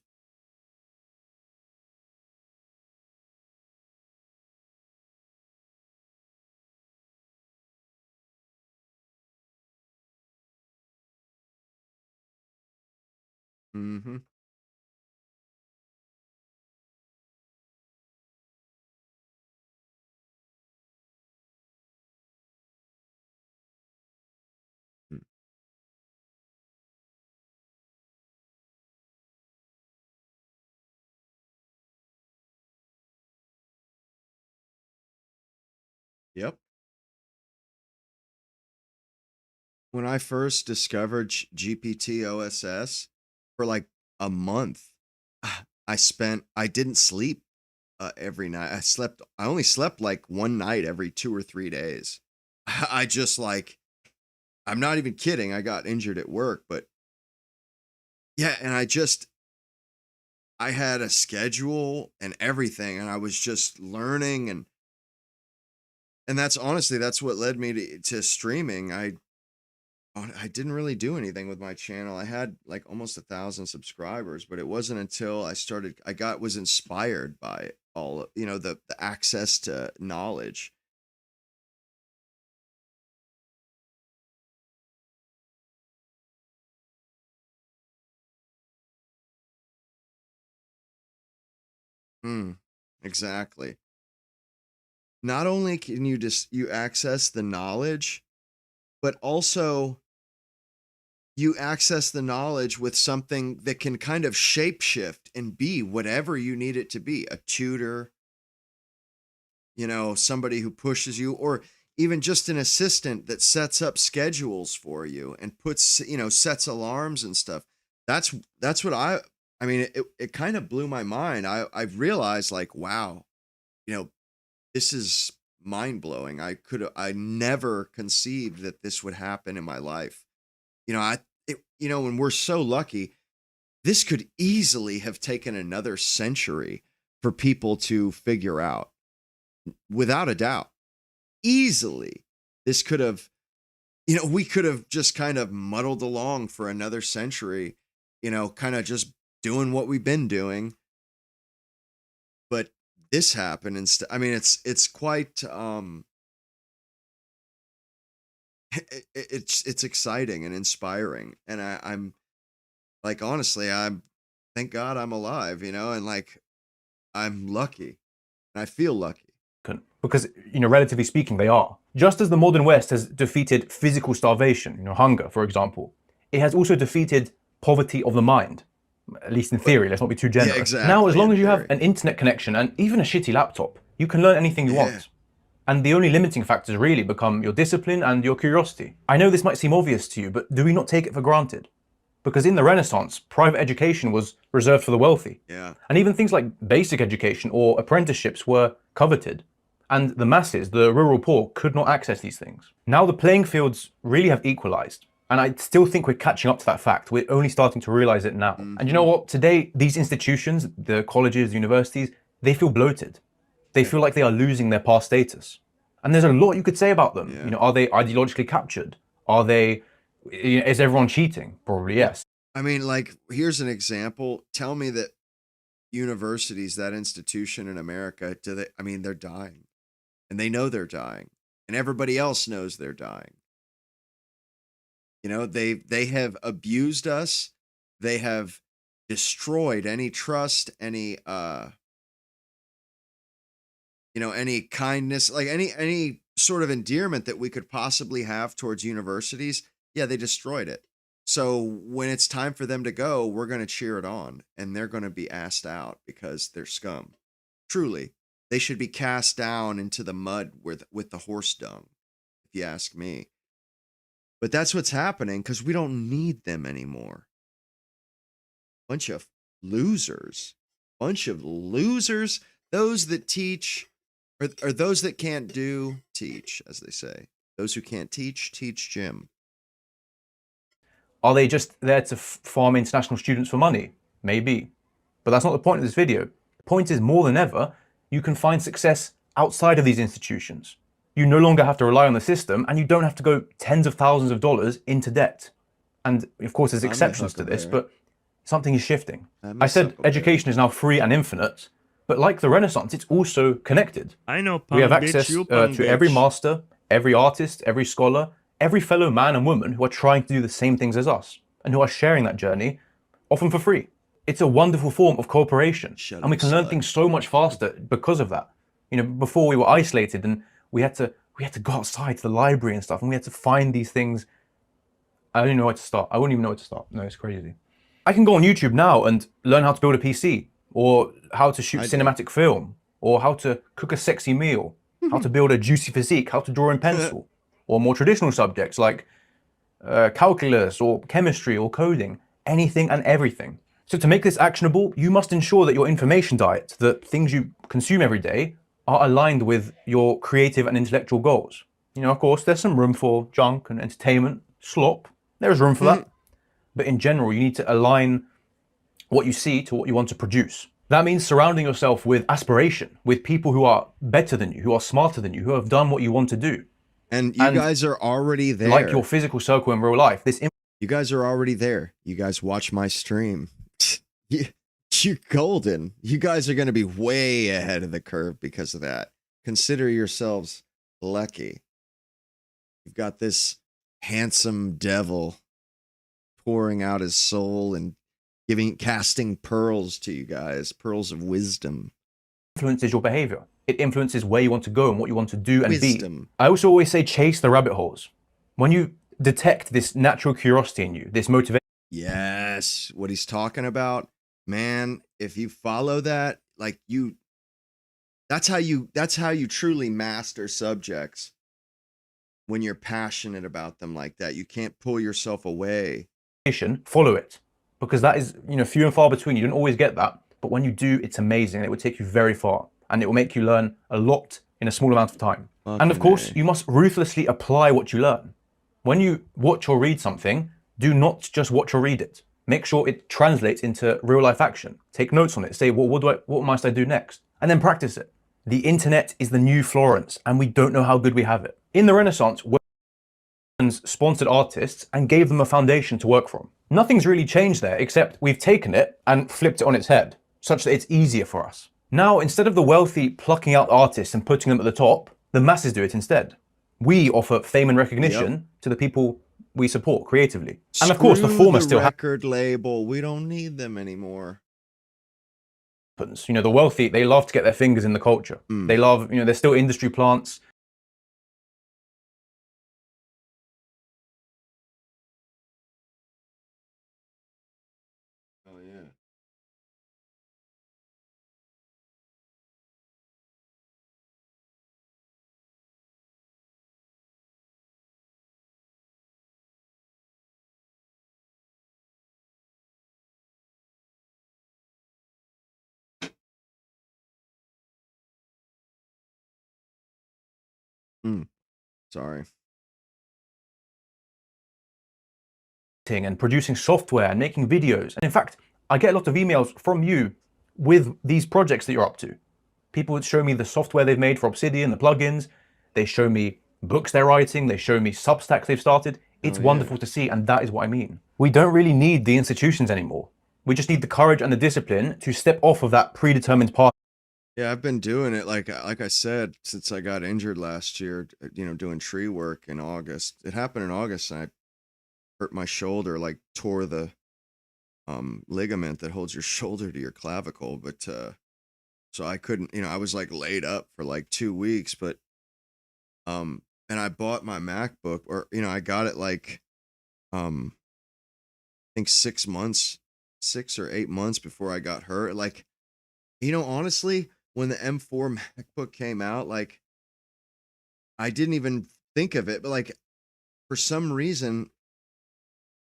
Mm-hmm. Yep. When I first discovered GPT OSS, for like a month, I didn't sleep every night. I only slept like one night every 2 or 3 days. I just like, I'm not even kidding. I got injured at work, but yeah. And I had a schedule and everything, and I was just learning, and that's honestly, that's what led me to streaming. I didn't really do anything with my channel. I had like almost 1,000 subscribers, but it wasn't until I was inspired by all, you know, the access to knowledge. Exactly. Not only can you access the knowledge, but also you access the knowledge with something that can kind of shapeshift and be whatever you need it to be. A tutor, you know, somebody who pushes you, or even just an assistant that sets up schedules for you and puts, you know, sets alarms and stuff. That's what I mean, it kind of blew my mind. I realized like, wow, you know, this is mind blowing. I never conceived that this would happen in my life. You know, you know, when we're so lucky, this could easily have taken another century for people to figure out, without a doubt. Easily, this could have, you know, we could have just kind of muddled along for another century, you know, kind of just doing what we've been doing. But this happened instead. I mean, it's quite it's exciting and inspiring, and I'm like, honestly, thank God I'm alive, you know, and like I'm lucky, and I feel lucky. Because, you know, relatively speaking, they are. Just as the modern West has defeated physical starvation, you know, hunger, for example, it has also defeated poverty of the mind, at least in theory. Let's not be too generous. Yeah, exactly, now, as long as you have an internet connection and even a shitty laptop, you can learn anything you want. And the only limiting factors really become your discipline and your curiosity. I know this might seem obvious to you, but do we not take it for granted? Because in the Renaissance, private education was reserved for the wealthy. Yeah. And even things like basic education or apprenticeships were coveted. And the masses, the rural poor, could not access these things. Now the playing fields really have equalized. And I still think we're catching up to that fact. We're only starting to realize it now. And you know what? Today, these institutions, the colleges, universities, they feel bloated. They feel like they are losing their past status. And there's a lot you could say about them. You know, are they ideologically captured? Are they, is everyone cheating? Probably yes. I mean, like, here's an example. Tell me that universities, that institution in America, they're dying. And they know they're dying. And everybody else knows they're dying. You know, they have abused us. They have destroyed any trust, any any kindness, like any sort of endearment that we could possibly have towards universities. Yeah, they destroyed it. So when it's time for them to go, we're going to cheer it on, and they're going to be asked out because they're scum. Truly, they should be cast down into the mud with the horse dung, if you ask me. But that's what's happening because we don't need them anymore. Bunch of losers. Those that teach, or those that can't do, teach, as they say. Those who can't teach Jim. Are they just there to farm international students for money? Maybe. But that's not the point of this video. The point is, more than ever, you can find success outside of these institutions. You no longer have to rely on the system, and you don't have to go tens of thousands of dollars into debt. And of course, there's exceptions to this, but something is shifting. I said education is now free and infinite, but like the Renaissance, it's also connected. I know, we have access to every master, every artist, every scholar, every fellow man and woman who are trying to do the same things as us, and who are sharing that journey, often for free. It's a wonderful form of cooperation, and we can learn things so much faster because of that. You know, before we were isolated, and we had to go outside to the library and stuff, and we had to find these things. I don't even know where to start. I wouldn't even know where to start. No, it's crazy. I can go on YouTube now and learn how to build a PC, or how to shoot cinematic film, or how to cook a sexy meal, how to build a juicy physique, how to draw in pencil, or more traditional subjects like calculus or chemistry or coding, anything and everything. So to make this actionable, you must ensure that your information diet, the things you consume every day, are aligned with your creative and intellectual goals. You know, of course, there's some room for junk and entertainment, slop. There's room for that. But in general, you need to align what you see to what you want to produce. That means surrounding yourself with aspiration, with people who are better than you, who are smarter than you, who have done what you want to do. And you guys are already there. Like your physical circle in real life. You guys are already there. You guys watch my stream. You're golden. You guys are going to be way ahead of the curve because of that. Consider yourselves lucky. You've got this handsome devil pouring out his soul and casting pearls to you guys, pearls of wisdom. Influences your behavior. It influences where you want to go and what you want to do and be. I also always say chase the rabbit holes. When you detect this natural curiosity in you, this motivation. Yes, what he's talking about, man, if you follow that, like that's how you truly master subjects. When you're passionate about them like that, you can't pull yourself away. Follow it, because that is, you know, few and far between. You don't always get that, but when you do, it's amazing. It will take you very far, and it will make you learn a lot in a small amount of time. And of course, you must ruthlessly apply what you learn. When you watch or read something, do not just watch or read it. Make sure it translates into real life action. Take notes on it. Say, well, what must I do next? And then practice it. The internet is the new Florence, and we don't know how good we have it. In the Renaissance, sponsored artists and gave them a foundation to work from. Nothing's really changed there, except we've taken it and flipped it on its head, such that it's easier for us. Now, instead of the wealthy plucking out artists and putting them at the top, the masses do it instead. We offer fame and recognition to the people we support creatively. And of course, the former still record label. We don't need them anymore. You know, the wealthy, they love to get their fingers in the culture. They love, you know, they're still industry plants. Oh, yeah. Sorry. And producing software and making videos. And in fact, I get a lot of emails from you with these projects that you're up to. People would show me the software they've made for Obsidian, the plugins. They show me books they're writing. They show me Substacks they've started. It's wonderful to see, and that is what I mean. We don't really need the institutions anymore. We just need the courage and the discipline to step off of that predetermined path. Yeah, I've been doing it, like I said, since I got injured last year, you know, doing tree work in August. It happened in August, and I hurt my shoulder, like tore the ligament that holds your shoulder to your clavicle. But so I couldn't, you know, I was like laid up for like 2 weeks. But and I bought my MacBook, or you know, I got it like I think 6 or 8 months before I got hurt. Like, you know, honestly, when the M4 MacBook came out, like I didn't even think of it, but like for some reason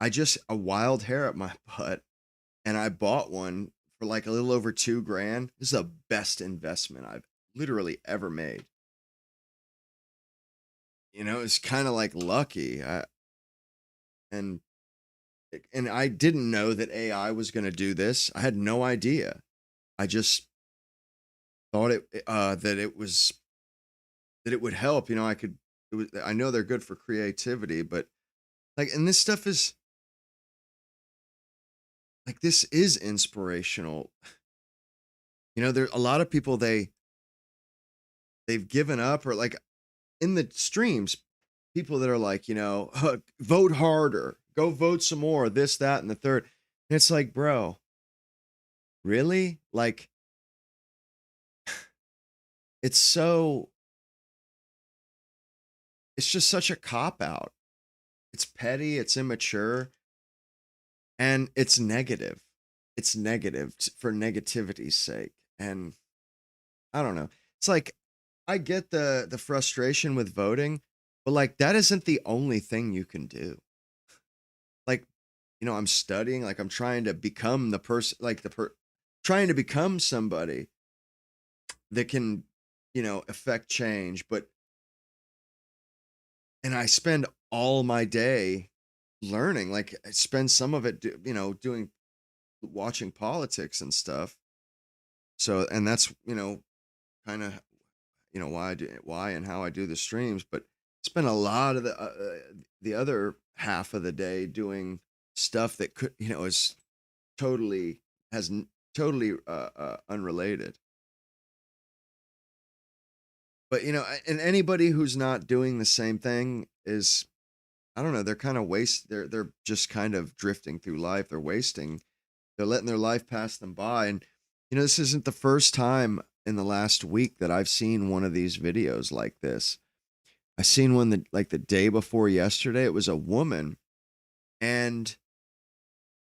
I just a wild hair up my butt, and I bought one for like a little over $2,000. This is the best investment I've literally ever made. You know, it's kind of like lucky. And I didn't know that AI was going to do this. I had no idea. I just thought that it would help. You know, I know they're good for creativity, but like, and this stuff is like, this is inspirational. You know, there a lot of people, they've given up, or like in the streams, people that are like, you know, vote harder, go vote some more, this, that, and the third. And it's like, bro, really? Like, it's just such a cop out. It's petty, it's immature, and it's negative. It's negative for negativity's sake. And I don't know. It's like, I get the frustration with voting, but like, that isn't the only thing you can do. Like, you know, I'm studying, like I'm trying to become the person, like trying to become somebody that can, you know, affect change. And I spend all my day learning, like I spend some of it, you know, watching politics and stuff. So, and that's, you know, kind of, you know, why and how I do the streams, but spend a lot of the other half of the day doing stuff that could, you know, is totally unrelated. But, you know, and anybody who's not doing the same thing is, I don't know, they're kind of they're just kind of drifting through life. They're letting their life pass them by. And, you know, this isn't the first time in the last week that I've seen one of these videos like this. I seen one that like the day before yesterday. It was a woman, and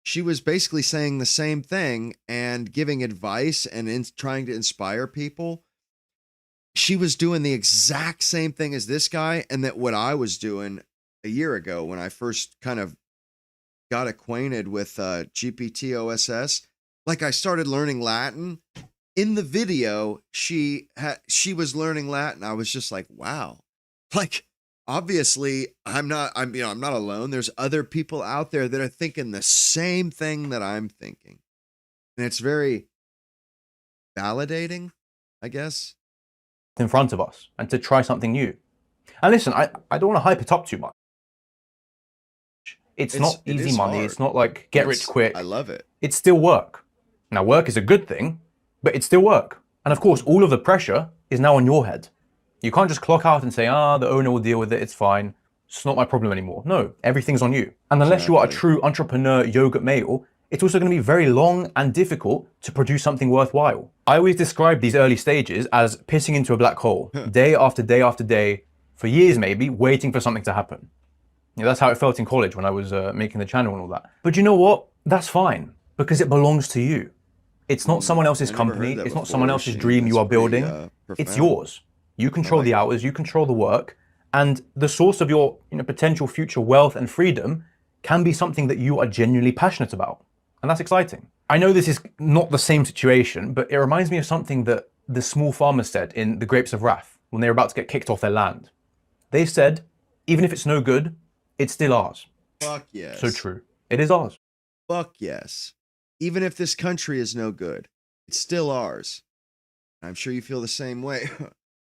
she was basically saying the same thing and giving advice and trying to inspire people. She was doing the exact same thing as this guy, and that what I was doing a year ago when I first kind of got acquainted with GPT-OSS. Like, I started learning Latin. In the video, she was learning Latin. I was just like, wow. Like, obviously, I'm not alone. There's other people out there that are thinking the same thing that I'm thinking. And it's very validating, I guess. In front of us, and to try something new. And listen, I don't want to hype it up too much. It's not easy money. Hard. It's not like get rich quick. I love it. It's still work. Now, work is a good thing, but it's still work. And of course, all of the pressure is now on your head. You can't just clock out and say, the owner will deal with it, it's fine. It's not my problem anymore. No, everything's on you. And unless you are a true entrepreneur yogurt male, it's also going to be very long and difficult to produce something worthwhile. I always describe these early stages as pissing into a black hole, day after day after day, for years maybe, waiting for something to happen. That's how it felt in college when I was making the channel and all that. But you know what? That's fine, because it belongs to you. It's not someone else's company. It's not someone else's dream you are building. It's yours. You control the hours, you control the work, and the source of your potential future wealth and freedom can be something that you are genuinely passionate about. And that's exciting. I know this is not the same situation, but it reminds me of something that the small farmers said in The Grapes of Wrath when they were about to get kicked off their land. They said, even if it's no good, it's still ours. Fuck yes. So true. It is ours. Fuck yes. Even if this country is no good, it's still ours. I'm sure you feel the same way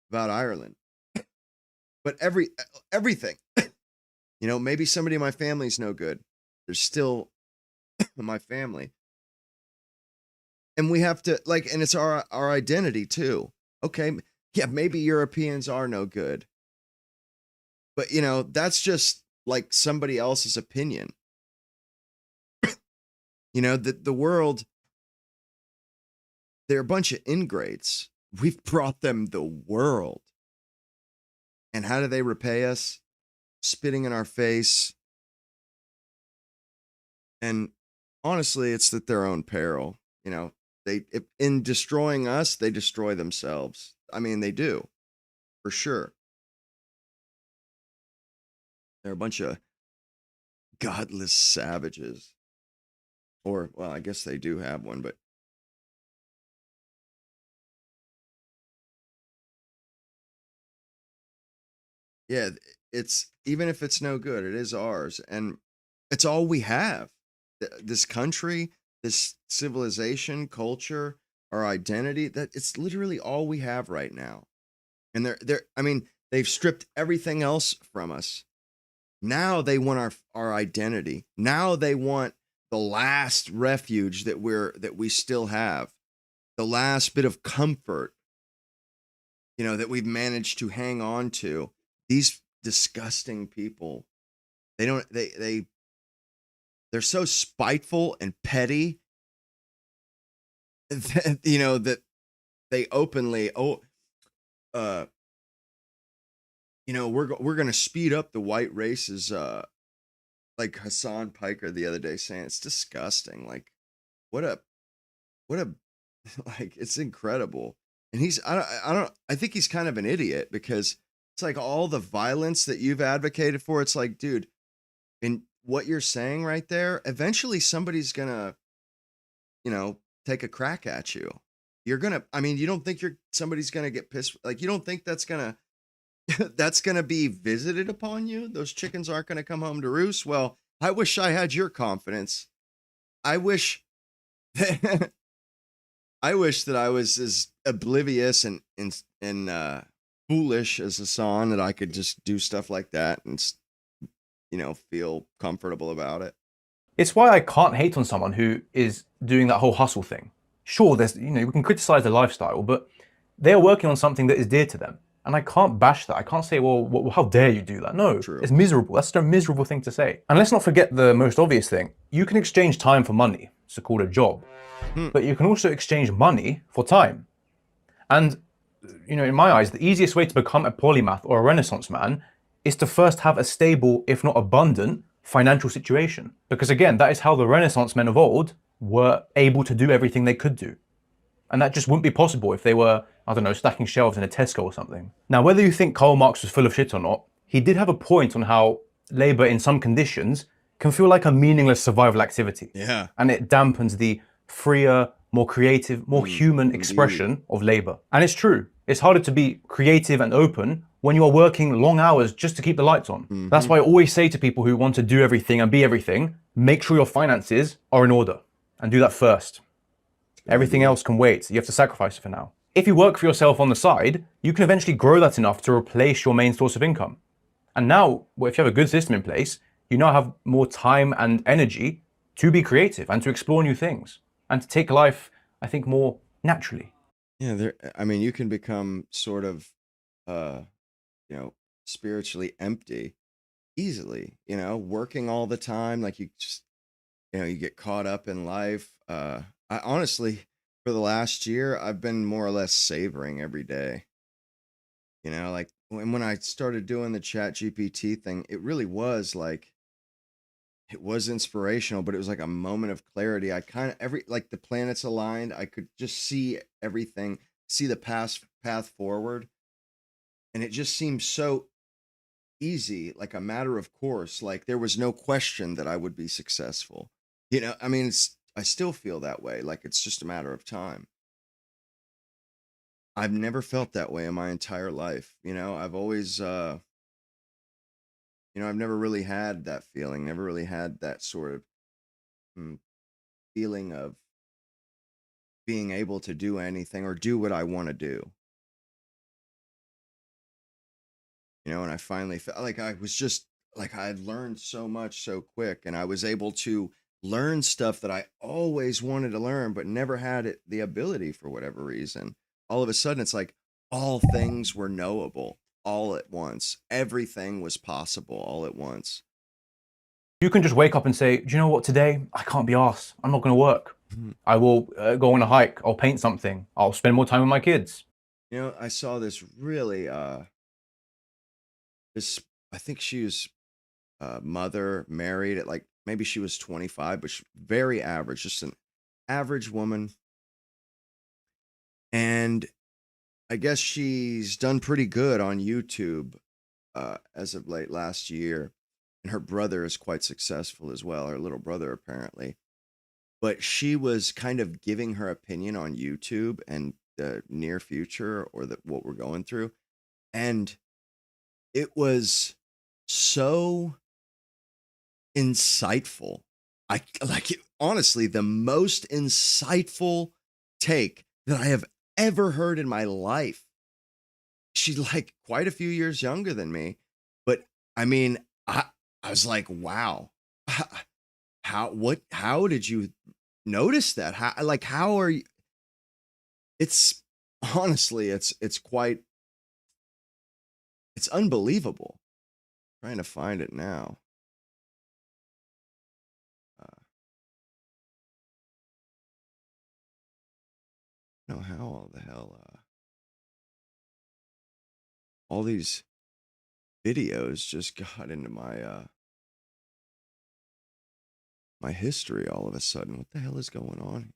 about Ireland. But everything, maybe somebody in my family's no good. There's still my family. And we have to and it's our identity too. Okay. Yeah, maybe Europeans are no good. But that's just like somebody else's opinion. The world, they're a bunch of ingrates. We've brought them the world. And how do they repay us? Spitting in our face. And honestly, it's at their own peril. In destroying us, they destroy themselves. I mean, they do, for sure. They're a bunch of godless savages. Or, well, I guess they do have one, but yeah, it's even if it's no good, it is ours. And it's all we have. This country, this civilization, culture, our identity, that it's literally all we have right now. And they've stripped everything else from us. Now they want our identity. Now they want the last refuge that we still have. The last bit of comfort, that we've managed to hang on to. These disgusting people, they're so spiteful and petty that, that they openly, we're going to speed up the white races, like Hassan Piker the other day saying it's disgusting. Like, what a, like, it's incredible. And I think he's kind of an idiot because it's like all the violence that you've advocated for. It's like, dude, in what you're saying right there, eventually somebody's gonna, take a crack at you. You don't think somebody's gonna get pissed. Like, you don't think that's gonna be visited upon you? Those chickens aren't gonna come home to roost. Well, I wish I had your confidence. I wish that I was as oblivious and foolish as Hassan that I could just do stuff like that and feel comfortable about it. It's why I can't hate on someone who is doing that whole hustle thing. Sure, there's we can criticize their lifestyle, but they're working on something that is dear to them. And I can't bash that. I can't say, well, how dare you do that? No, true. It's miserable. That's a miserable thing to say. And let's not forget the most obvious thing. You can exchange time for money. It's called a job. But you can also exchange money for time. And, in my eyes, the easiest way to become a polymath or a Renaissance man is to first have a stable, if not abundant, financial situation. Because again, that is how the Renaissance men of old were able to do everything they could do. And that just wouldn't be possible if they were, I don't know, stacking shelves in a Tesco or something. Now, whether you think Karl Marx was full of shit or not, he did have a point on how labor in some conditions can feel like a meaningless survival activity. Yeah. And it dampens the freer, more creative, more human expression of labor. And it's true. It's harder to be creative and open when you are working long hours just to keep the lights on. That's why I always say to people who want to do everything and be everything, make sure your finances are in order and do that first. Everything else can wait. You have to sacrifice it for now. If you work for yourself on the side, you can eventually grow that enough to replace your main source of income. And now, if you have a good system in place, you now have more time and energy to be creative and to explore new things and to take life, I think, more naturally. Yeah, I mean, you can become sort of, uh, you know, spiritually empty easily, working all the time. Like you just, you get caught up in life. I honestly, for the last year, I've been more or less savoring every day. Like when I started doing the Chat GPT thing, it really was like, it was inspirational, but it was like a moment of clarity. I kind of like the planets aligned. I could just see everything, see the path forward, and it just seemed so easy, like a matter of course. Like there was no question that I would be successful. I mean, I still feel that way. Like it's just a matter of time. I've never felt that way in my entire life. I've always, I've never really had that feeling. Never really had that sort of mm, feeling of being able to do anything or do what I want to do. And I finally felt like I was just like I had learned so much so quick, and I was able to learn stuff that I always wanted to learn but never had the ability for whatever reason. All of a sudden it's like all things were knowable all at once. Everything was possible all at once. You can just wake up and say, do you know what, today I can't be arsed. I'm not going to work. I will go on a hike. I'll paint something. I'll spend more time with my kids. I saw this really, I think she was mother, married at like, maybe she was 25, but very average, just an average woman. And I guess she's done pretty good on YouTube as of late last year. And her brother is quite successful as well, her little brother, apparently. But she was kind of giving her opinion on YouTube and the near future, or what we're going through. And it was so insightful. I like it, honestly, the most insightful take that I have ever heard in my life. She's like quite a few years younger than me, but I mean, I was like, wow, how did you notice that? How are you? It's honestly, it's unbelievable. I'm trying to find it now. Know how all the hell all these videos just got into my history all of a sudden. What the hell is going on here?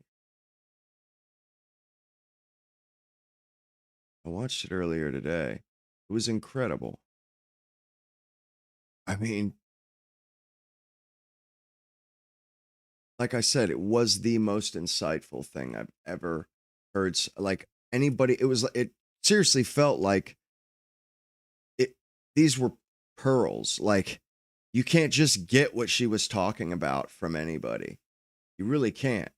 I watched it earlier today. It was incredible. I mean, like I said, it was the most insightful thing I've ever heard. Like anybody, it seriously felt like these were pearls. Like you can't just get what she was talking about from anybody. You really can't.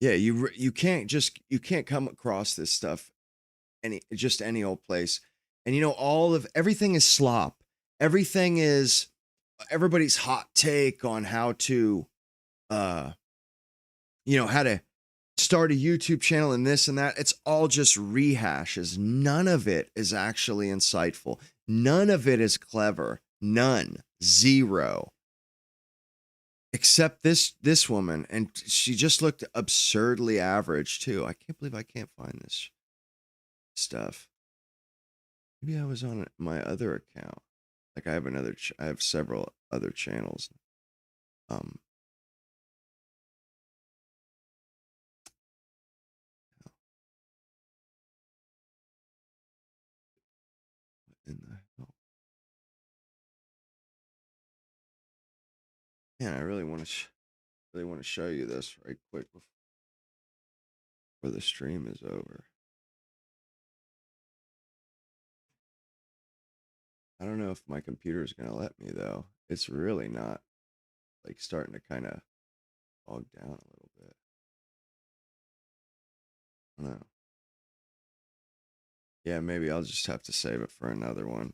Yeah, you can't come across this stuff any old place. And everything is slop. Everything is everybody's hot take on how to how to start a YouTube channel and this and that. It's all just rehashes. None of it is actually insightful. None of it is clever. None. Zero. Except this woman, and she just looked absurdly average too. I can't believe I can't find this stuff. Maybe I was on my other account. Like I have several other channels. In the hell? Man, I really want to show you this right quick before the stream is over. I don't know if my computer is gonna let me though. It's really not, like, starting to kind of bog down a little bit. I don't know. Yeah, maybe I'll just have to save it for another one.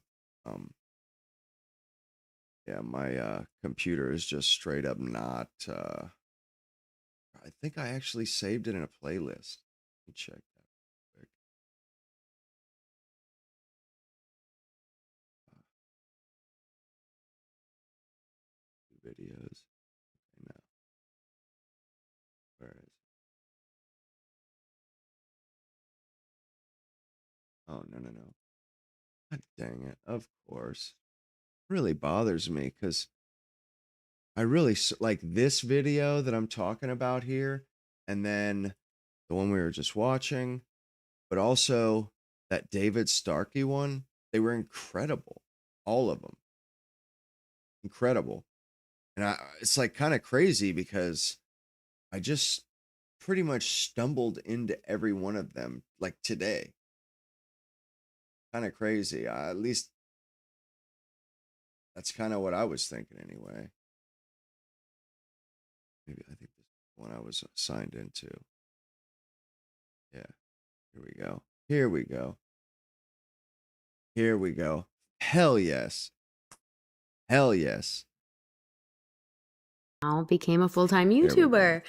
Yeah, my computer is just straight up not. I think I actually saved it in a playlist. Let me check that quick. Videos. No. Where is it? Oh, no, no, no. God dang it. Of course. It really bothers me because I really like this video that I'm talking about here, and then the one we were just watching, but also that David Starkey one. They were incredible. All of them. Incredible. And it's like kind of crazy because I just pretty much stumbled into every one of them like today. Kind of crazy. At least that's kind of what I was thinking anyway. Maybe I think this is the one I was signed into. Yeah. Here we go. Here we go. Here we go. Hell yes. Hell yes. Became a full-time YouTuber,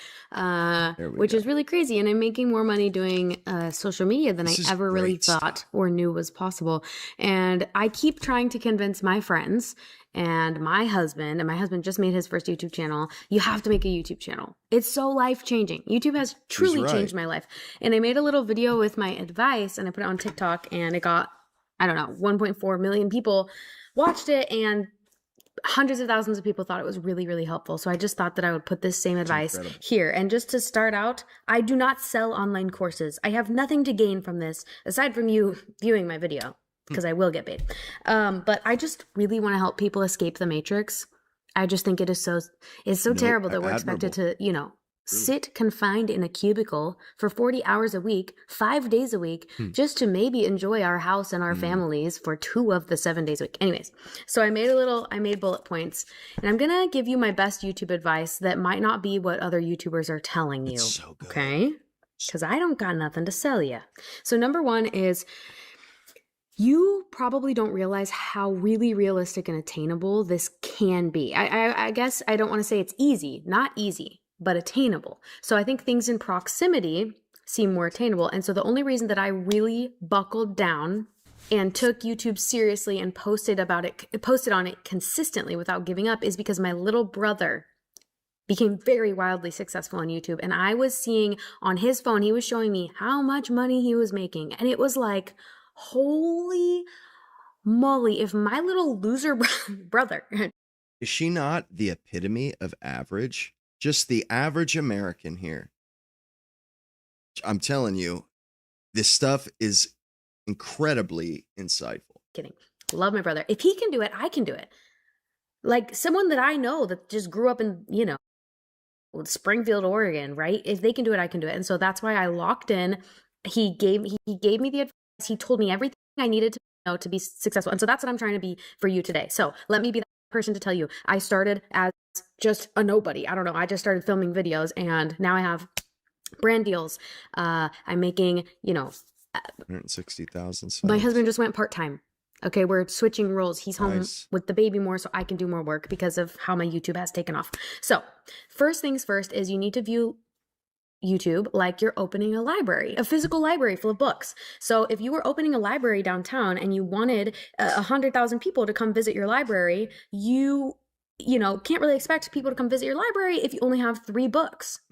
which is really crazy. And I'm making more money doing social media than I ever really thought or knew was possible. And I keep trying to convince my friends and my husband just made his first YouTube channel. You have to make a YouTube channel. It's so life-changing. YouTube has truly changed my life. And I made a little video with my advice and I put it on TikTok and it got, I don't know, 1.4 million people watched it and hundreds of thousands of people thought it was really, really helpful. So I just thought that I would put this same advice here. And just to start out, I do not sell online courses. I have nothing to gain from this aside from you viewing my video because I will get paid. But I just really want to help people escape the matrix. I just think it's so terrible that we're expected to, sit confined in a cubicle for 40 hours a week, 5 days a week, just to maybe enjoy our house and our families for 2 of the 7 days a week. Anyways, so I made bullet points and I'm going to give you my best YouTube advice that might not be what other YouTubers are telling you. So good. Okay? Because I don't got nothing to sell you. So number 1 is you probably don't realize how really realistic and attainable this can be. I guess I don't want to say it's easy, not easy, but attainable. So I think things in proximity seem more attainable. And so the only reason that I really buckled down and took YouTube seriously and posted on it consistently without giving up is because my little brother became very wildly successful on YouTube. And I was seeing on his phone, he was showing me how much money he was making. And it was like, holy moly, if my little loser brother. Is she not the epitome of average? Just the average American here. I'm telling you, this stuff is incredibly insightful. Kidding. Love my brother. If he can do it, I can do it. Like someone that I know that just grew up in, Springfield, Oregon, right? If they can do it, I can do it. And so that's why I locked in. He gave me the advice. He told me everything I needed to know to be successful. And so that's what I'm trying to be for you today. So let me be that person to tell you. I started as just a nobody. I don't know. I just started filming videos and now I have brand deals. I'm making, 160,000. My husband just went part-time. Okay, we're switching roles. He's home with the baby more so I can do more work because of how my YouTube has taken off. So first things first is you need to view YouTube like you're opening a library, a physical library full of books. So if you were opening a library downtown and you wanted 100,000 people to come visit your library, you can't really expect people to come visit your library if you only have 3 books.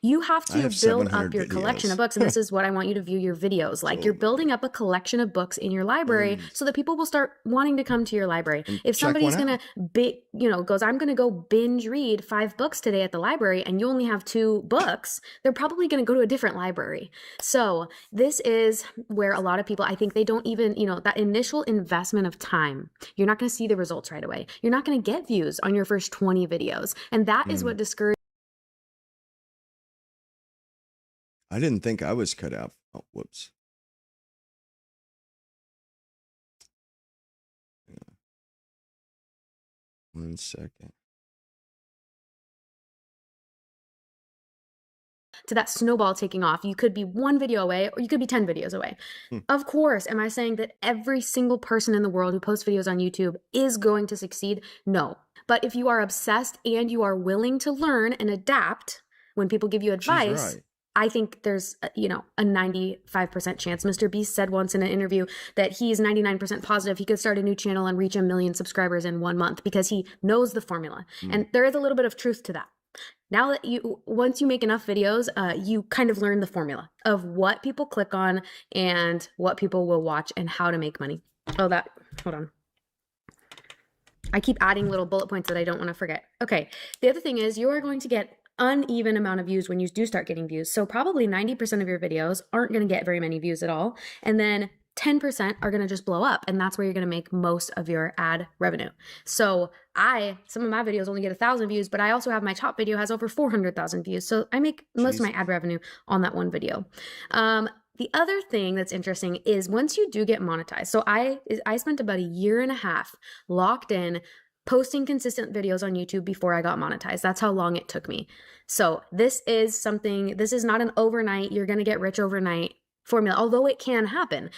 You have to build up your collection of books. And this is what I want you to view your videos. Like you're building up a collection of books in your library so that people will start wanting to come to your library. And if somebody's going to goes, I'm going to go binge read 5 books today at the library and you only have 2 books, they're probably going to go to a different library. So this is where a lot of people, I think they don't even, that initial investment of time, you're not going to see the results right away. You're not going to get views on your first 20 videos. And that is what discourages. I didn't think I was cut out. Oh, whoops. Yeah. 1 second. to that snowball taking off. You could be 1 video away, or you could be 10 videos away. Of course, am I saying that every single person in the world who posts videos on YouTube is going to succeed? No. But if you are obsessed and you are willing to learn and adapt when people give you advice, I think there's, a 95% chance. Mr. Beast said once in an interview that he is 99% positive he could start a new channel and reach 1 million subscribers in 1 month because he knows the formula. And there is a little bit of truth to that. Now that once you make enough videos, you kind of learn the formula of what people click on and what people will watch and how to make money. Hold on. I keep adding little bullet points that I don't want to forget. Okay. The other thing is you are going to get uneven amount of views when you do start getting views. So probably 90% of your videos aren't going to get very many views at all. And then 10% are going to just blow up. And that's where you're going to make most of your ad revenue. So some of my videos only get 1,000 views, but I also have my top video has over 400,000 views. So I make most of my ad revenue on that one video. The other thing that's interesting is once you do get monetized. So I spent about 1.5 years locked in posting consistent videos on YouTube before I got monetized. That's how long it took me. So this is not an overnight, you're going to get rich overnight formula, although it can happen.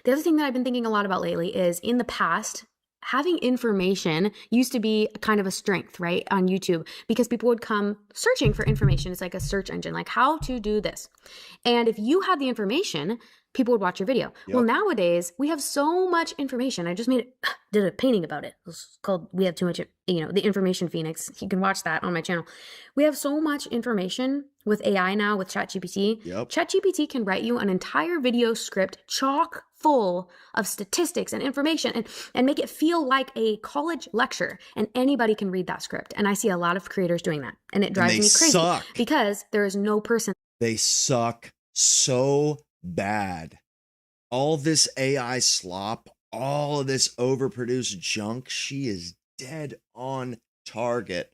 The other thing that I've been thinking a lot about lately is in the past, having information used to be kind of a strength, right, on YouTube, because people would come searching for information. It's like a search engine, like how to do this. And if you had the information, people would watch your video. Yep. Well, nowadays we have so much information. I just did a painting about it. It's called We Have Too Much, The Information Phoenix. You can watch that on my channel. We have so much information with AI now, with ChatGPT. Yep. ChatGPT can write you an entire video script chock full of statistics and information and make it feel like a college lecture. And anybody can read that script. And I see a lot of creators doing that. And it drives me crazy because there is no person. They suck so bad. All this AI slop, all of this overproduced junk, she is dead on target.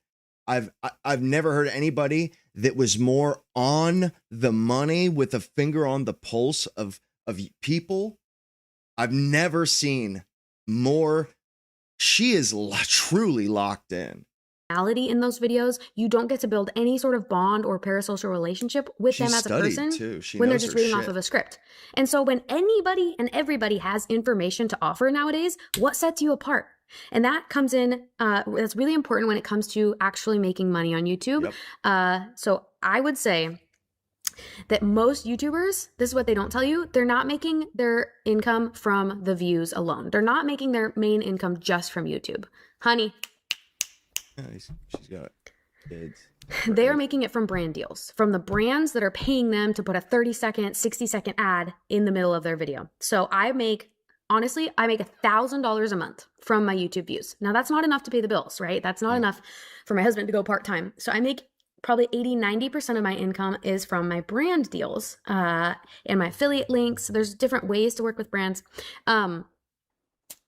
I've never heard anybody that was more on the money with a finger on the pulse of people. I've never seen more. She is truly locked in. In those videos, you don't get to build any sort of bond or parasocial relationship with them as a person when they're just reading off of a script. And so when anybody and everybody has information to offer nowadays, what sets you apart? And that comes in, that's really important when it comes to actually making money on YouTube. Yep. So I would say that most YouTubers, this is what they don't tell you, they're not making their income from the views alone. They're not making their main income just from YouTube. Honey. Yeah, she's got kids. They are making it from brand deals, from the brands that are paying them to put a 30-second, 60-second ad in the middle of their video. So honestly, I make $1,000 a month from my YouTube views. Now that's not enough to pay the bills, right? That's not enough for my husband to go part-time. So I make probably 80-90% of my income is from my brand deals and my affiliate links. There's different ways to work with brands.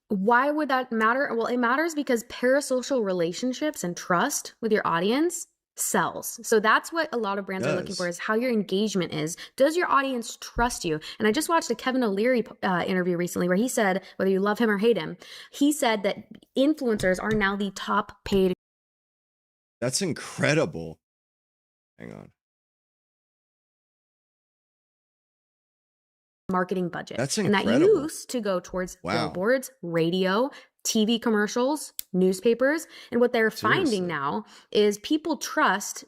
Why would that matter? Well, it matters because parasocial relationships and trust with your audience sells. So that's what a lot of brands are looking for, is how your engagement is. Does your audience trust you? And I just watched a Kevin O'Leary interview recently where he said, whether you love him or hate him, he said that influencers are now the top paid. That's incredible. Hang on. Marketing budget. That's incredible. And that used to go towards billboards, radio, TV commercials, newspapers. And what they're finding now is people trust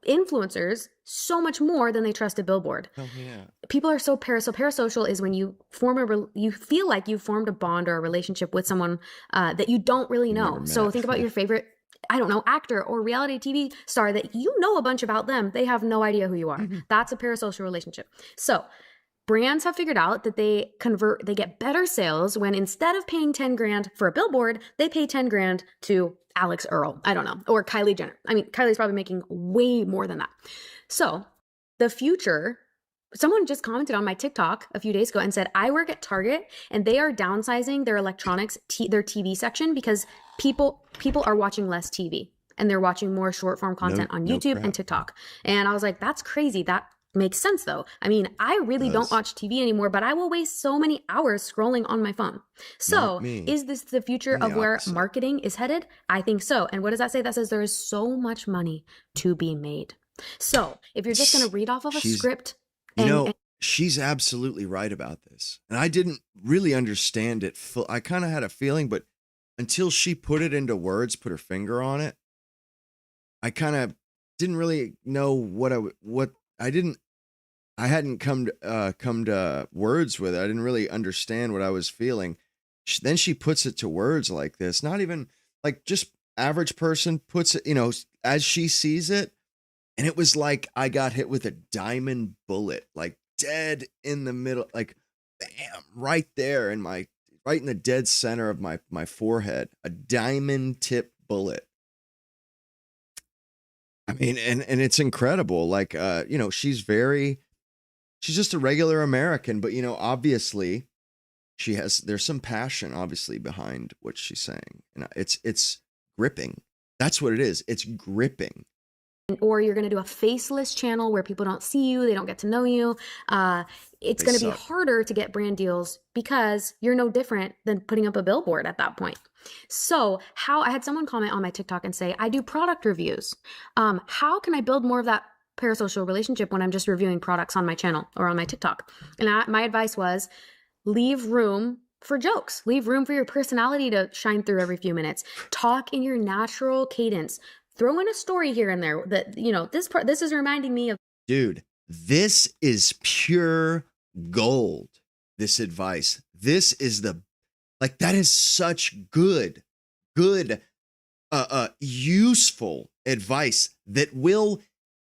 influencers so much more than they trust a billboard. Oh, yeah. People are so parasocial is when you you feel like you formed a bond or a relationship with someone that you don't really know. So think about your favorite, I don't know, actor or reality TV star that you know a bunch about them. They have no idea who you are. Mm-hmm. That's a parasocial relationship. So brands have figured out that they get better sales when instead of paying 10 grand for a billboard, they pay 10 grand to Alex Earl, I don't know, or Kylie Jenner. I mean, Kylie's probably making way more than that. So the future, someone just commented on my TikTok a few days ago and said, I work at Target and they are downsizing their electronics, their TV section because people are watching less TV and they're watching more short form content on YouTube and TikTok. And I was like, that's crazy. That makes sense though. I mean, I really don't watch TV anymore, but I will waste so many hours scrolling on my phone. So is this the future of where marketing is headed? I think so. And what does that say? That says there is so much money to be made. So if you're just going to read off of a script, she's absolutely right about this. And I didn't really understand it. I kind of had a feeling, but until she put it into words, put her finger on it, I kind of didn't really know I hadn't come to words with it. I didn't really understand what I was feeling. Then she puts it to words like this, not even like just average person puts it, as she sees it. And it was like I got hit with a diamond bullet, like dead in the middle, like bam, right there right in the dead center of my forehead, a diamond tip bullet. I mean, and it's incredible. Like, she's just a regular American, but obviously there's some passion obviously behind what she's saying. And it's gripping. That's what it is. It's gripping. Or you're going to do a faceless channel where people don't see you, they don't get to know you. It's going to be harder to get brand deals because you're no different than putting up a billboard at that point. So I had someone comment on my TikTok and say, I do product reviews. How can I build more of that parasocial relationship when I'm just reviewing products on my channel or on my TikTok? And my advice was leave room for jokes, leave room for your personality to shine through every few minutes. Talk in your natural cadence. Throw in a story here and there that, this is reminding me of. Dude, this is pure gold. This advice. This is that is such good, useful advice that will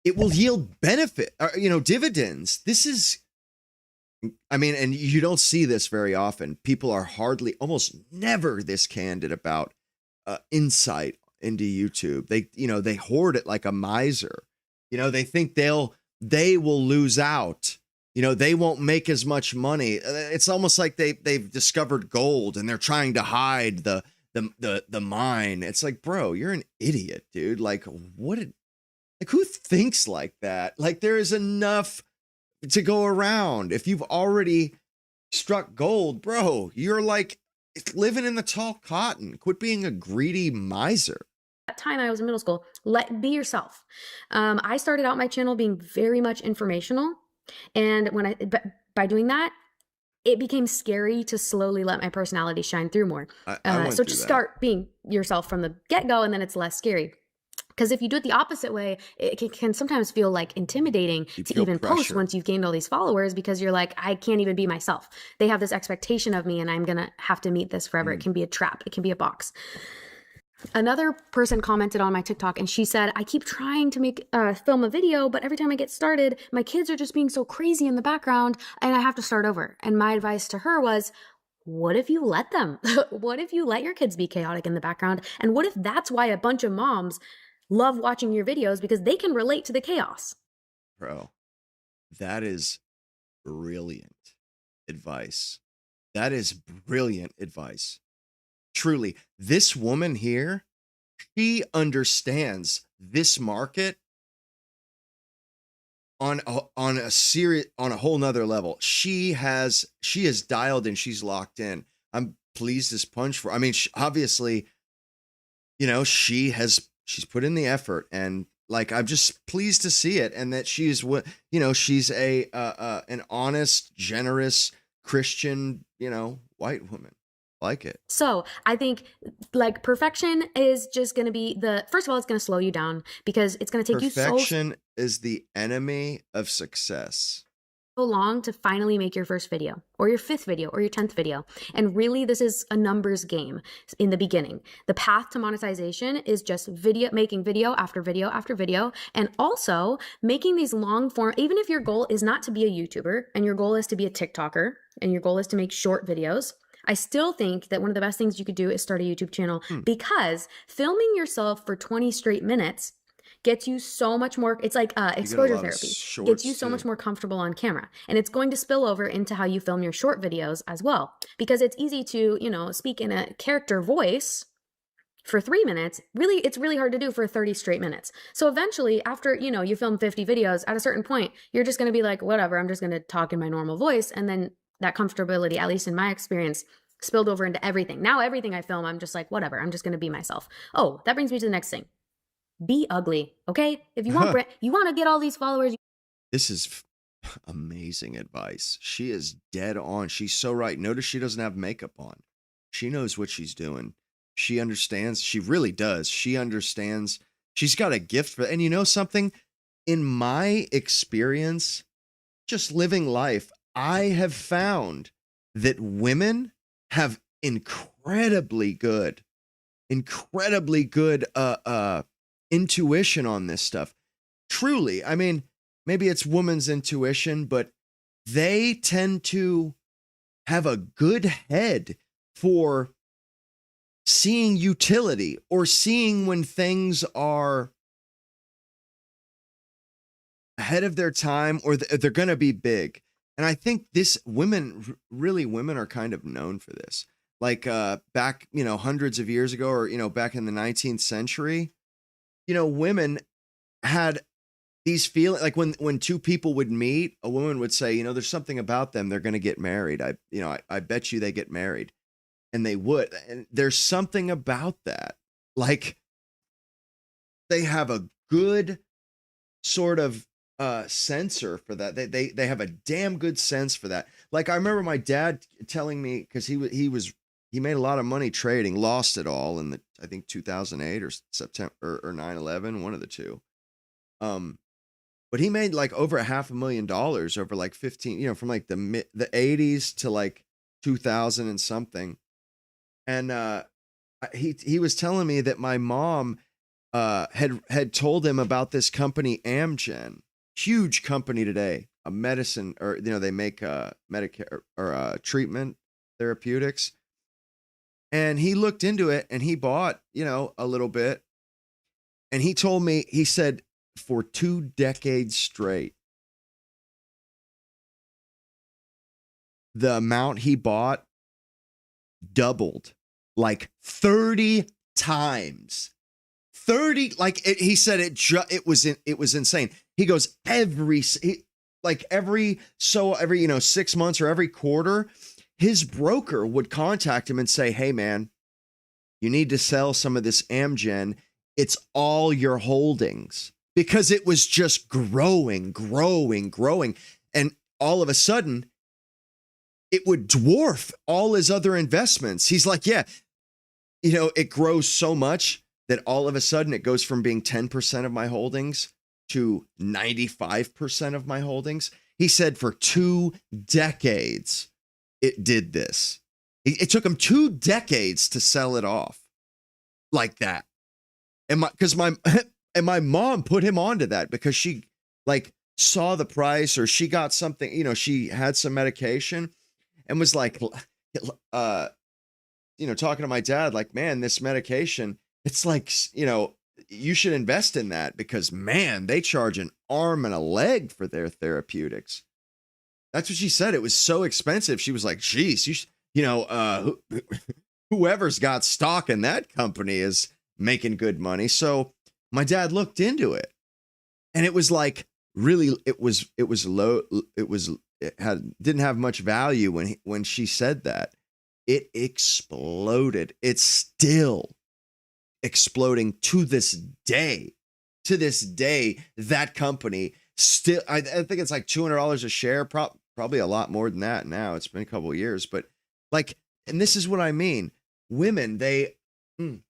yield benefit, dividends. This is, and you don't see this very often. People are almost never this candid about insight into YouTube. They hoard it like a miser. They think they will lose out. They won't make as much money. It's almost like they've discovered gold and they're trying to hide the mine. It's like, bro, you're an idiot, dude. Like, who thinks like that? Like, there is enough to go around. If you've already struck gold, bro, you're like living in the tall cotton. Quit being a greedy miser. Time I was in middle school, be yourself. I started out my channel being very much informational, and by doing that, it became scary to slowly let my personality shine through more. So just start being yourself from the get-go, and then it's less scary. Because if you do it the opposite way, it can sometimes feel like intimidating to even post once you've gained all these followers, because you're like, I can't even be myself. They have this expectation of me, and I'm gonna have to meet this forever. It can be a trap. It can be a box. Another person commented on my TikTok and she said, I keep trying to film a video, but every time I get started, my kids are just being so crazy in the background and I have to start over. And my advice to her was, what if you let them? What if you let your kids be chaotic in the background? And what if that's why a bunch of moms love watching your videos, because they can relate to the chaos? Bro, that is brilliant advice. That is brilliant advice. Truly, this woman here, she understands this market on a whole nother level. She is dialed and she's locked in. I'm pleased as punch for. Obviously, she's put in the effort, and like I'm just pleased to see it, and that she's she's an honest, generous Christian, white woman. Like it. So I think like perfection is just going to be first of all, it's going to slow you down because it's going to take Perfection is the enemy of success. So long to finally make your first video or your 5th video or your 10th video. And really, this is a numbers game in the beginning. The path to monetization is just making video after video after video, and also making these long form, even if your goal is not to be a YouTuber and your goal is to be a TikToker and your goal is to make short videos. I still think that one of the best things you could do is start a YouTube channel, because filming yourself for 20 straight minutes gets you so much more. It's like exposure therapy. Gets you so much more comfortable on camera. And it's going to spill over into how you film your short videos as well. Because it's easy to, speak in a character voice for 3 minutes. Really, it's really hard to do for 30 straight minutes. So eventually, after, you film 50 videos, at a certain point, you're just going to be like, whatever, I'm just going to talk in my normal voice. And then that comfortability, at least in my experience, spilled over into everything. Now everything I film, I'm just like, whatever, I'm just going to be myself. Oh, that brings me to the next thing. be ugly, okay? If you want you want to get all these followers. This is amazing advice. She is dead on. She's so right. Notice she doesn't have makeup on. She knows what she's doing. She understands. She really does. She understands. She's got a gift for, and you know something? In my experience, just living life, I have found that women have incredibly good intuition on this stuff. Truly. I mean, maybe it's woman's intuition, but they tend to have a good head for seeing utility or seeing when things are ahead of their time or they're going to be big. And I think women are kind of known for this. Like back, hundreds of years ago or, back in the 19th century, women had these feelings, like when two people would meet, a woman would say, there's something about them. They're going to get married. I bet you they get married. And they would. And there's something about that. Like they have a good sort of sensor for that. They have a damn good sense for that. Like I remember my dad telling me, because he made a lot of money trading, lost it all in I think 2008 or September or 9/11, one of the two. But he made like over $500,000 over like 15, from like the 80s to like 2000 and something. And he was telling me that my mom had told him about this company Amgen, huge company today, a medicine, or they make Medicare or treatment therapeutics. And he looked into it and he bought, a little bit. And he told me, he said, for 2 decades straight, the amount he bought doubled like 30 times. 30, like he said, it was insane. He goes every 6 months or every quarter, his broker would contact him and say, hey man, you need to sell some of this Amgen. It's all your holdings, because it was just growing. And all of a sudden it would dwarf all his other investments. He's like, yeah, it grows so much that all of a sudden it goes from being 10% of my holdings to 95% of my holdings. He said for 2 decades, it did this. It took him 2 decades to sell it off like that. And my mom put him onto that because she like saw the price, or she got something, she had some medication and was like, talking to my dad, like, man, this medication, it's like, you should invest in that because, man, they charge an arm and a leg for their therapeutics. That's what she said. It was so expensive. She was like, geez, whoever's got stock in that company is making good money. So my dad looked into it, and it was like, really, it was low. Didn't have much value when she said that. It exploded. It's still exploding to this day. To this day, that company still, I think it's like $200 a share, probably a lot more than that now. It's been a couple of years, but like, and this is what I mean. Women, and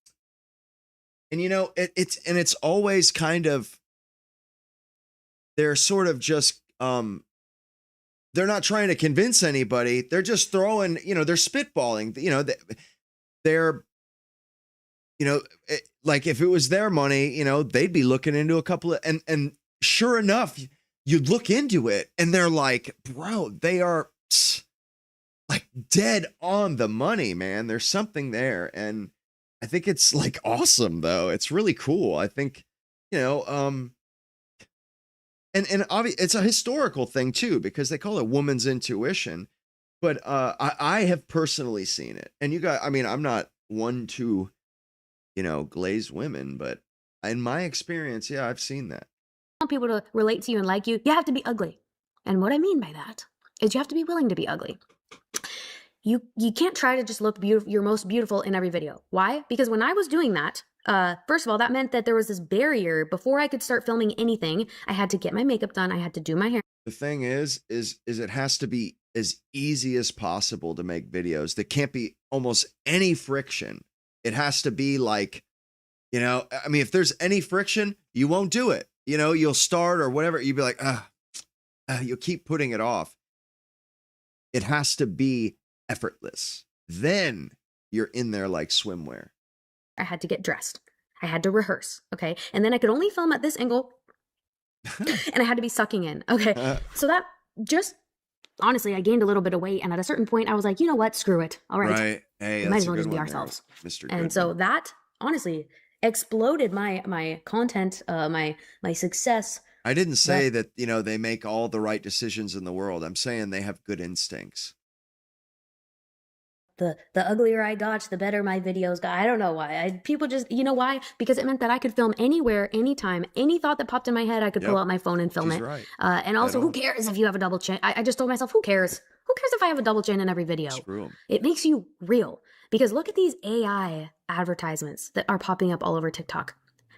it's always kind of, they're sort of just, they're not trying to convince anybody. They're just throwing, they're spitballing, they're, like if it was their money, they'd be looking into a couple of, and sure enough, you'd look into it and they're like, bro, they are like dead on the money, man. There's something there. And I think it's like awesome though. It's really cool. I think, and obviously it's a historical thing too, because they call it woman's intuition, but I have personally seen it. And you guys, I mean, I'm not one to, glaze women, but in my experience, yeah, I've seen that. Want people to relate to you and like you, you have to be ugly. And what I mean by that is you have to be willing to be ugly. you can't try to just look beautiful, your most beautiful in every video. Why? Because when I was doing that, first of all, that meant that there was this barrier before I could start filming anything. I had to get my makeup done. I had to do my hair. The thing is it has to be as easy as possible to make videos. There can't be almost any friction. It has to be like, you know, I mean, if there's any friction, you won't do it. You know, you'll start or whatever. You'll be like, you'll keep putting it off. It has to be effortless. Then you're in there like swimwear. I had to get dressed. I had to rehearse. Okay. And then I could only film at this angle and I had to be sucking in. Okay. So that just, honestly, I gained a little bit of weight. And at a certain point I was like, you know what? Screw it. All right. Right. Hey, we might as well just be ourselves. Mr. And Goodman. so that honestly exploded my content, my success. I didn't say that, you know, they make all the right decisions in the world. I'm saying they have good instincts. The uglier I got, the better my videos got. I don't know why. People just, you know why? Because it meant that I could film anywhere, anytime. Any thought that popped in my head, I could pull out my phone and film it. Right. And also, who cares if you have a double chin? I just told myself, who cares? Who cares if I have a double chin in every video? Screw 'em. It makes you real. Because look at these AI advertisements that are popping up all over TikTok.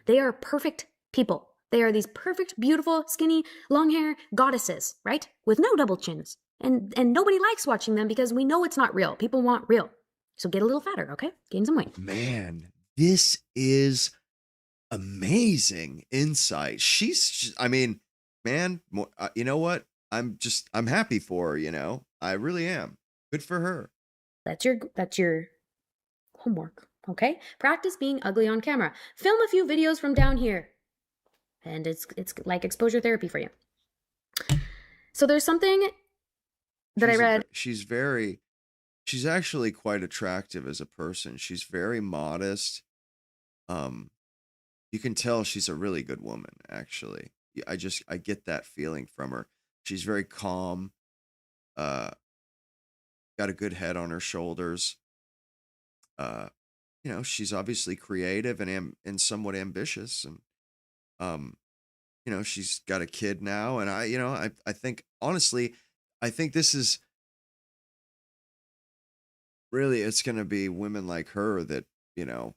They are perfect people. They are these perfect, beautiful, skinny, long hair goddesses, right? With no double chins. And nobody likes watching them because we know it's not real. People want real. So get a little fatter, okay? Gain some weight. Man, this is amazing insight. I mean, man, you know what? I'm happy for her, you know? I really am. Good for her. That's your homework, okay? Practice being ugly on camera. Film a few videos from down here. And it's like exposure therapy for you. So there's something that I read. She's actually quite attractive as a person. She's very modest. You can tell she's a really good woman, actually. I get that feeling from her. She's very calm. Got a good head on her shoulders. You know, she's obviously creative and somewhat ambitious, and you know, she's got a kid now, and I think, honestly, I think this is really, it's going to be women like her that, you know,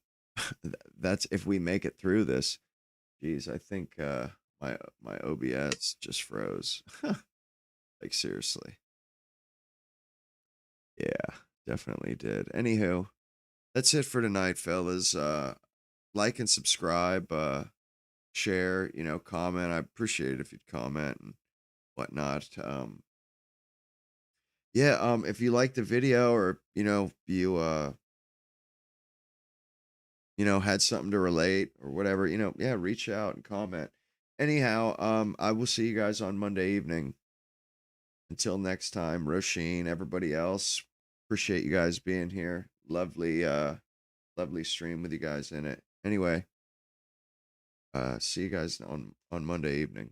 that's if we make it through this. Geez, I think my OBS just froze. Like, seriously. Yeah, definitely did. Anywho, that's it for tonight, fellas. Like and subscribe, share, you know, comment. I appreciate it if you'd comment and whatnot. Yeah, if you like the video, or, you know, you had something to relate or whatever, you know, yeah, reach out and comment. Anyhow, I will see you guys on Monday evening. Until next time, Roisin, everybody else, appreciate you guys being here. Lovely stream with you guys in it. Anyway, see you guys on Monday evening.